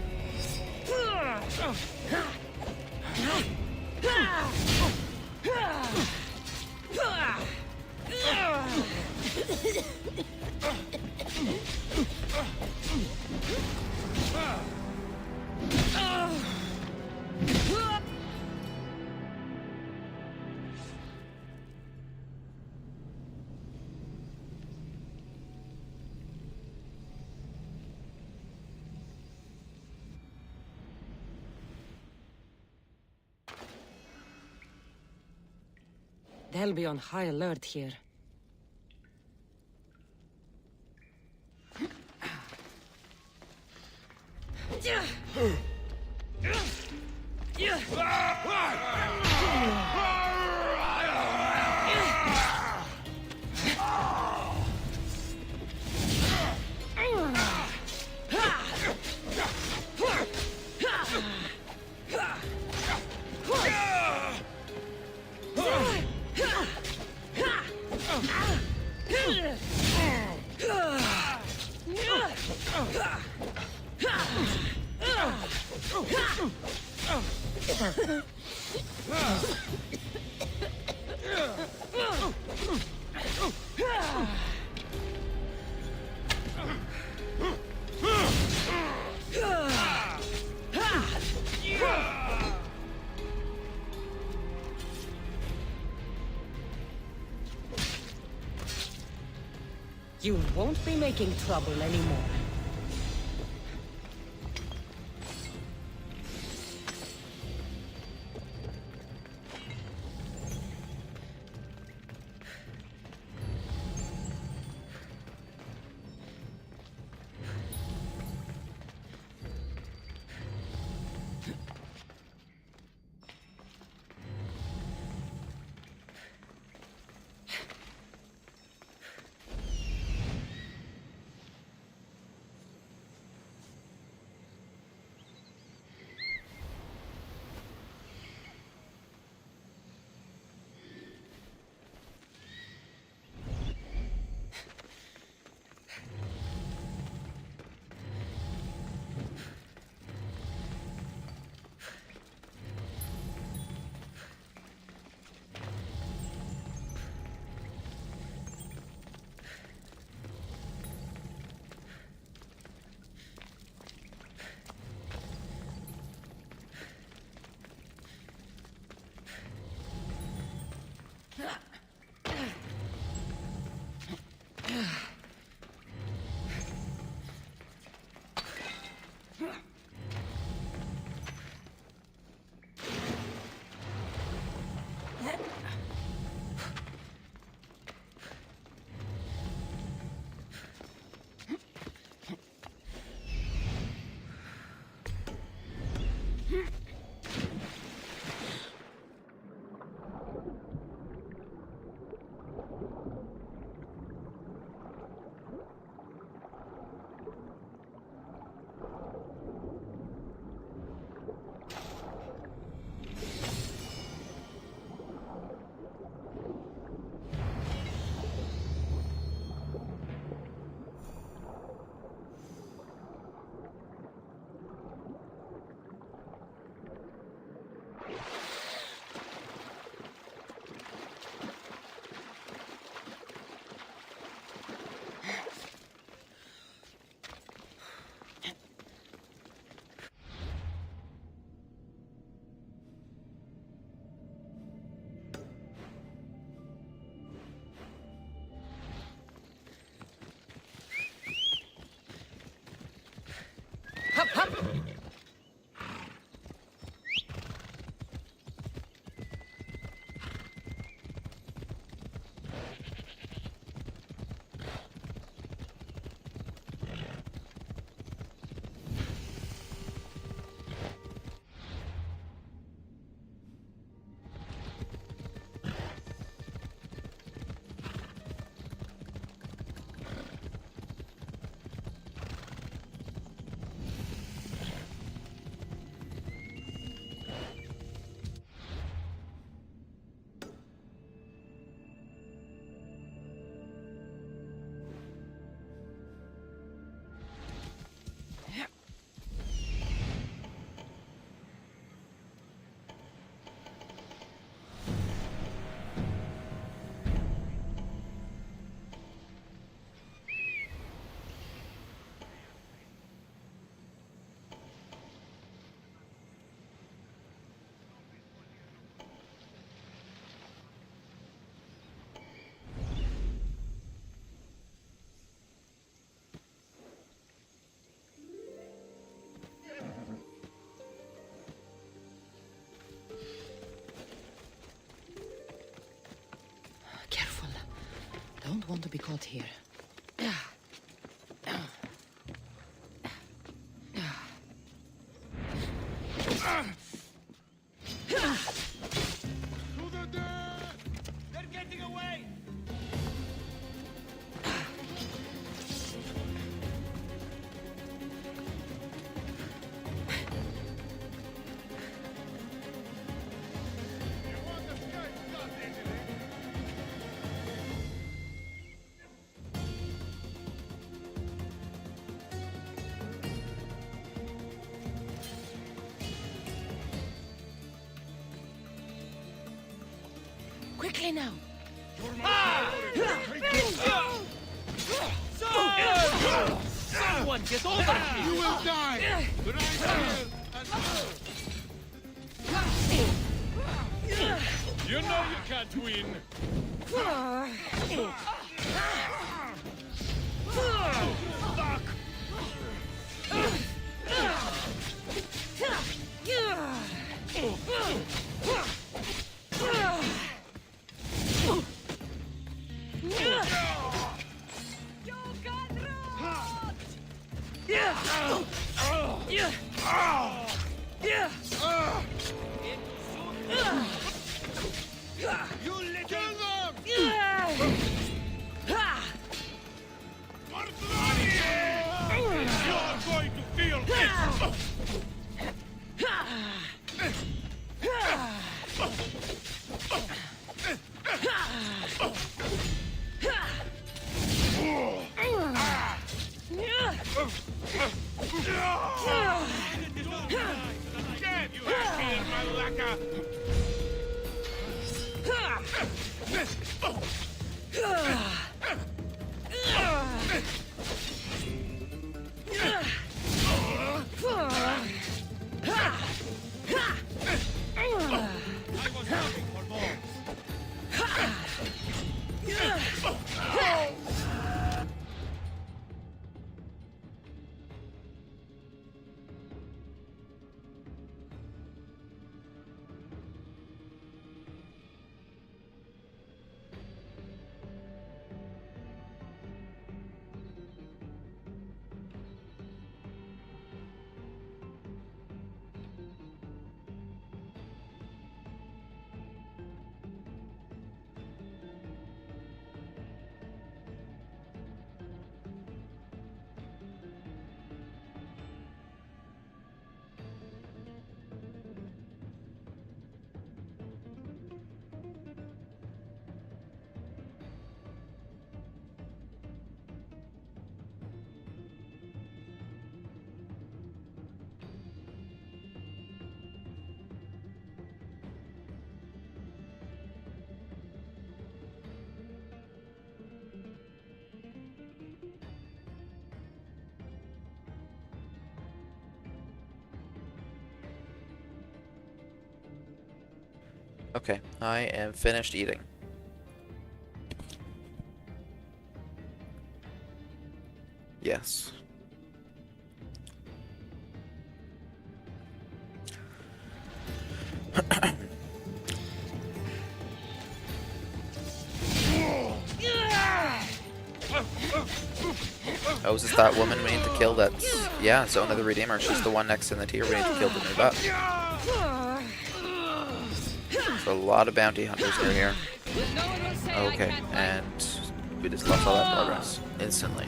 They'll be on high alert here. You won't be making trouble anymore. want to be caught here. They're getting away! Quickly now. Someone get over here! You will die! You know you can't win! Fuck! You little... Kill them! You are going to feel this! Get you here, Malaka! I was looking for more. Okay, I am finished eating. Yes. Oh, is this that woman we need to kill? That's... yeah, Zona the Redeemer. She's the one next in the tier we need to kill to move up. There's a lot of bounty hunters near here. Okay, and we just lost all that progress instantly.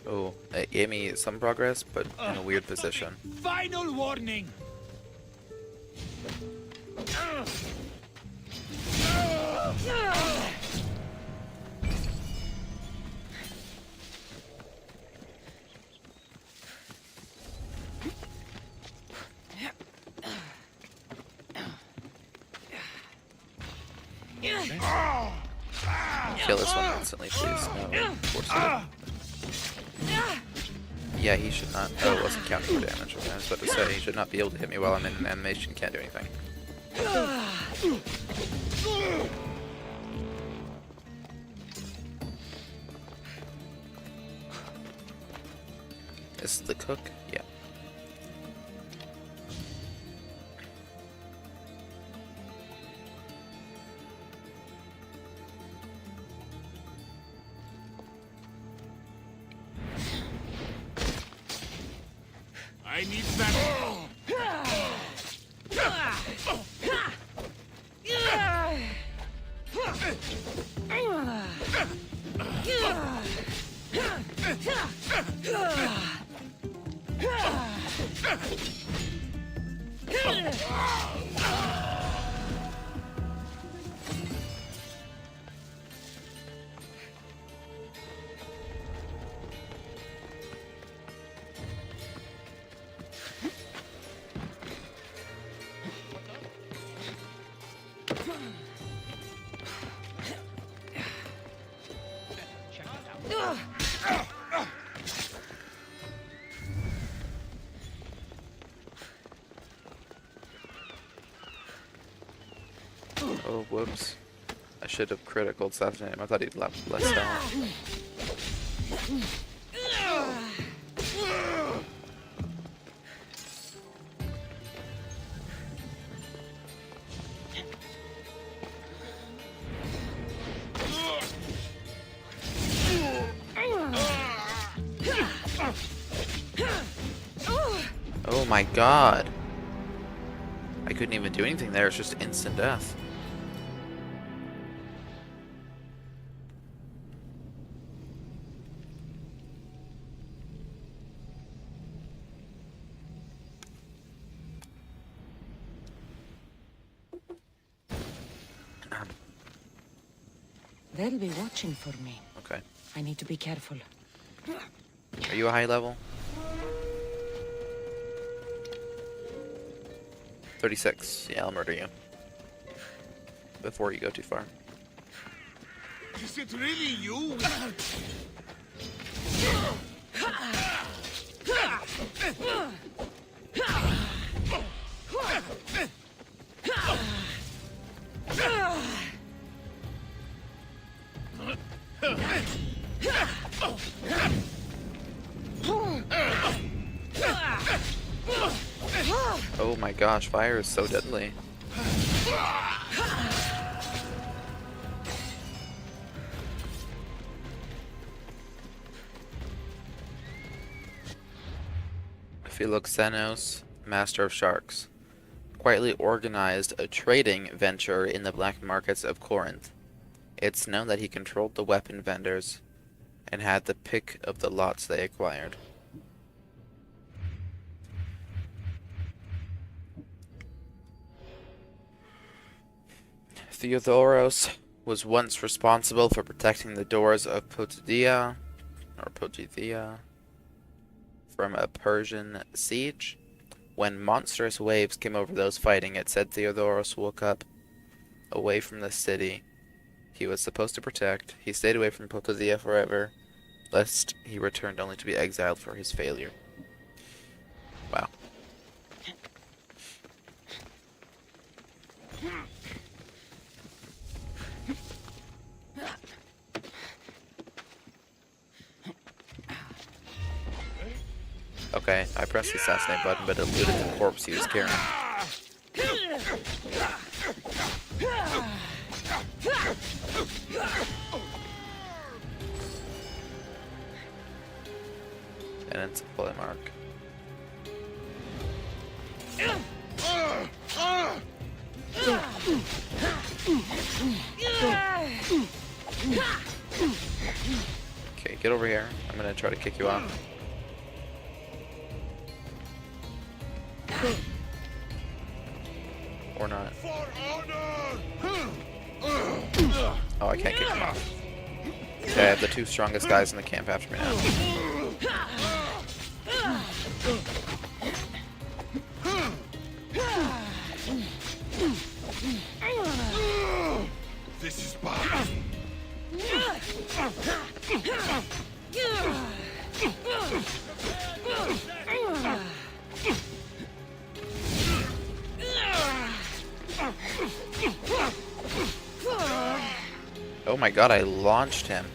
Oh, it gave me some progress, but in a weird position. Final warning! Kill this one instantly, please. No, force it. Yeah, he should not. Oh, it wasn't counting for damage. Okay, I was about to say, he should not be able to hit me while I'm in an animation. Can't do anything. This is the cook? Yeah. I need that. Oh, whoops. I should have critical assassinated him. I thought he'd left less down. Oh my god. I couldn't even do anything there, it's just instant death. They'll be watching for me. Okay. I need to be careful. Are you a high level? 36. Yeah, I'll murder you. Before you go too far. Is it really you? Oh my gosh, fire is so deadly. Philoxenos, master of sharks, quietly organized a trading venture in the black markets of Corinth. It's known that he controlled the weapon vendors and had the pick of the lots they acquired. Theodoros was once responsible for protecting the doors of Potidea from a Persian siege. When monstrous waves came over those fighting, it said Theodoros woke up away from the city he was supposed to protect. He stayed away from Potidea forever, lest he returned only to be exiled for his failure. Wow. Okay, I pressed the assassinate button, but it looted the corpse he was carrying. And it's a play mark. Okay, get over here. I'm gonna try to kick you off. Or not. Oh, I can't kick him off. Okay, I have the two strongest guys in the camp after me now. This is bad. Oh my god, I launched him.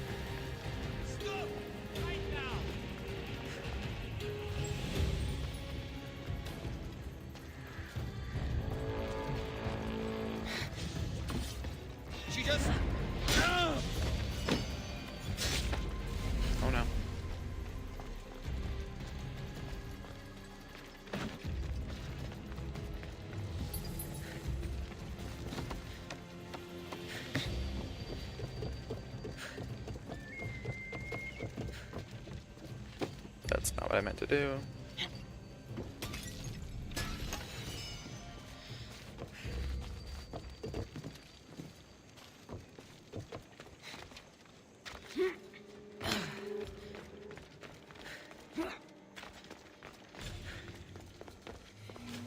what I meant to do.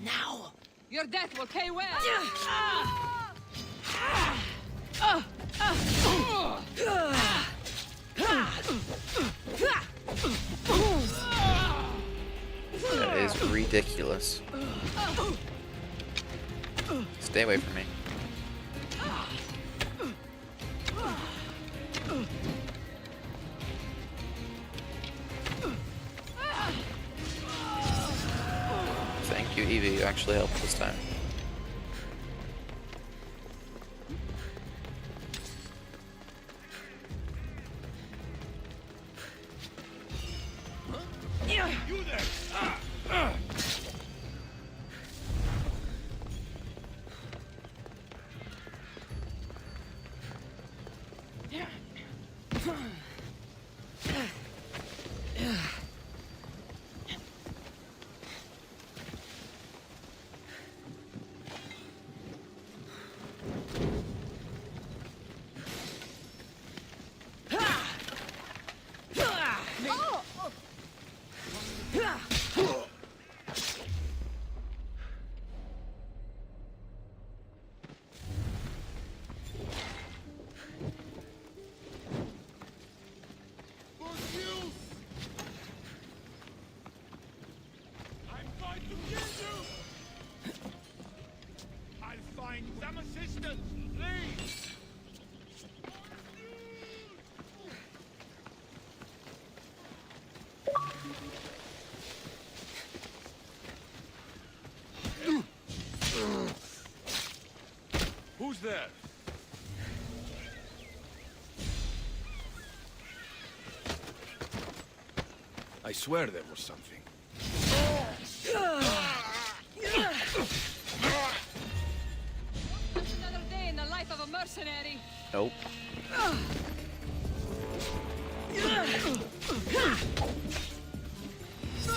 Now! Your death will pay well. That is ridiculous. Stay away from me. Thank you, Evie. You actually helped this time. You there! Some assistance, please! Who's there? I swear there was something. Just another day in the life of a mercenary. Nope.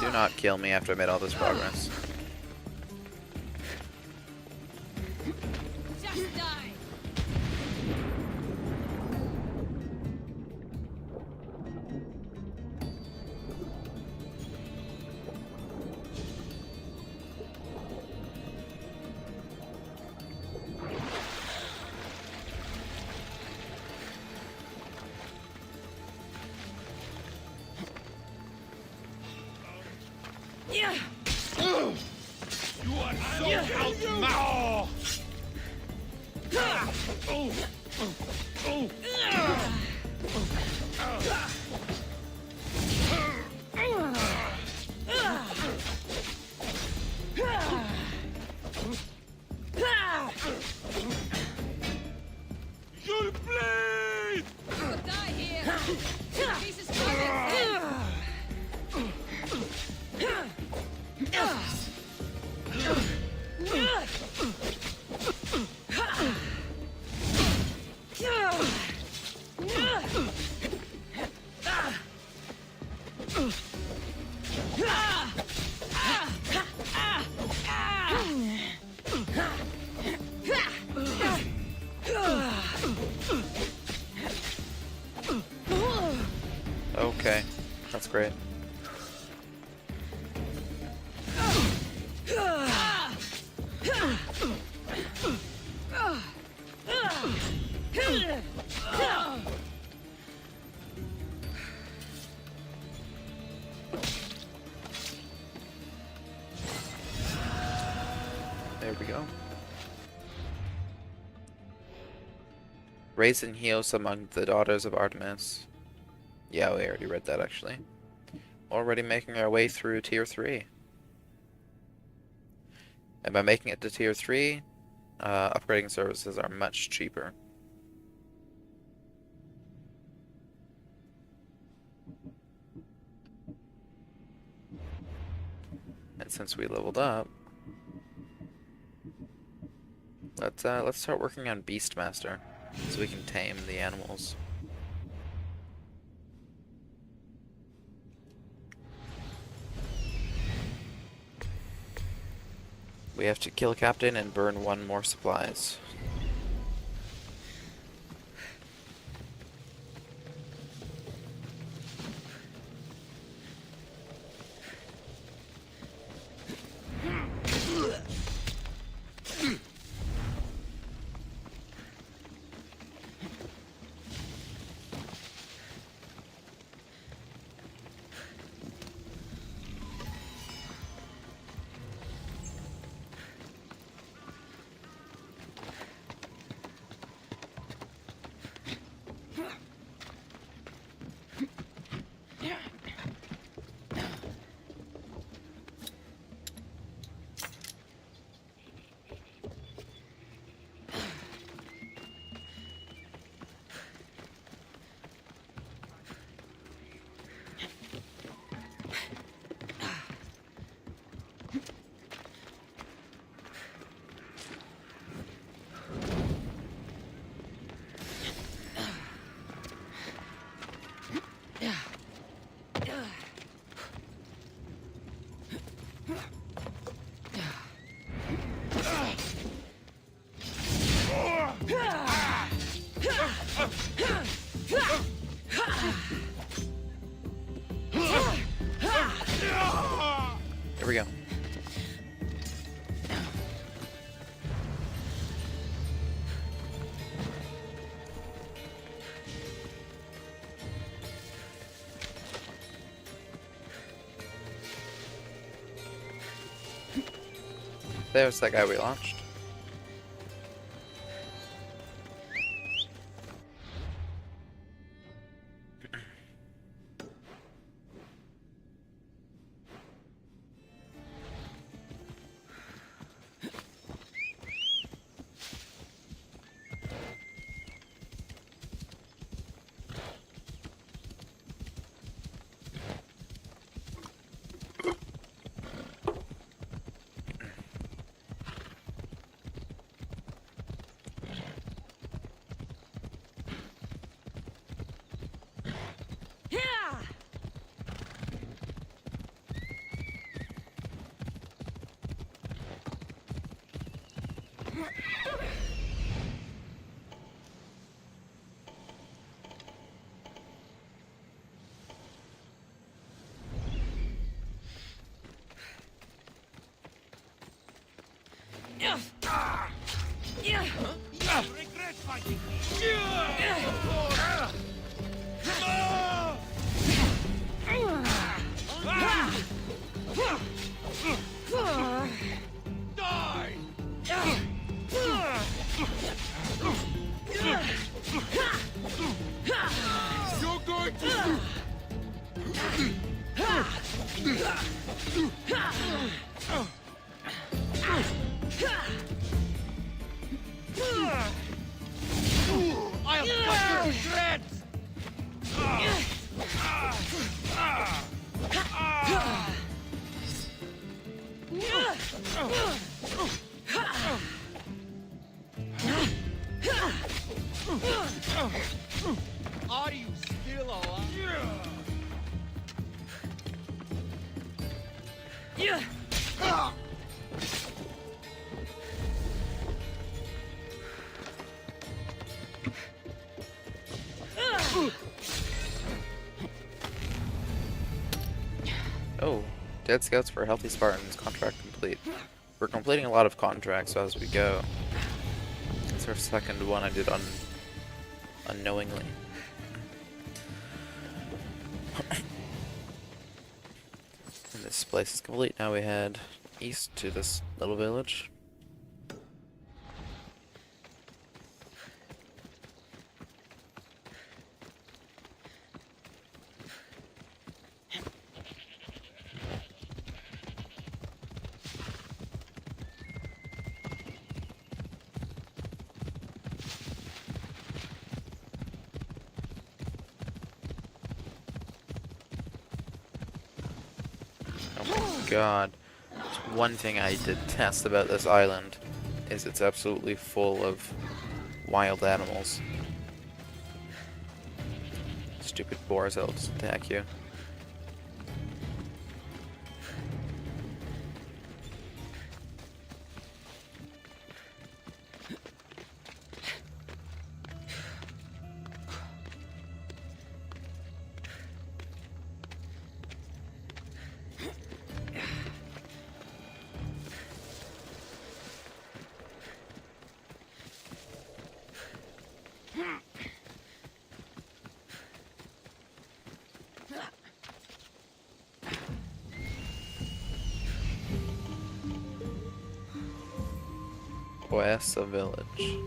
Do not kill me after I made all this progress. Just die. You are so outmatched! You'll bleed! You will die here. Pieces covered. Okay, that's great. There we go. Raised and Heos among the daughters of Artemis. Yeah, we already read that actually. Already making our way through tier 3. And by making it to tier 3, upgrading services are much cheaper. And since we leveled up, let's start working on Beastmaster so we can tame the animals. We have to kill Captain and burn 1 more supplies. Here we go. There's that guy we launched. Regret fighting. You're going to... I'll cut you to shreds! Are you still alive? Oh, Dead Scouts for Healthy Spartans. Contract complete. We're completing a lot of contracts as we go. It's our second one I did unknowingly. And this place is complete. Now we head east to this little village. Oh my god. One thing I detest about this island is it's absolutely full of wild animals. Stupid boars that'll just attack you. Oessa village.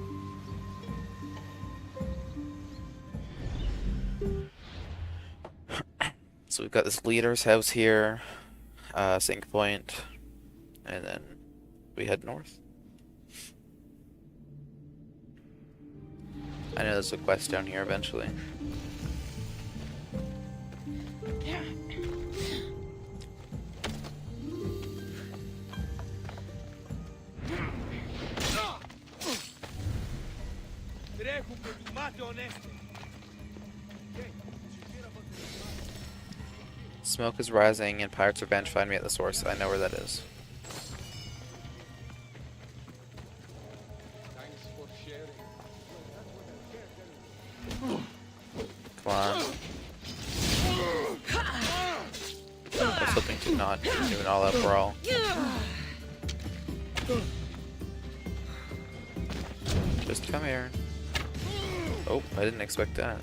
So we've got this leader's house here, sync point, and then we head north. I know there's a quest down here eventually. Smoke is rising and Pirates Revenge find me at the source. I know where that is. Come on. I was hoping to not do an all-out brawl. Just come here. Oh, I didn't expect that.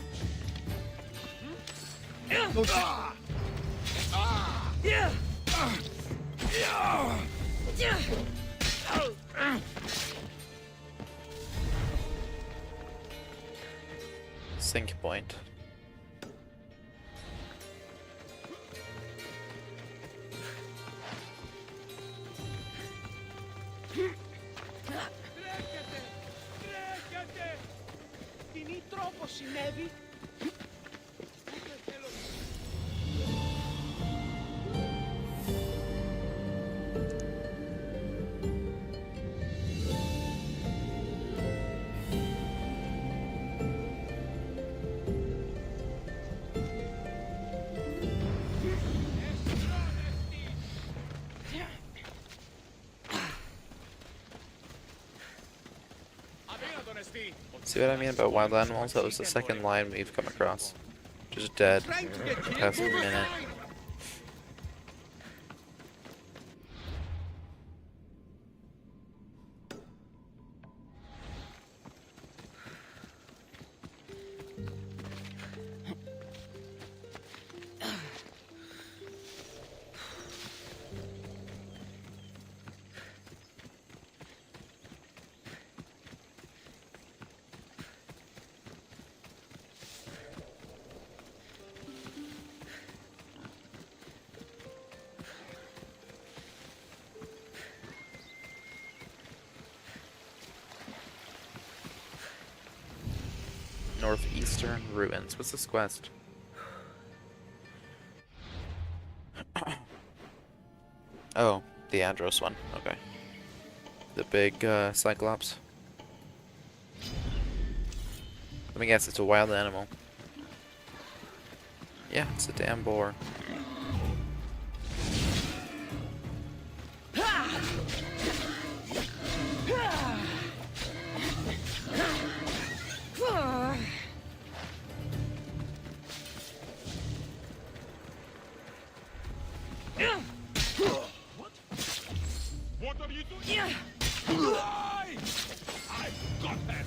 Sync point. See what I mean about wild animals? That was the second line we've come across. Just dead. Past a minute. Northeastern ruins. What's this quest? Oh, the Andros one. Okay. The big Cyclops. Let me guess, it's a wild animal. Yeah, it's a damn boar. What are you doing? Why? I got her.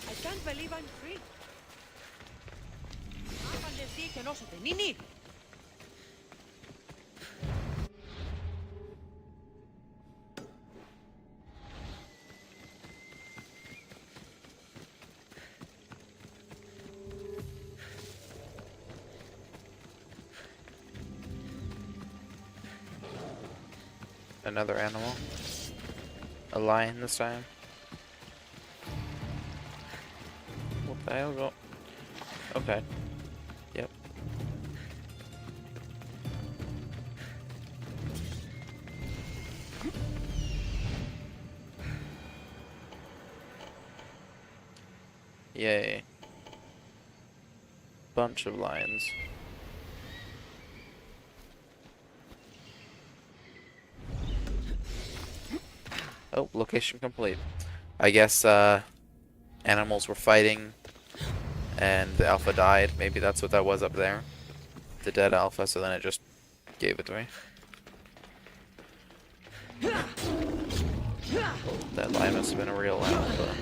I can't believe I'm free. Άπαντες και νόσοτε, Νίνι! Another animal. A lion this time. What the hell? Go. Okay. Yep. Yay. Bunch of lions. Oh, location complete. I guess animals were fighting and the alpha died. Maybe that's what that was up there. The dead alpha, so then it just gave it to me. That line must have been a real alpha.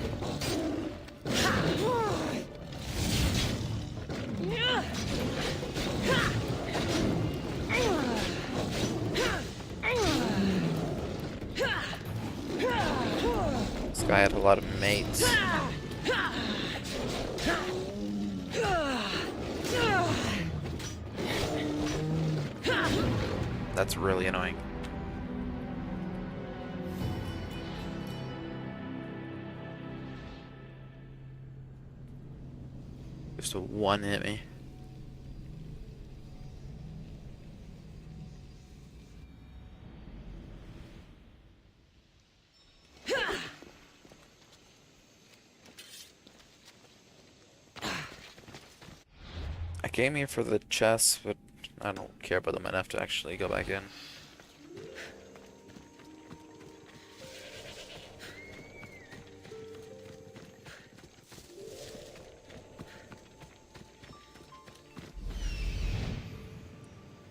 This guy had a lot of mates. That's really annoying. Just a one hit me. I came here for the chest, but I don't care about them enough to actually go back in.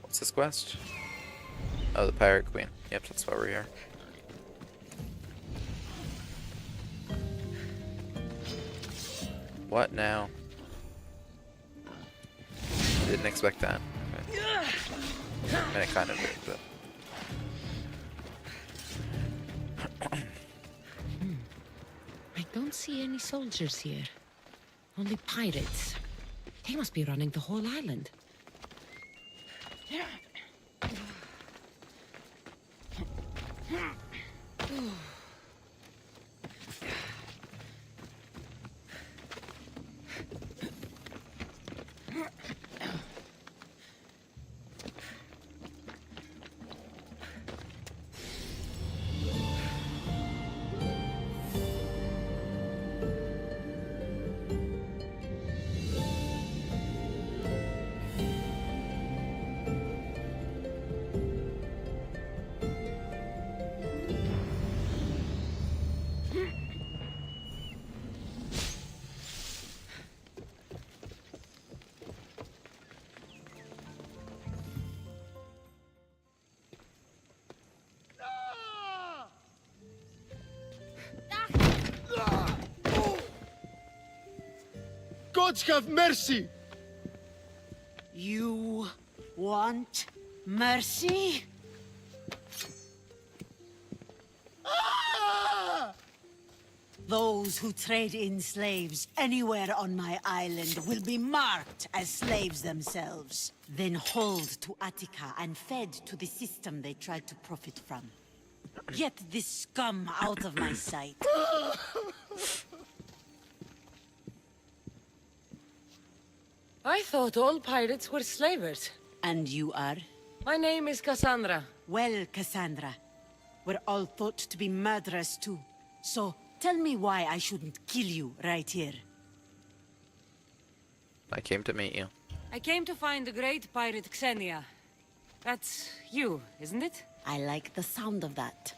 What's this quest? Oh, the Pirate Queen. Yep, that's why we're here. What now? Didn't expect that. Okay. I mean, I kind of did, but... I don't see any soldiers here. Only pirates. They must be running the whole island. Gods have mercy! You want mercy? Those who trade in slaves anywhere on my island will be marked as slaves themselves, then hauled to Attica and fed to the system they tried to profit from. Get this scum out of my sight. I thought all pirates were slavers. And you are? My name is Cassandra. Well, Cassandra, we're all thought to be murderers too. So, tell me why I shouldn't kill you right here. I came to meet you. I came to find the great pirate Xenia. That's you, isn't it? I like the sound of that.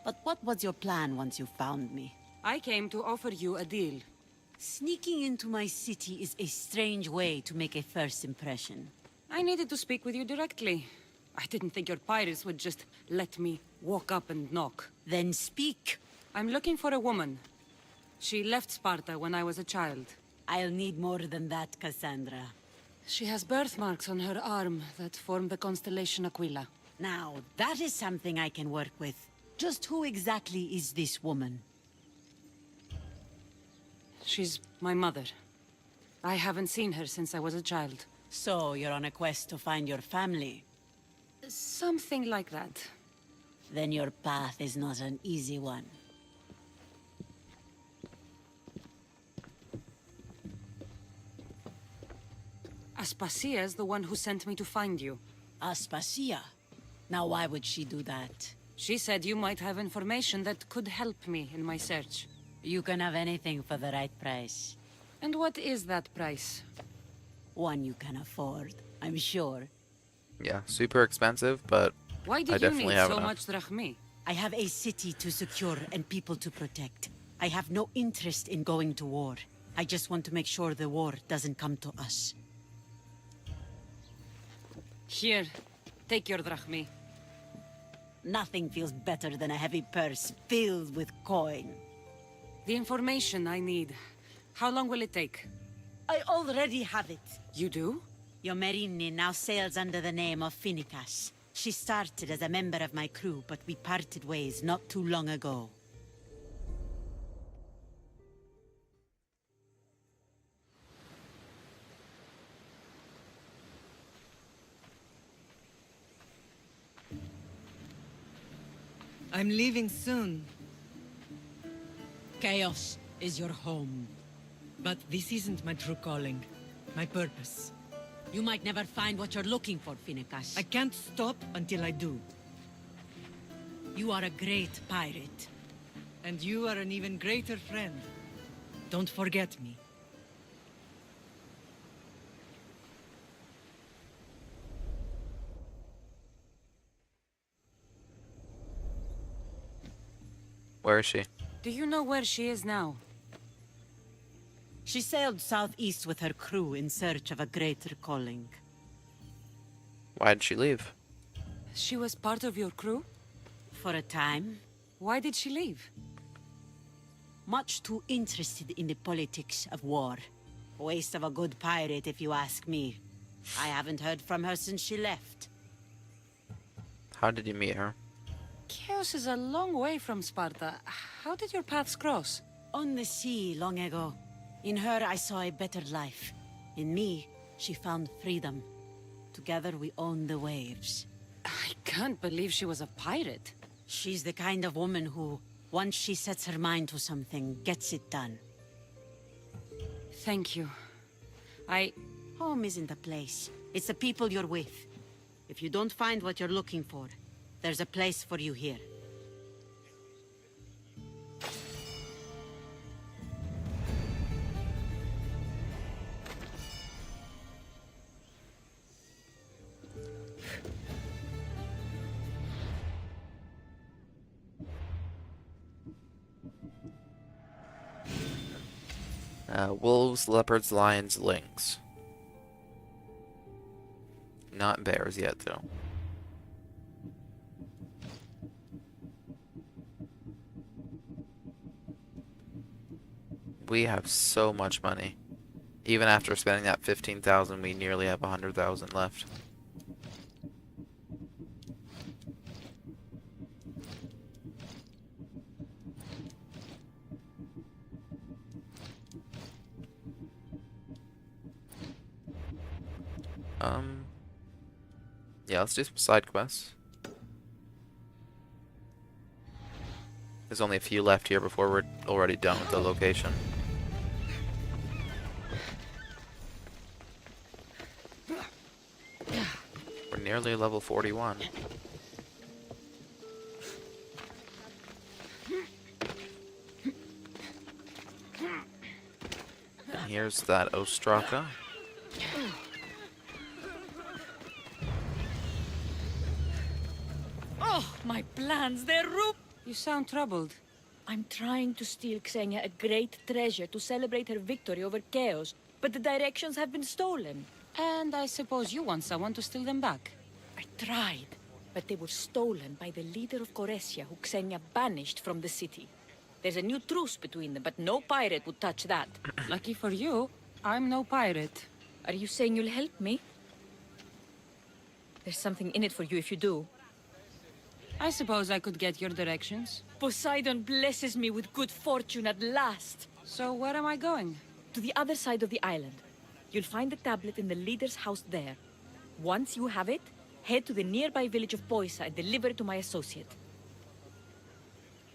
But what was your plan once you found me? I came to offer you a deal. Sneaking into my city is a strange way to make a first impression. I needed to speak with you directly. I didn't think your pirates would just let me walk up and knock. Then speak. I'm looking for a woman. She left Sparta when I was a child. I'll need more than that, Cassandra. She has birthmarks on her arm that form the constellation Aquila. Now, that is something I can work with. Just who exactly is this woman? She's my mother. I haven't seen her since I was a child. So, you're on a quest to find your family? Something like that. Then your path is not an easy one. Aspasia's the one who sent me to find you. Aspasia? Now why would she do that? She said you might have information that could help me in my search. You can have anything for the right price. And what is that price? One you can afford, I'm sure. Yeah, super expensive, but Why I did you definitely need have so enough. much drachmi? I have a city to secure and people to protect. I have no interest in going to war. I just want to make sure the war doesn't come to us. Here, take your drachmi. Nothing feels better than a heavy purse filled with coin. The information I need. How long will it take? I already have it. You do? Your Merini now sails under the name of Finicas. She started as a member of my crew, but we parted ways not too long ago. I'm leaving soon. Chaos is your home. But this isn't my true calling. My purpose. You might never find what you're looking for, Finicas. I can't stop until I do. You are a great pirate. And you are an even greater friend. Don't forget me. Where is she? Do you know where she is now? She sailed southeast with her crew in search of a greater calling. Why did she leave? She was part of your crew? For a time. Why did she leave? Much too interested in the politics of war. Waste of a good pirate, if you ask me. I haven't heard from her since she left. How did you meet her? Chaos is a long way from Sparta. How did your paths cross? On the sea, long ago. In her, I saw a better life. In me, she found freedom. Together, we own the waves. I can't believe she was a pirate. She's the kind of woman who, once she sets her mind to something, gets it done. Thank you. Home isn't a place. It's the people you're with. If you don't find what you're looking for, there's a place for you here. Wolves, leopards, lions, lynx. Not bears yet, though. We have so much money. Even after spending that 15,000, we nearly have 100,000 left. Yeah, let's do some side quests. There's only a few left here before we're already done with the location. We're nearly level 41. And here's that Ostraka. Oh, my plans, they're ruined. You sound troubled. I'm trying to steal Xenia a great treasure to celebrate her victory over Chaos, but the directions have been stolen. And I suppose you want someone to steal them back. I tried, but they were stolen by the leader of Goresia, who Xenia banished from the city. There's a new truce between them, but no pirate would touch that. Lucky for you, I'm no pirate. Are you saying you'll help me? There's something in it for you if you do. I suppose I could get your directions. Poseidon blesses me with good fortune at last. So where am I going? To the other side of the island. You'll find the tablet in the leader's house there. Once you have it, head to the nearby village of Poisa and deliver it to my associate.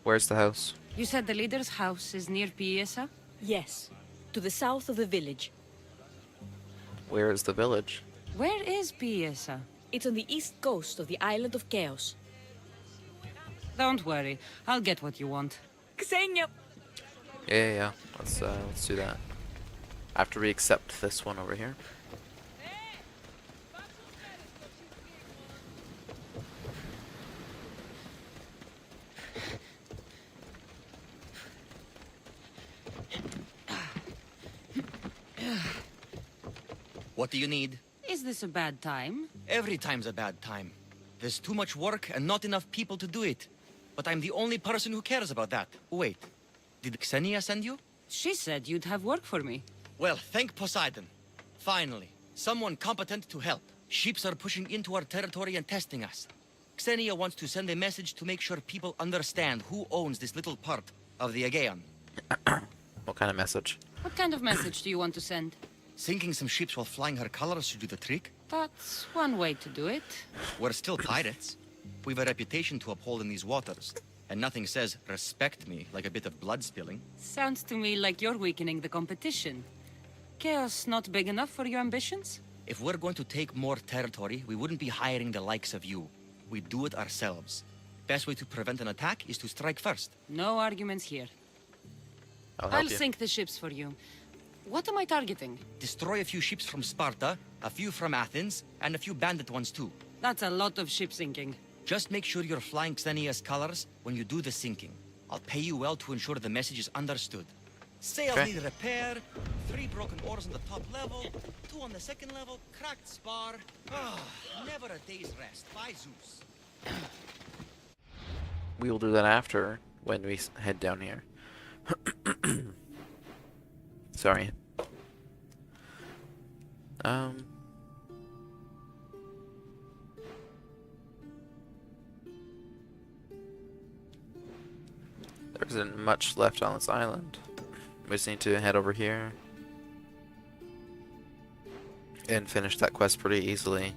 Where's the house? You said the leader's house is near Piesa? Yes, to the south of the village. Where is the village? Where is Piesa? It's on the east coast of the island of Chaos. Don't worry, I'll get what you want. Xenia! Yeah. Let's do that. After we accept this one over here. What do you need? Is this a bad time? Every time's a bad time. There's too much work and not enough people to do it. But I'm the only person who cares about that. Wait, did Xenia send you? She said you'd have work for me. Well, thank Poseidon. Finally, someone competent to help. Ships are pushing into our territory and testing us. Xenia wants to send a message to make sure people understand who owns this little part of the Aegean. What kind of message? What kind of message do you want to send? Sinking some ships while flying her colors should do the trick. That's one way to do it. We're still pirates. We've a reputation to uphold in these waters. And nothing says, respect me, like a bit of blood spilling. Sounds to me like you're weakening the competition. Chaos not big enough for your ambitions? If we're going to take more territory, we wouldn't be hiring the likes of you. We'd do it ourselves. Best way to prevent an attack is to strike first. No arguments here. I'll sink the ships for you. What am I targeting? Destroy a few ships from Sparta, a few from Athens, and a few bandit ones too. That's a lot of ship sinking. Just make sure you're flying Xenia's colors when you do the sinking. I'll pay you well to ensure the message is understood. Sails need repair, 3 broken oars on the top level, 2 on the second level, cracked spar. Never a day's rest. By Zeus. We will do that after, when we head down here. Sorry. There isn't much left on this island. We just need to head over here and finish that quest pretty easily.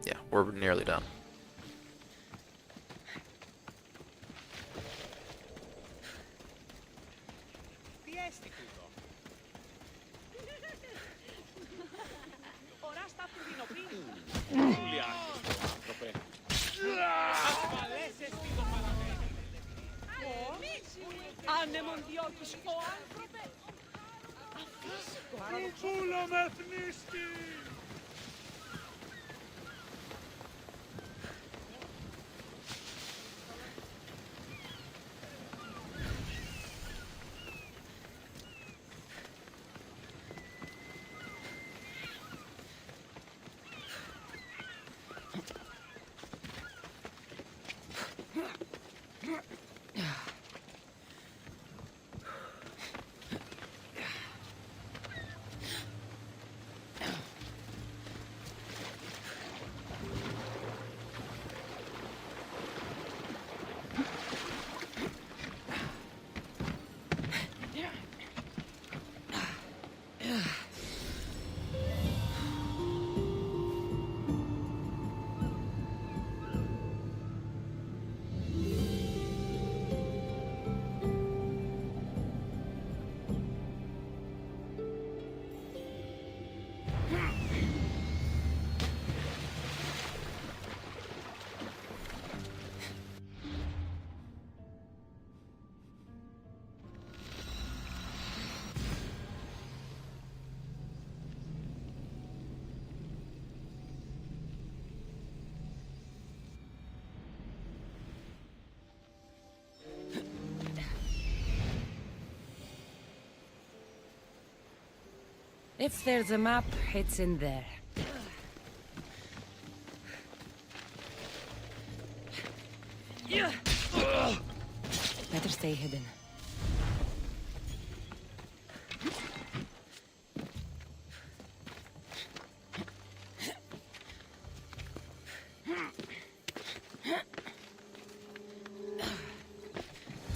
Yeah, we're nearly done. If there's a map, it's in there. Better stay hidden.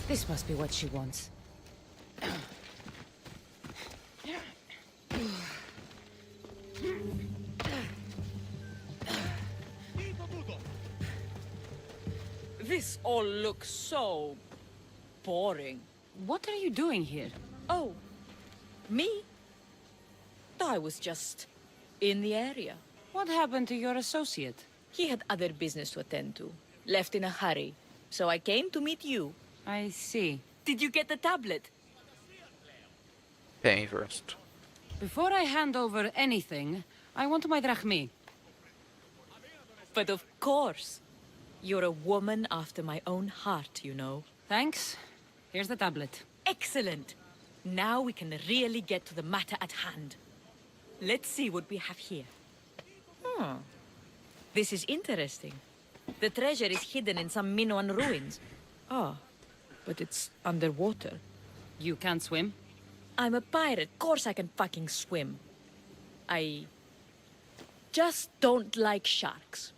This must be what she wants. This all looks so boring. What are you doing here? Oh, me? I was just in the area. What happened to your associate? He had other business to attend to. Left in a hurry. So I came to meet you. I see. Did you get the tablet? Pay me first. Before I hand over anything, I want my drachmi. But of course. You're a woman after my own heart, you know. Thanks. Here's the tablet. Excellent. Now we can really get to the matter at hand. Let's see what we have here. This is interesting. The treasure is hidden in some Minoan ruins. Oh, but it's underwater. You can't swim? I'm a pirate. Course I can fucking swim. I just don't like sharks.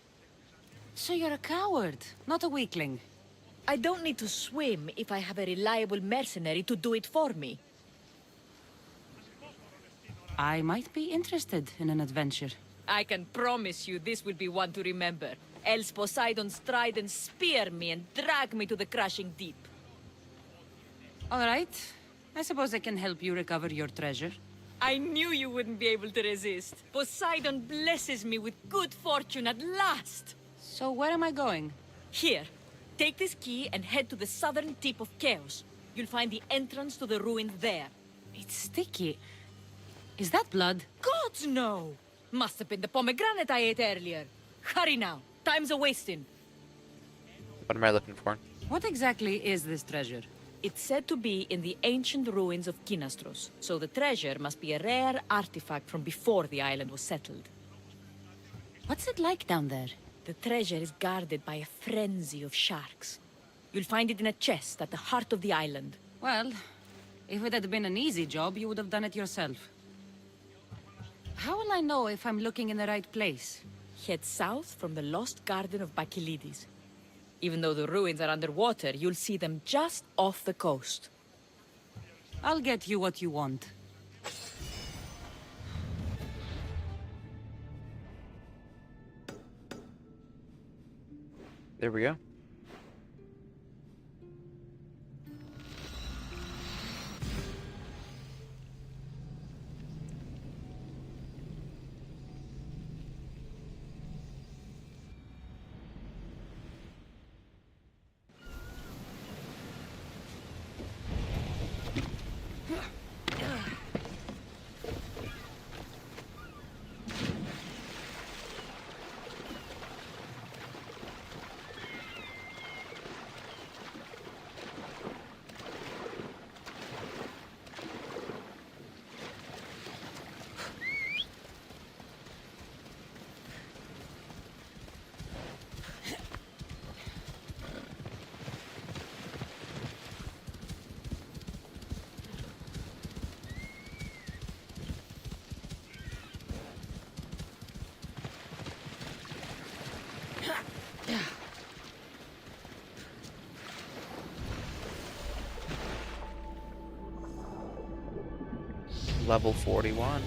So you're a coward, not a weakling. I don't need to swim if I have a reliable mercenary to do it for me. I might be interested in an adventure. I can promise you this will be one to remember. Else Poseidon's trident spear me and drag me to the crushing deep. All right. I suppose I can help you recover your treasure. I knew you wouldn't be able to resist. Poseidon blesses me with good fortune at last. So where am I going? Here. Take this key and head to the southern tip of Chaos. You'll find the entrance to the ruins there. It's sticky. Is that blood? Gods, no! Must have been the pomegranate I ate earlier. Hurry now. Time's a-wasting. What am I looking for? What exactly is this treasure? It's said to be in the ancient ruins of Kynastros, so the treasure must be a rare artifact from before the island was settled. What's it like down there? The treasure is guarded by a frenzy of sharks. You'll find it in a chest at the heart of the island. Well, if it had been an easy job, you would have done it yourself. How will I know if I'm looking in the right place? Head south from the lost garden of Bacchylides. Even though the ruins are underwater, you'll see them just off the coast. I'll get you what you want. There we go. Level 41.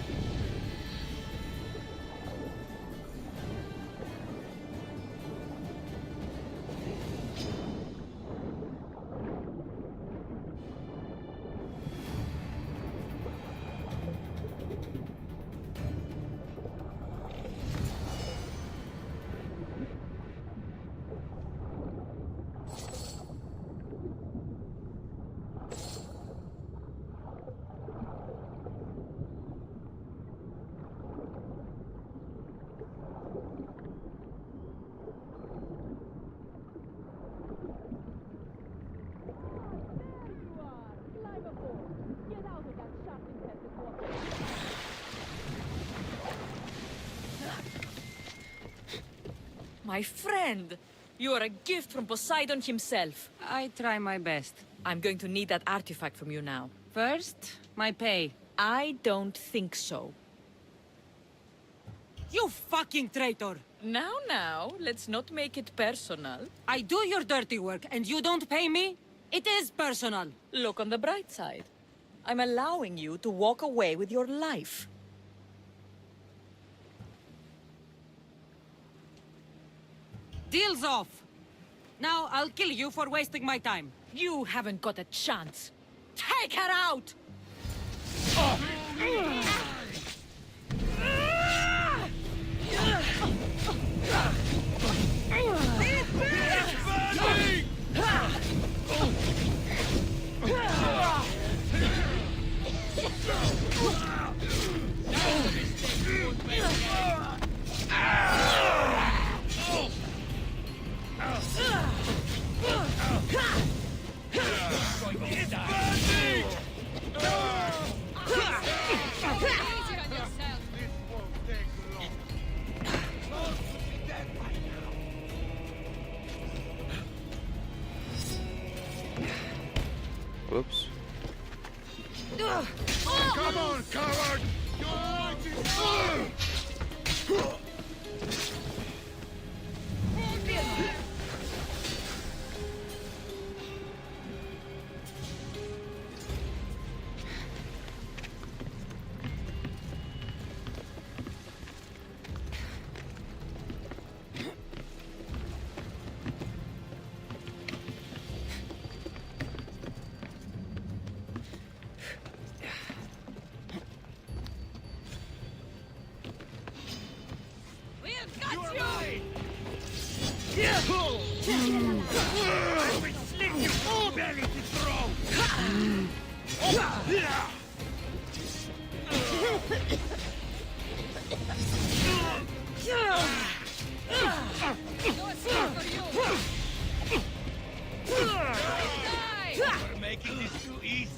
My friend! You are a gift from Poseidon himself. I try my best. I'm going to need that artifact from you now. First, my pay. I don't think so. You fucking traitor! Now, let's not make it personal. I do your dirty work and you don't pay me? It is personal. Look on the bright side. I'm allowing you to walk away with your life. Deal's off. Now I'll kill you for wasting my time. You haven't got a chance. Take her out! Whoops. Come on, coward! I will slit you belly to throat! You're making this too easy.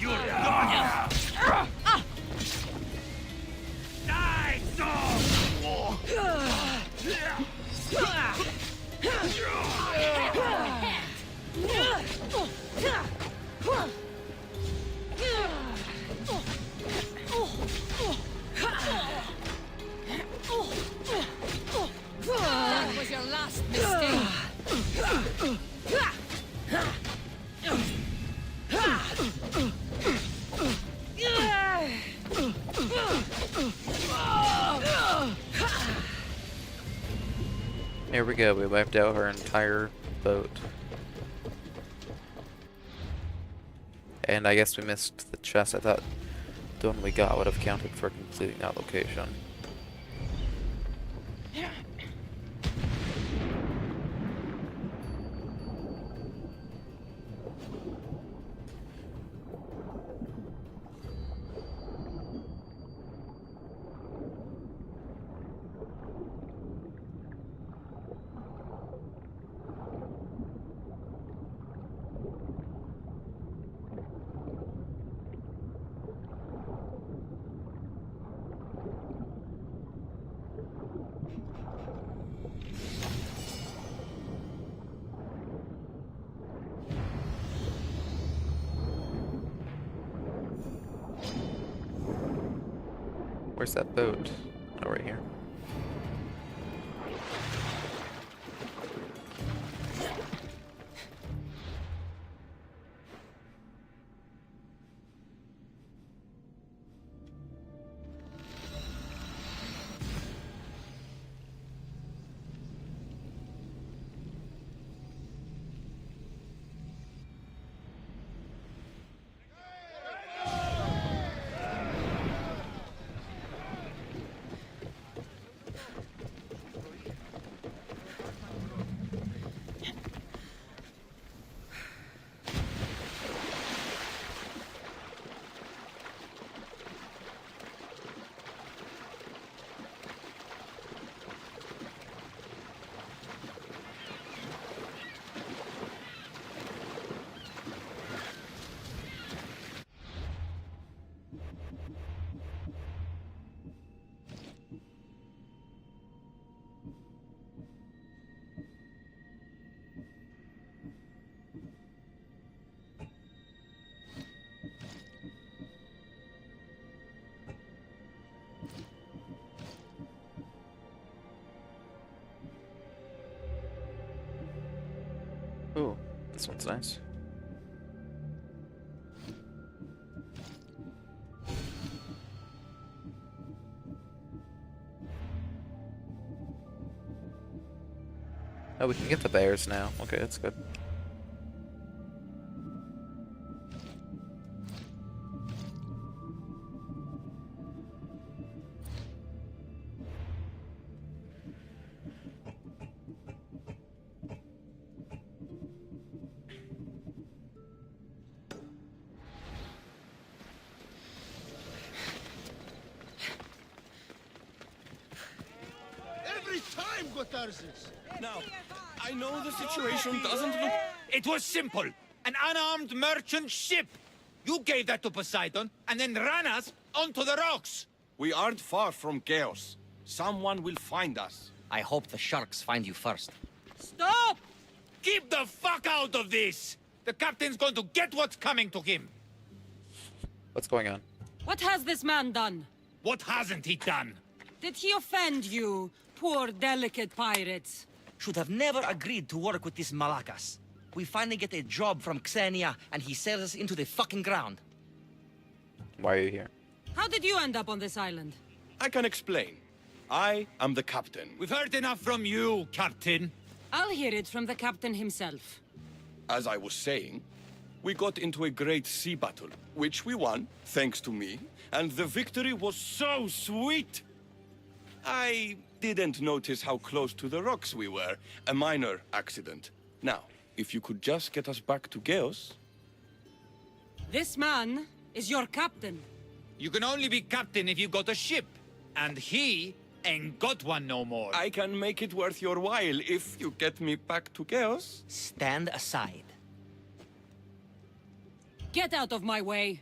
You're gone! Die, That was your last mistake. Here we go, we wiped out her entire boat. And I guess we missed the chest. I thought the one we got would have counted for completing that location. Where's that boat? Oh, right here. Ooh, this one's nice. Oh, we can get the bears now. Okay, that's good. Now, I know the situation doesn't look... It was simple. An unarmed merchant ship. You gave that to Poseidon, and then ran us onto the rocks. We aren't far from chaos. Someone will find us. I hope the sharks find you first. Stop! Keep the fuck out of this! The captain's going to get what's coming to him. What's going on? What has this man done? What hasn't he done? Did he offend you, poor delicate pirates? Should have never agreed to work with this Malakas. We finally get a job from Xenia, and he sells us into the fucking ground. Why are you here? How did you end up on this island? I can explain. I am the captain. We've heard enough from you, Captain. I'll hear it from the captain himself. As I was saying, we got into a great sea battle, which we won, thanks to me, and the victory was so sweet. I didn't notice how close to the rocks we were. A minor accident. Now, if you could just get us back to Geos... This man is your captain. You can only be captain if you've got a ship. And he ain't got one no more. I can make it worth your while if you get me back to Geos. Stand aside. Get out of my way.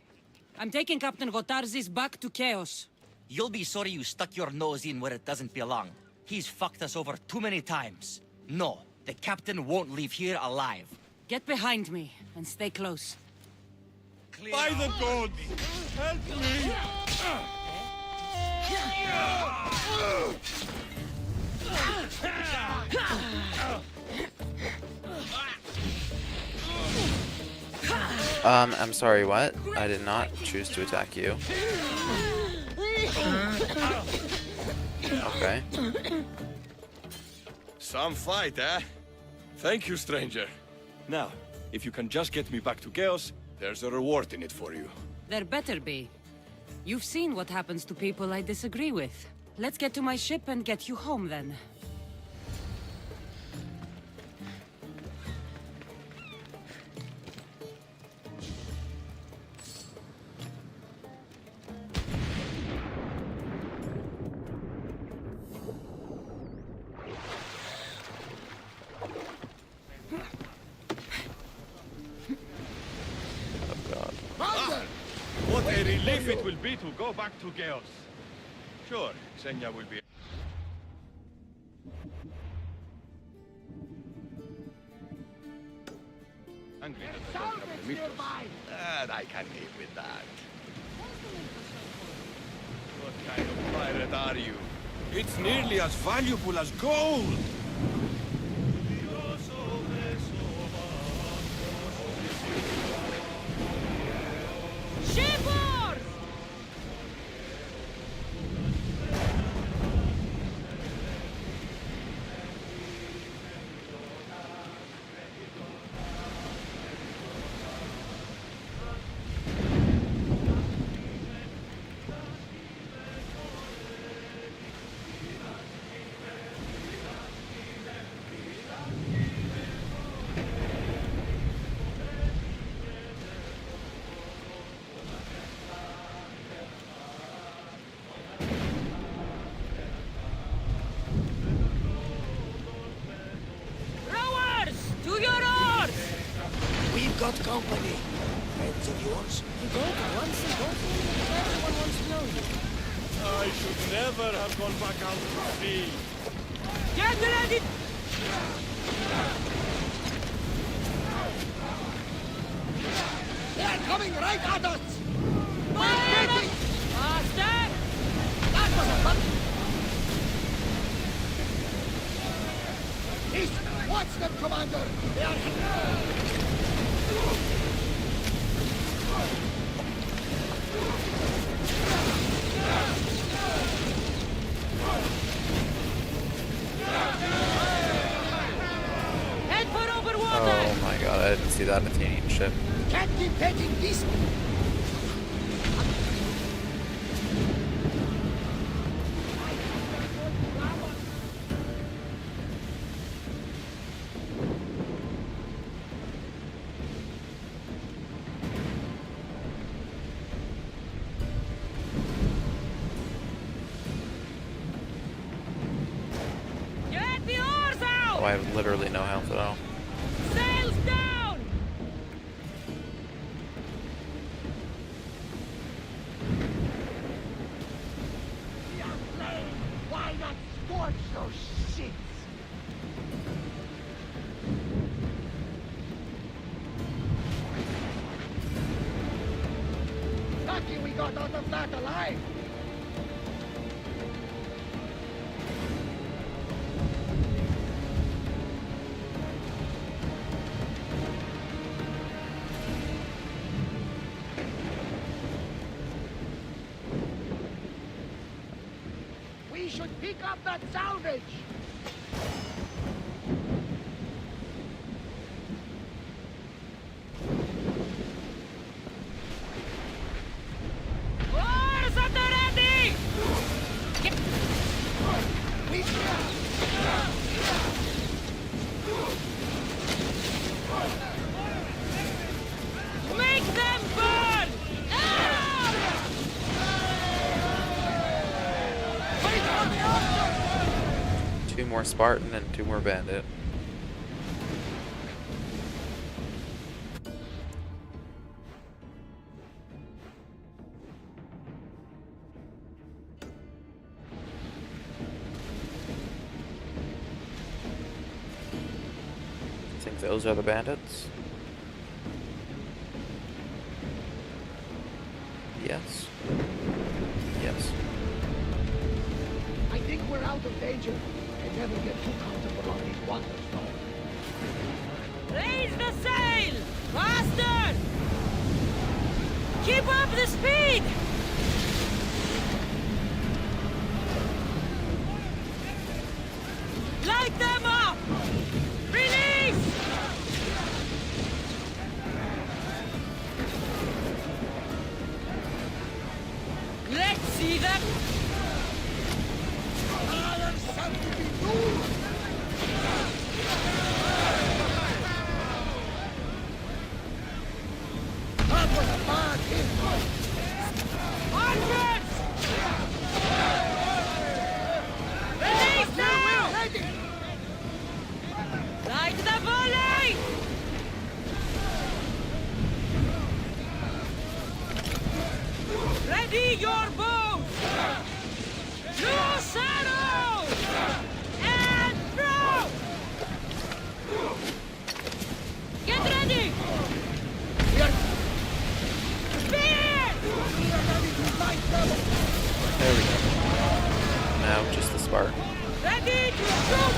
I'm taking Captain Votarzis back to Chaos. You'll be sorry you stuck your nose in where it doesn't belong. He's fucked us over too many times. No, the captain won't leave here alive. Get behind me and stay close. By the gods! Help me! I'm sorry, what? I did not choose to attack you. Okay. Some fight, eh? Thank you, stranger. Now, if you can just get me back to Geos, there's a reward in it for you. There better be. You've seen what happens to people I disagree with. Let's get to my ship and get you home then. What a relief it will be to go back to Geos. Sure, Xenia will be... angry that I don't have the meters. And I can live with that. What kind of pirate are you? It's nearly as valuable as gold! Shipboard! We've got company. Friends of yours? You go to once and go to everyone wants to know you. I should never have gone back out to sea. Get ready! They're coming right at us! Fire! Faster! That was a fun! East! Watch them, Commander! They are... Head for open water! Oh my god, I didn't see that Athenian ship. Can't keep petting this... Get the I have literally no health at all. Sails down! Why not scorch those shits? Lucky we got out of that alive. We should pick up that salvage. Oars at the ready! Make them burn! Two more Spartan and two more Bandit. I think those are the bandits. Yes. Yes. I think we're out of danger. I never get too comfortable on these waters, though. Raise the sail! Faster! Keep up the speed! Light them up! Release! Let's see them! Onwards! Release now! Light the volley! Ready your bows! Loose arrows! And throw! Get ready! Spear! There we go. Now just the Spartan. Ready to shoot!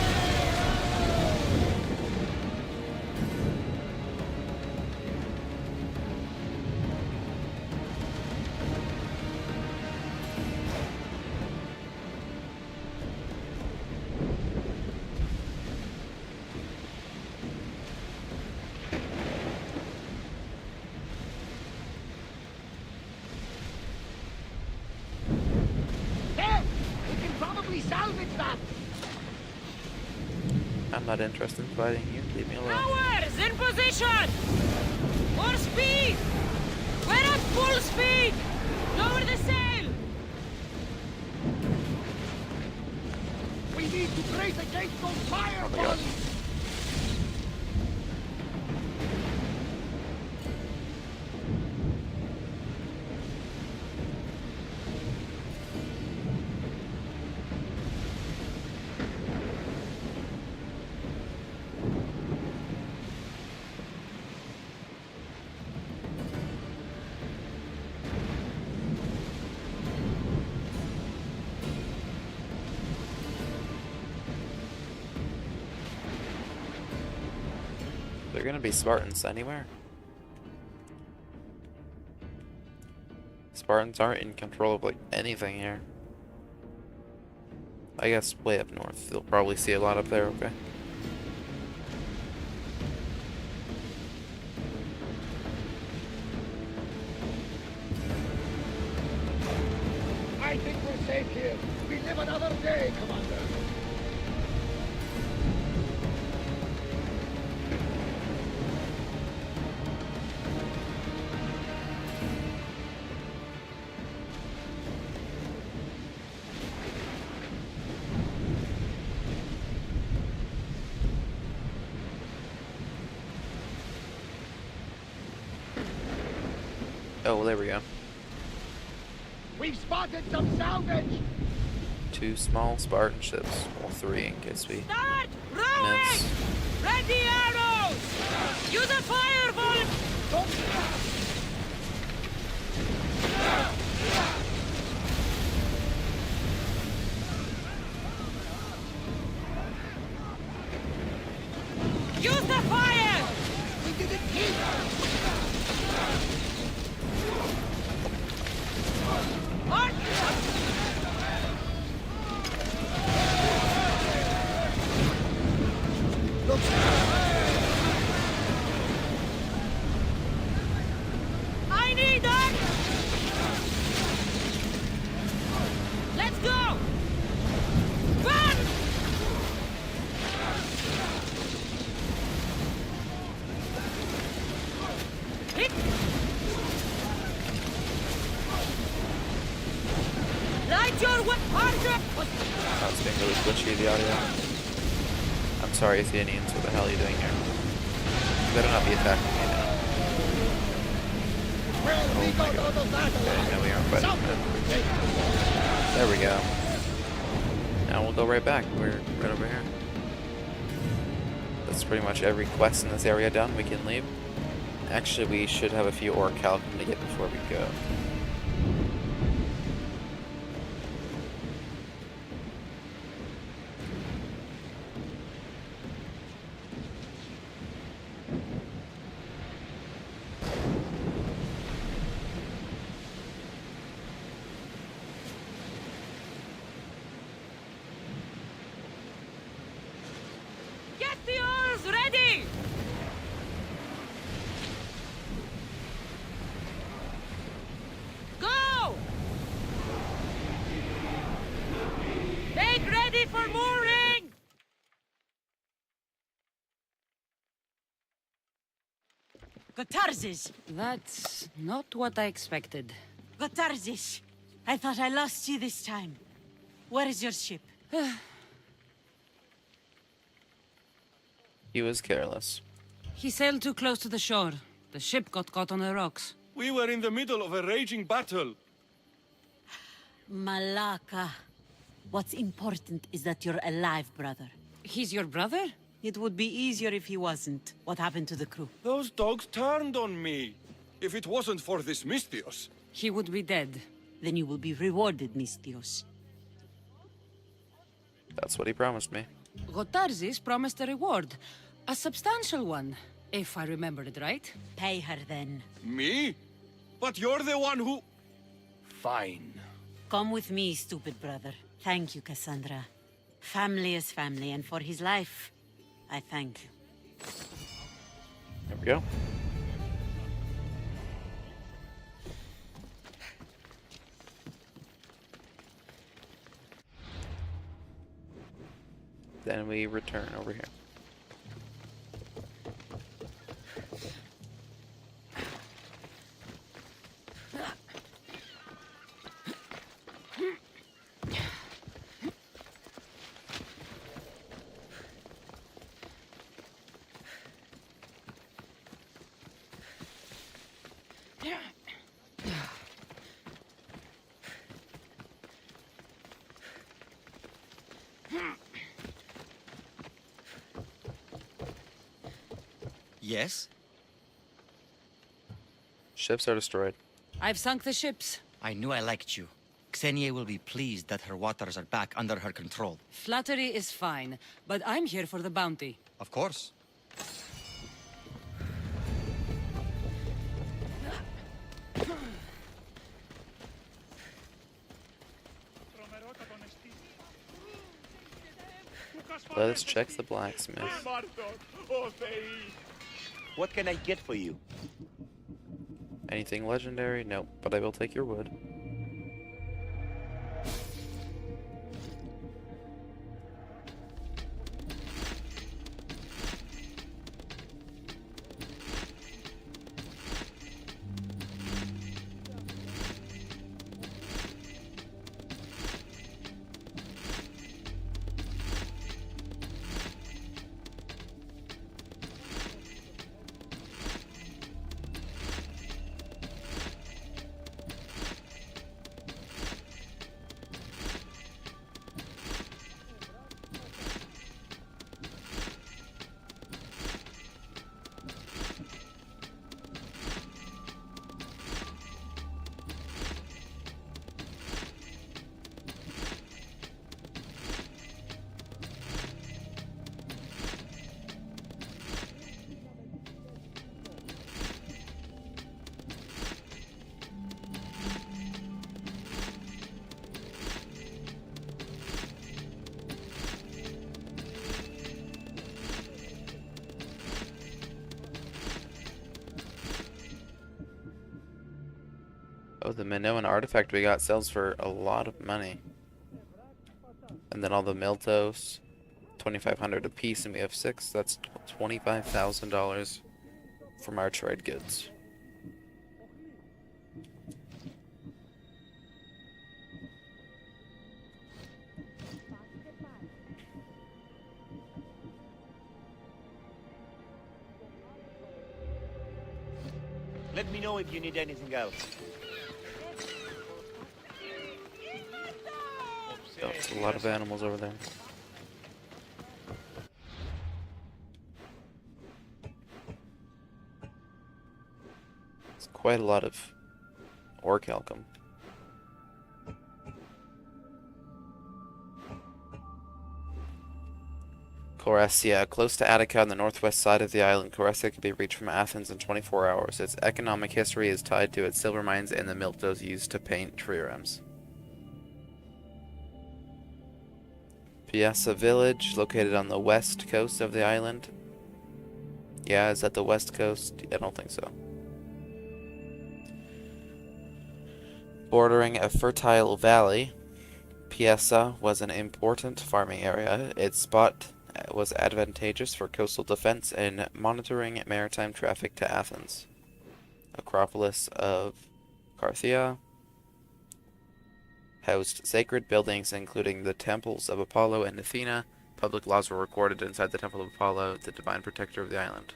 There! We can probably salvage that! I'm not interested in fighting you. Leave me alone. Rowers in position! More speed! We're at full speed! Lower the sail! We need to brace against those fireballs! They're gonna be Spartans anywhere. Spartans aren't in control of like anything here. I guess way up north. They'll probably see a lot up there, okay? I think we're safe here. We live another day, Commander. Oh, there we go. We've spotted some salvage! 2 small Spartan ships. Well, 3 in case we miss. Ready arrows! Use a fireball! Use the fire! We didn't hit! I need that! Let's go! Run! Hit! Light your harder! Oh, it's being really glitchy, the audio. I'm sorry, Athenians, what the hell are you doing here? You better not be attacking me now. Oh my god. Okay, no we aren't, but... There we go. Now we'll go right back. We're right over here. That's pretty much every quest in this area done. We can leave. Actually, we should have a few orichalcum to get before we go. Get the oars ready! Go! Make ready for mooring! Gotarzes! That's not what I expected. Gotarzes! I thought I lost you this time. Where is your ship? He was careless. He sailed too close to the shore. The ship got caught on the rocks. We were in the middle of a raging battle. Malaka. What's important is that you're alive, brother. He's your brother? It would be easier if he wasn't. What happened to the crew? Those dogs turned on me. If it wasn't for this Misthios... He would be dead. Then you will be rewarded, Misthios. That's what he promised me. Gotarzes promised a reward. A substantial one, if I remember it right. Pay her then. Me? But you're the one who... Fine. Come with me, stupid brother. Thank you, Cassandra. Family is family, and for his life, I thank you. There we go. Then we return over here. Yes? Ships are destroyed. I've sunk the ships. I knew I liked you. Xenia will be pleased that her waters are back under her control. Flattery is fine, but I'm here for the bounty. Of course. Let us check the blacksmith. What can I get for you? Anything legendary? Nope, but I will take your wood. Oh, the Minoan artifact we got sells for a lot of money. And then all the Miltos, 2,500 a piece, and we have 6. That's $25,000 from our trade goods. Let me know if you need anything else. Oh, it's a lot of animals over there. It's quite a lot of orichalcum. Coressia, close to Attica on the northwest side of the island, Coressia can be reached from Athens in 24 hours. Its economic history is tied to its silver mines and the miltos used to paint triremes. Piazza village, located on the west coast of the island. Yeah, is that the west coast? I don't think so. Bordering a fertile valley, Piazza was an important farming area. Its spot was advantageous for coastal defense and monitoring maritime traffic to Athens. Acropolis of Carthia housed sacred buildings including the temples of Apollo and Athena. Public laws were recorded inside the temple of Apollo, the divine protector of the island.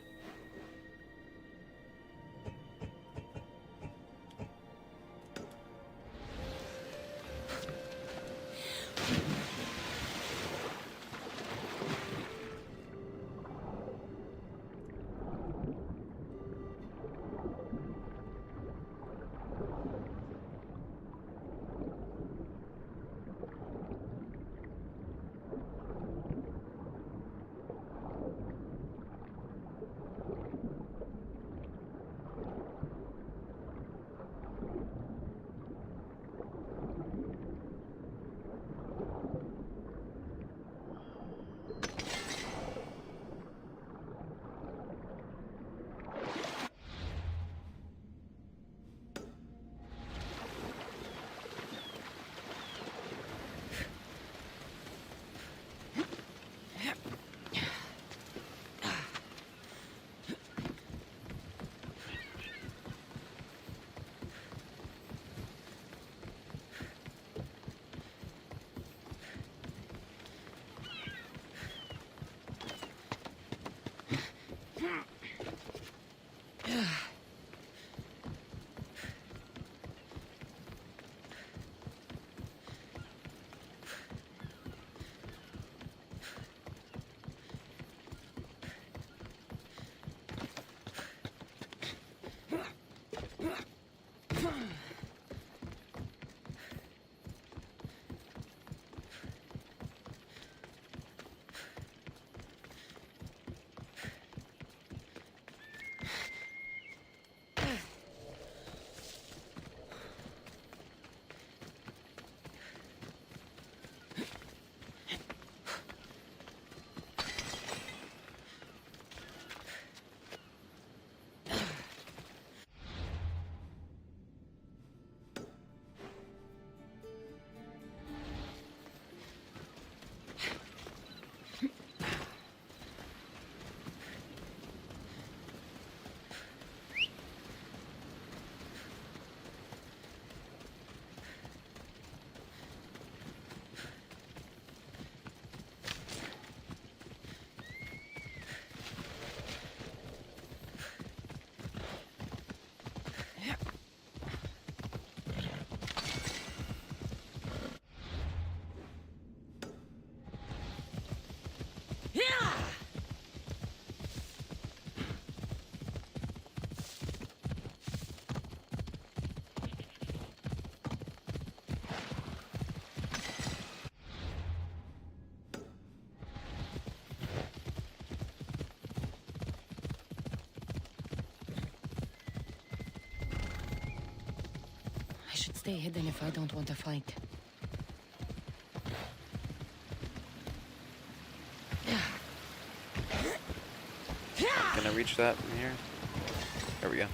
I should stay hidden if I don't want to fight. Can I reach that from here? There we go.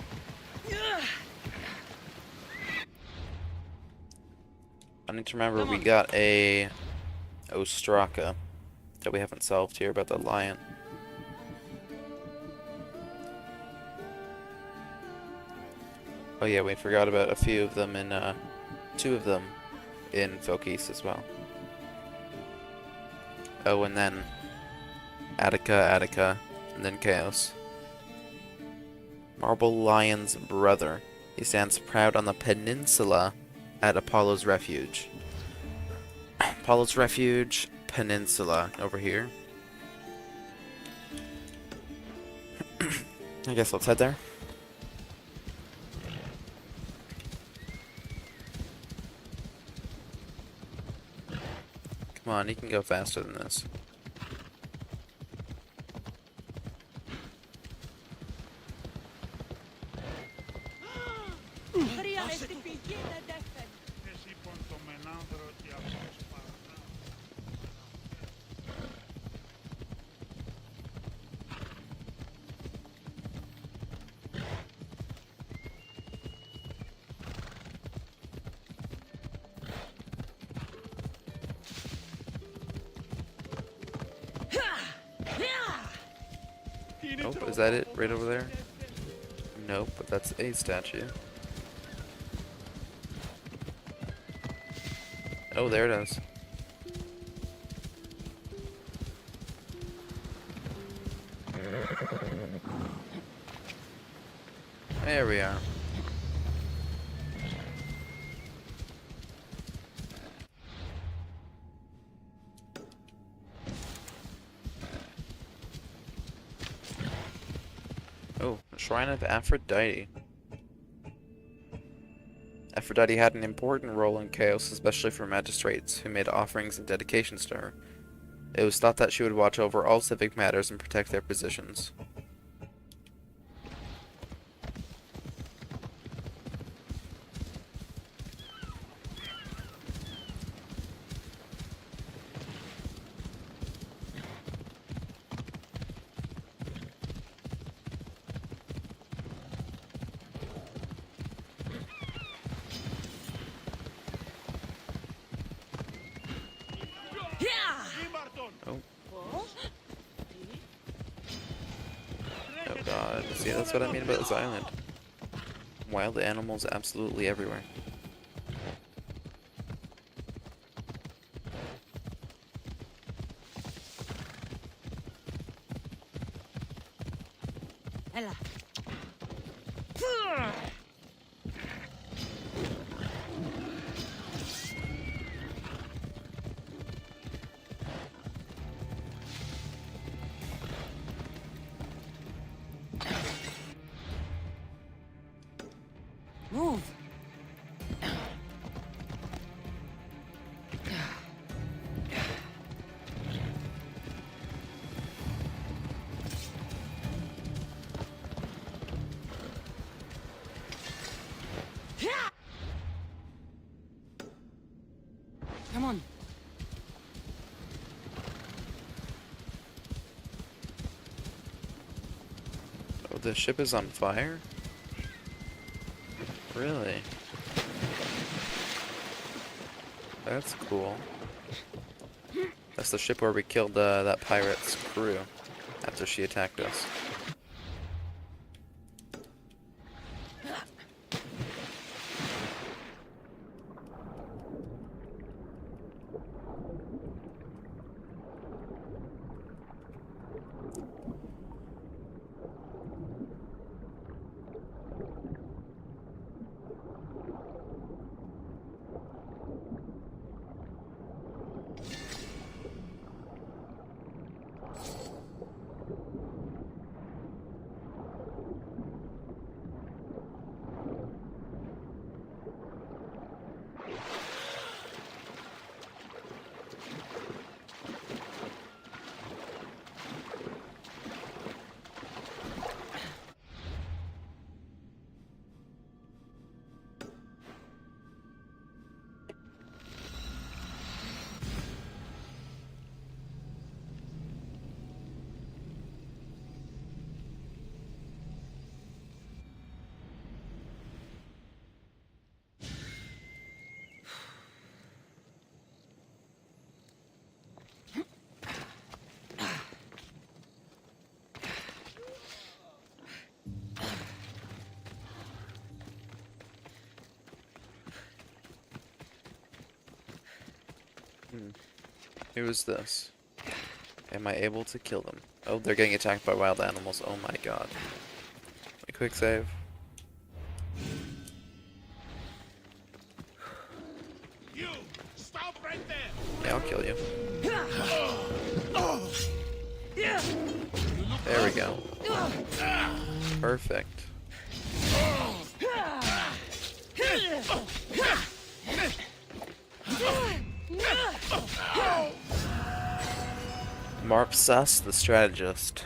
need to remember we got a Ostraka that we haven't solved here about the lion. Oh yeah, we forgot about a few of them in, 2 of them in Fokis as well. Oh, and then Attica, and then Chaos. Marble Lion's brother. He stands proud on the peninsula at Apollo's Refuge. Apollo's Refuge, Peninsula, over here. I guess let's head there. Come on, you can go faster than this. Nope, is that it? Right over there? Nope, but that's a statue. Oh, there it is. There we are. Oh, Shrine of Aphrodite. Aphrodite had an important role in Chaos, especially for magistrates who made offerings and dedications to her. It was thought that she would watch over all civic matters and protect their positions. Oh god, see, that's what I mean about this island. Wild animals absolutely everywhere. Ella. Move. Come on. Oh, the ship is on fire? Really? That's cool. That's the ship where we killed that pirate's crew after she attacked us. Who is this? Am I able to kill them? Oh, they're getting attacked by wild animals. Oh my god. A quick save. You stop right there. Yeah, I'll kill you. There we go. Perfect. Marpsus, the strategist.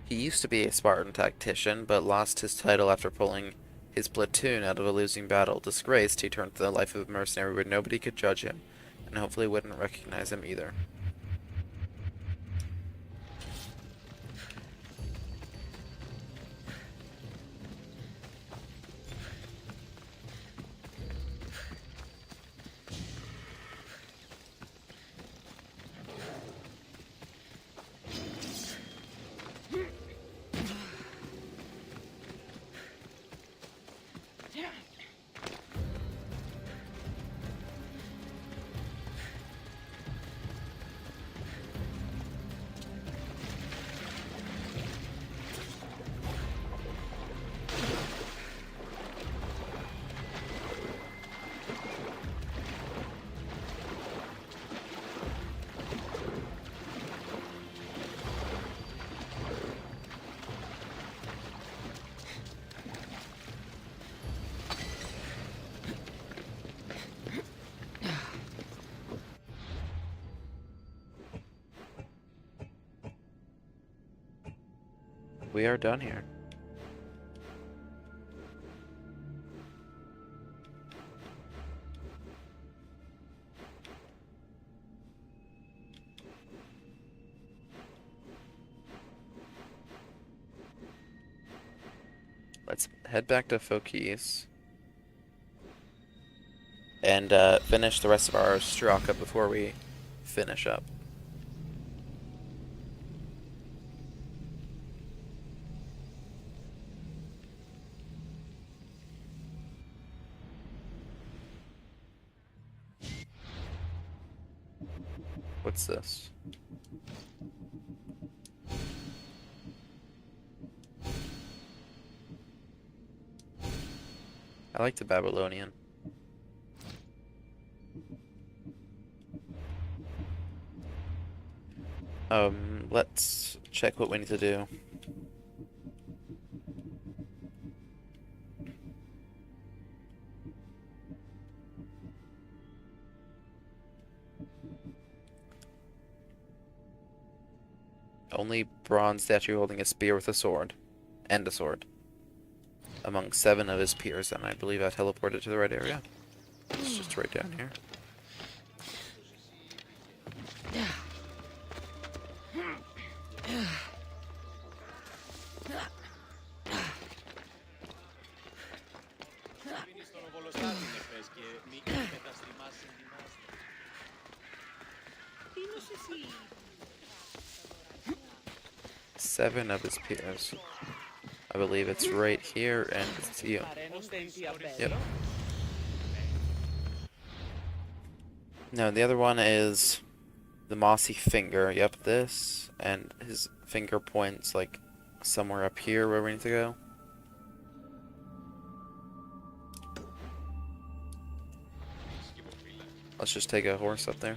He used to be a Spartan tactician, but lost his title after pulling his platoon out of a losing battle. Disgraced, he turned to the life of a mercenary where nobody could judge him, and hopefully wouldn't recognize him either. We are done here. Let's head back to Fokis and finish the rest of our Straka before we finish up. What's this? I like the Babylonian. Let's check what we need to do. Only bronze statue holding a spear with a sword. And a sword. Among 7 of his peers, and I believe I teleported to the right area. It's just right down here. Seven of his peers. I believe it's right here, and it's you. Yep. No, the other one is the mossy finger. Yep, this. And his finger points, like, somewhere up here where we need to go. Let's just take a horse up there.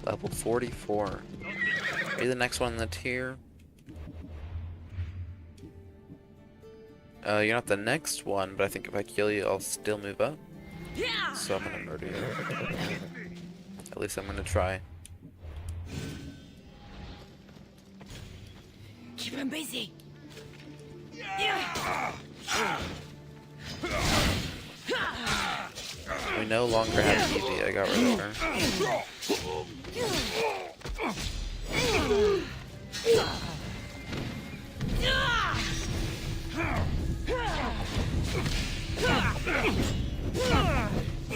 Level 44. Be the next one in the tier. You're not the next one, but I think if I kill you, I'll still move up. So I'm gonna murder you. At least I'm gonna try. Keep him busy. We no longer have Evie. I got rid of her.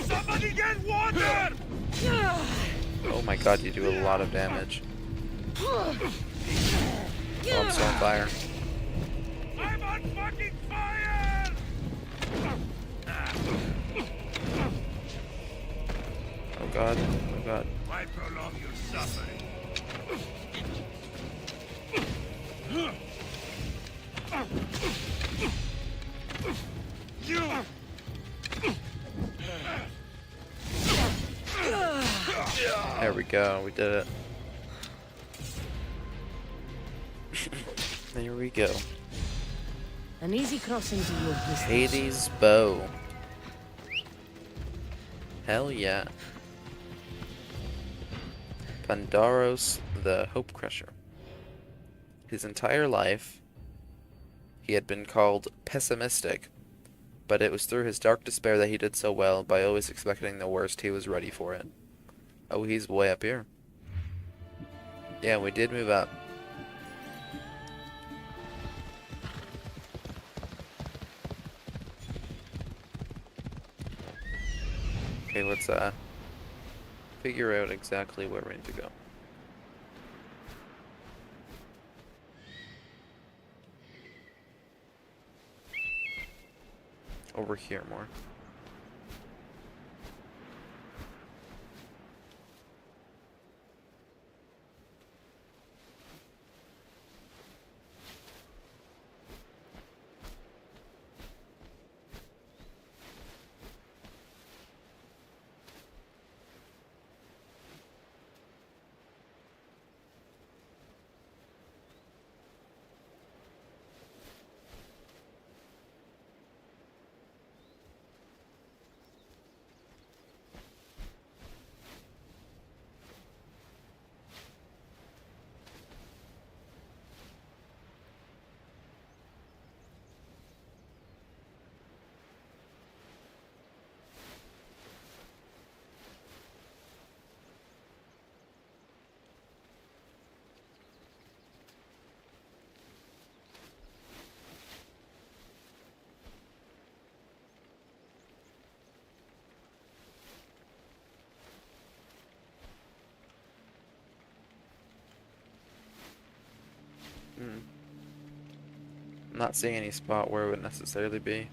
Somebody get water! Oh my god, you do a lot of damage. Oh, I'm so on fire. I'm on fucking fire! Oh god, oh god. Why prolong your suffering? You! There we go, we did it. There we go. An easy crossing to your distance. Hades' bow. Hell yeah. Pandaros the Hope Crusher. His entire life, he had been called pessimistic, but it was through his dark despair that he did so well. By always expecting the worst, he was ready for it. Oh, he's way up here. Yeah, we did move up. Okay, let's figure out exactly where we need to go. Over here more. I'm not seeing any spot where it would necessarily be.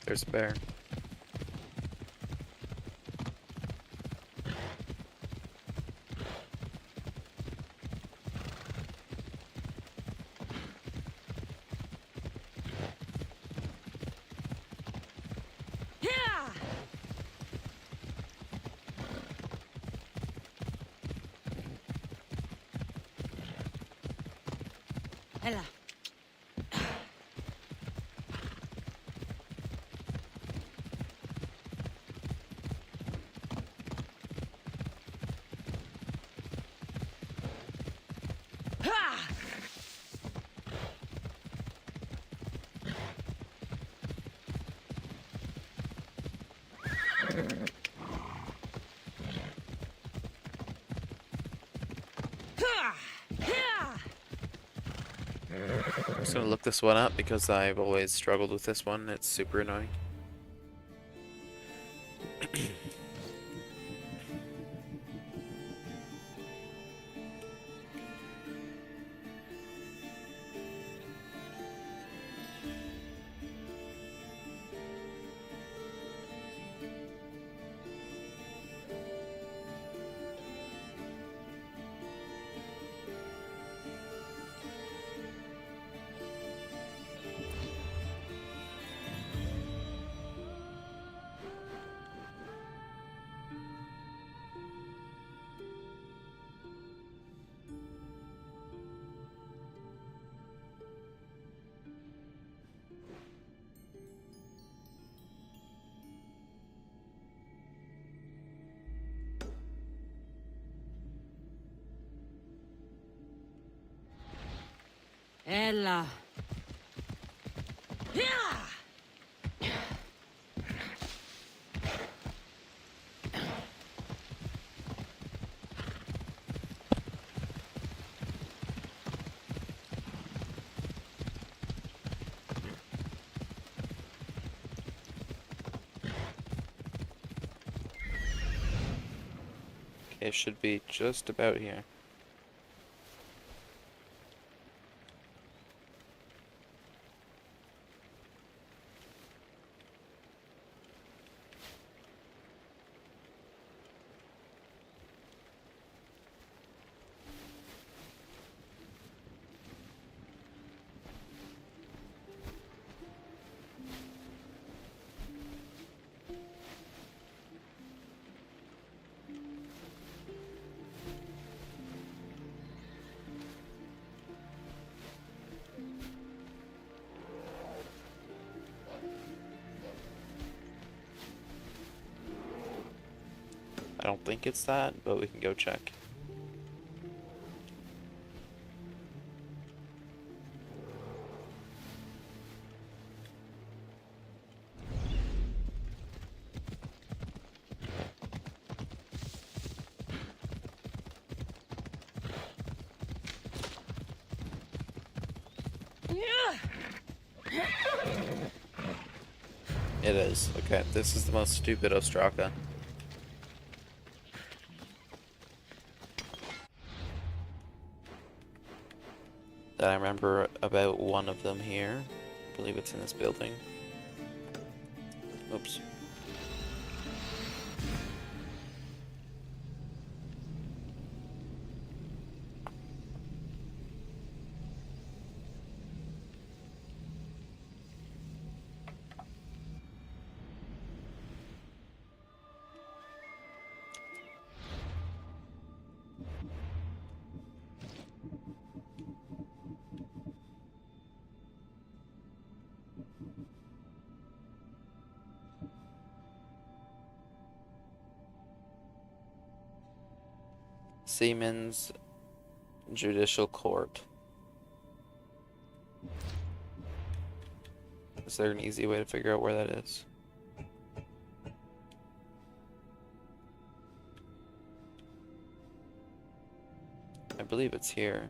There's a bear. Ella. I'm just gonna look this one up because I've always struggled with this one. It's super annoying. Ella. Okay, should be just about here. I don't think it's that, but we can go check. It is. Okay, this is the most stupid Ostraka. That I remember about one of them here. I believe it's in this building. Oops. Siemens Judicial Court. Is there an easy way to figure out where that is? I believe it's here.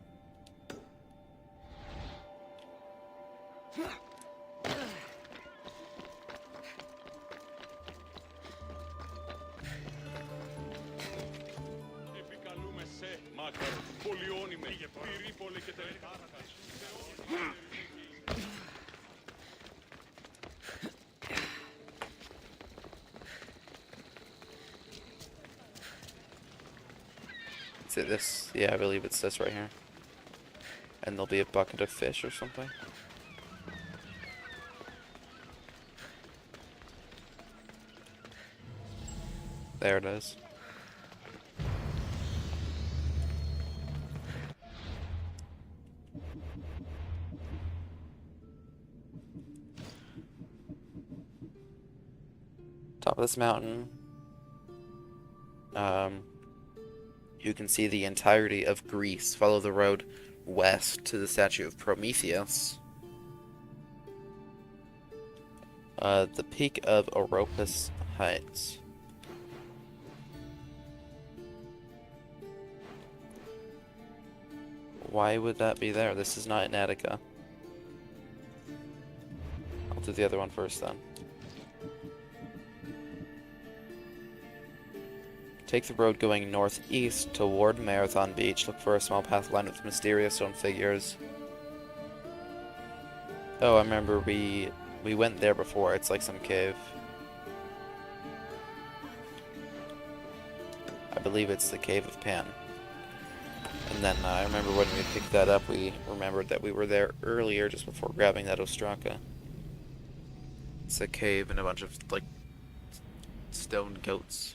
Is it this? Yeah, I believe it's this right here. And there'll be a bucket of fish or something. There it is. Top of this mountain. You can see the entirety of Greece. Follow the road west to the statue of Prometheus. The peak of Oropus Heights. Why would that be there? This is not in Attica. I'll do the other one first then. Take the road going northeast toward Marathon Beach. Look for a small path lined with mysterious stone figures. Oh, I remember we went there before. It's like some cave. I believe it's the Cave of Pan. And then I remember when we picked that up, we remembered that we were there earlier just before grabbing that Ostraka. It's a cave and a bunch of, like, stone goats.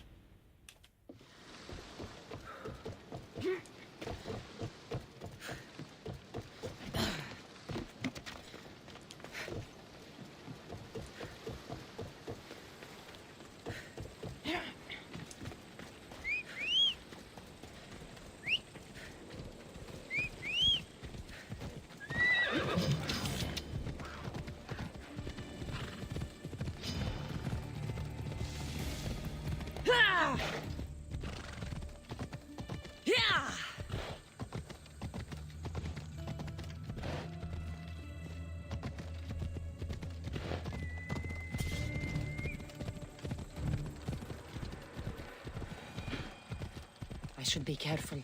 I should be careful.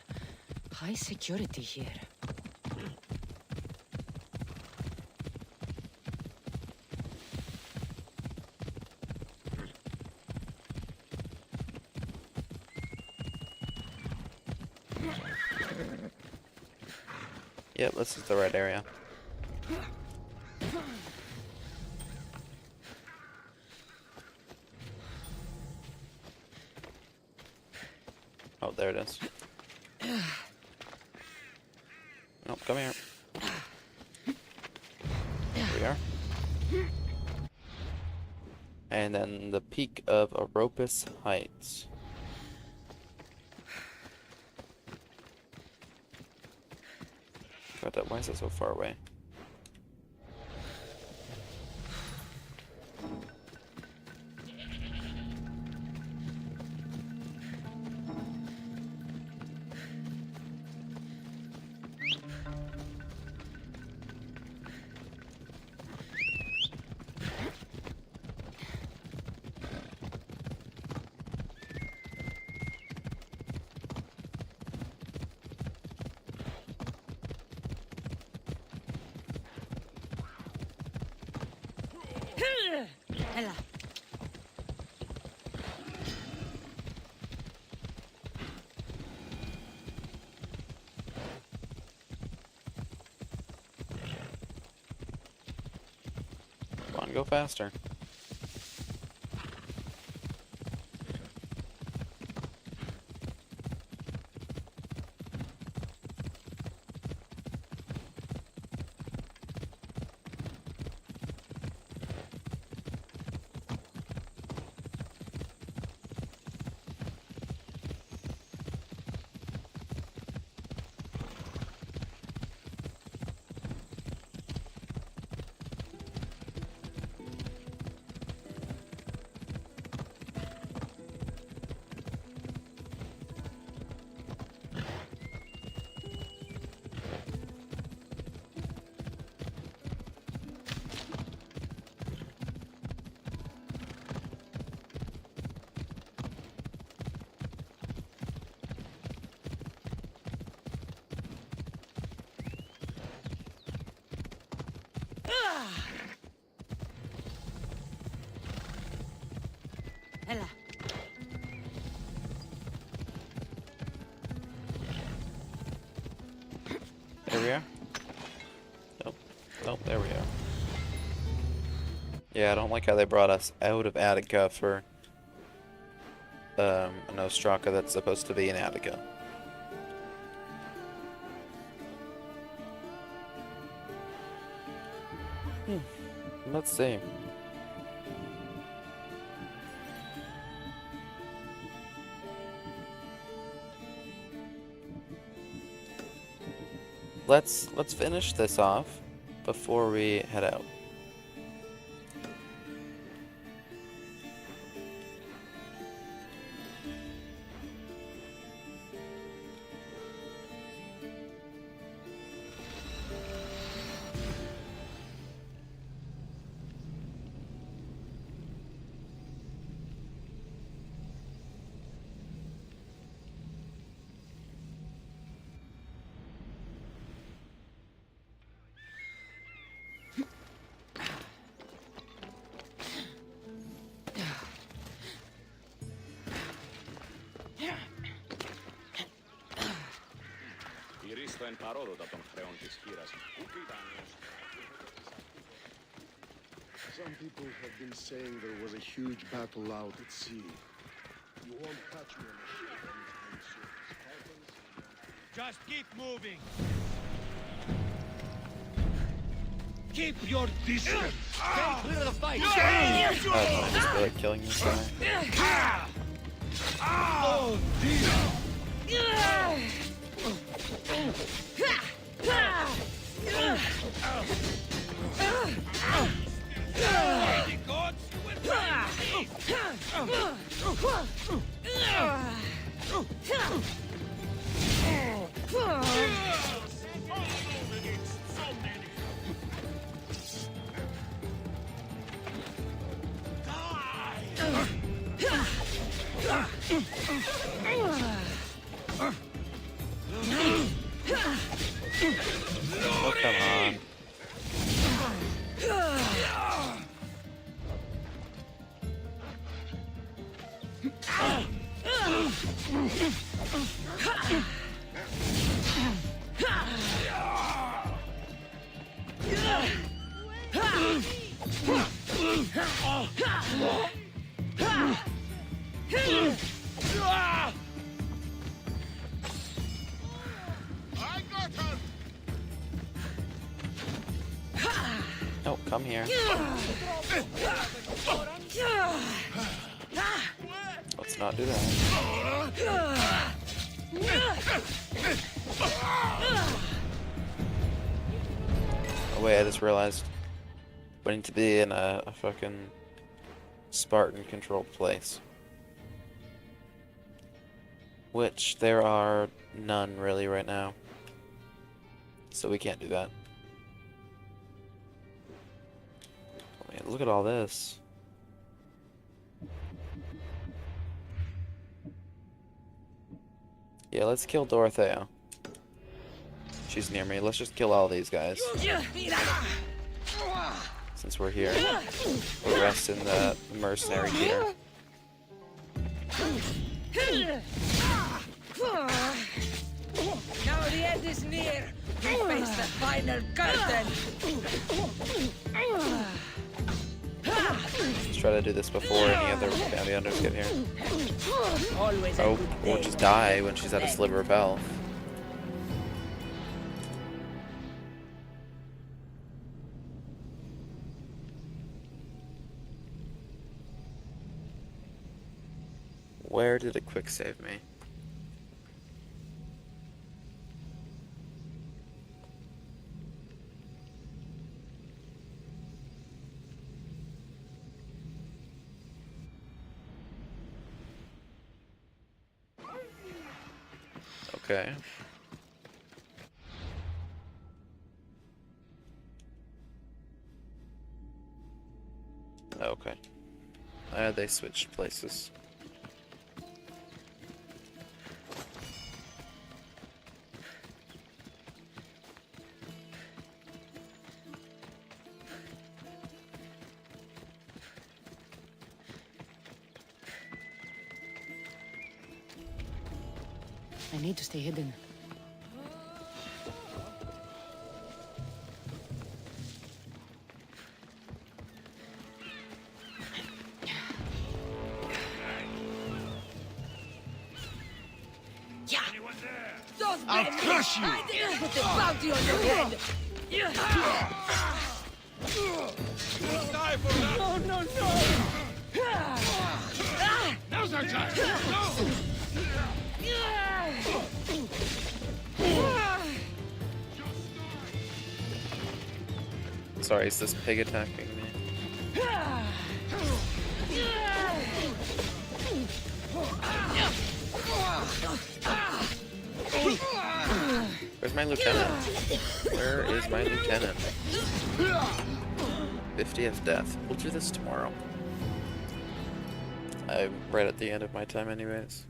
High security here. Yep, this is the right area. Oh, there it is. Oh, come here. Here we are. And then the peak of Oropus Heights. God, why is it so far away? Ella. Come on, go faster. Ella. There we are. Nope. Nope, there we are. Yeah, I don't like how they brought us out of Attica for an Ostraka that's supposed to be in Attica. Let's see. Let's finish this off before we head out. Some people have been saying there was a huge battle out at sea. You won't catch me on a ship anytime soon. Spartans... Just keep moving. Keep your distance. Stay clear of the fight. I just feel like killing this guy. Oh, dear. The gods will Oh, come on. No, come here. Let's not do that. Oh wait, I just realized we need to be in a fucking Spartan-controlled place. Which there are none really right now. So we can't do that. Oh, man, look at all this. Yeah, let's kill Dorothea. She's near me. Let's just kill all these guys. Since we're here. We'll rest in the mercenary gear. Now the end is near. We face the final curtain. Let's try to do this before any other bounty hunters get here. Always Oh, or just die when she's at a sliver of health. Where did it quick save me? Okay. Okay. They switched places. I need to stay hidden. Yeah. Those I'll men, crush you. I didn't put the bounty on your head. Die for that. No, no, no. Now's our time. Sorry, is this pig attacking me? Where's my lieutenant? Where is my lieutenant? 50th death. We'll do this tomorrow. I'm right at the end of my time anyways.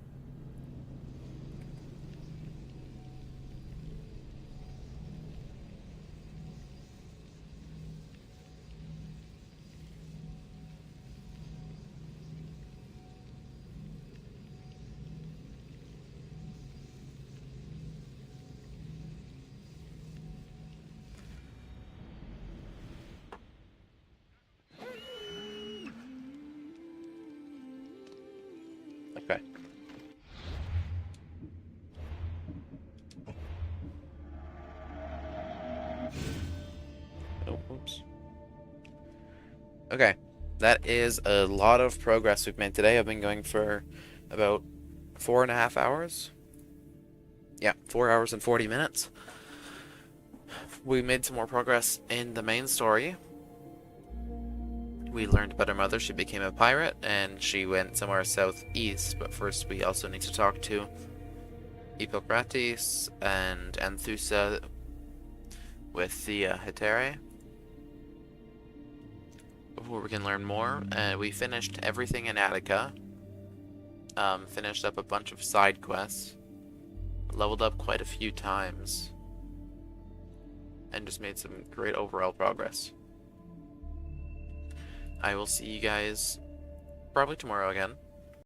Oh, oops. Okay, that is a lot of progress we've made today. I've been going for about 4.5 hours. Yeah, 4 hours and 40 minutes. We made some more progress in the main story. We learned about her mother. She became a pirate, and she went somewhere southeast. But first, we also need to talk to Hippocrates and Anthusa with the Hetairai before we can learn more. We finished everything in Attica. Finished up a bunch of side quests. Leveled up quite a few times. And just made some great overall progress. I will see you guys probably tomorrow again.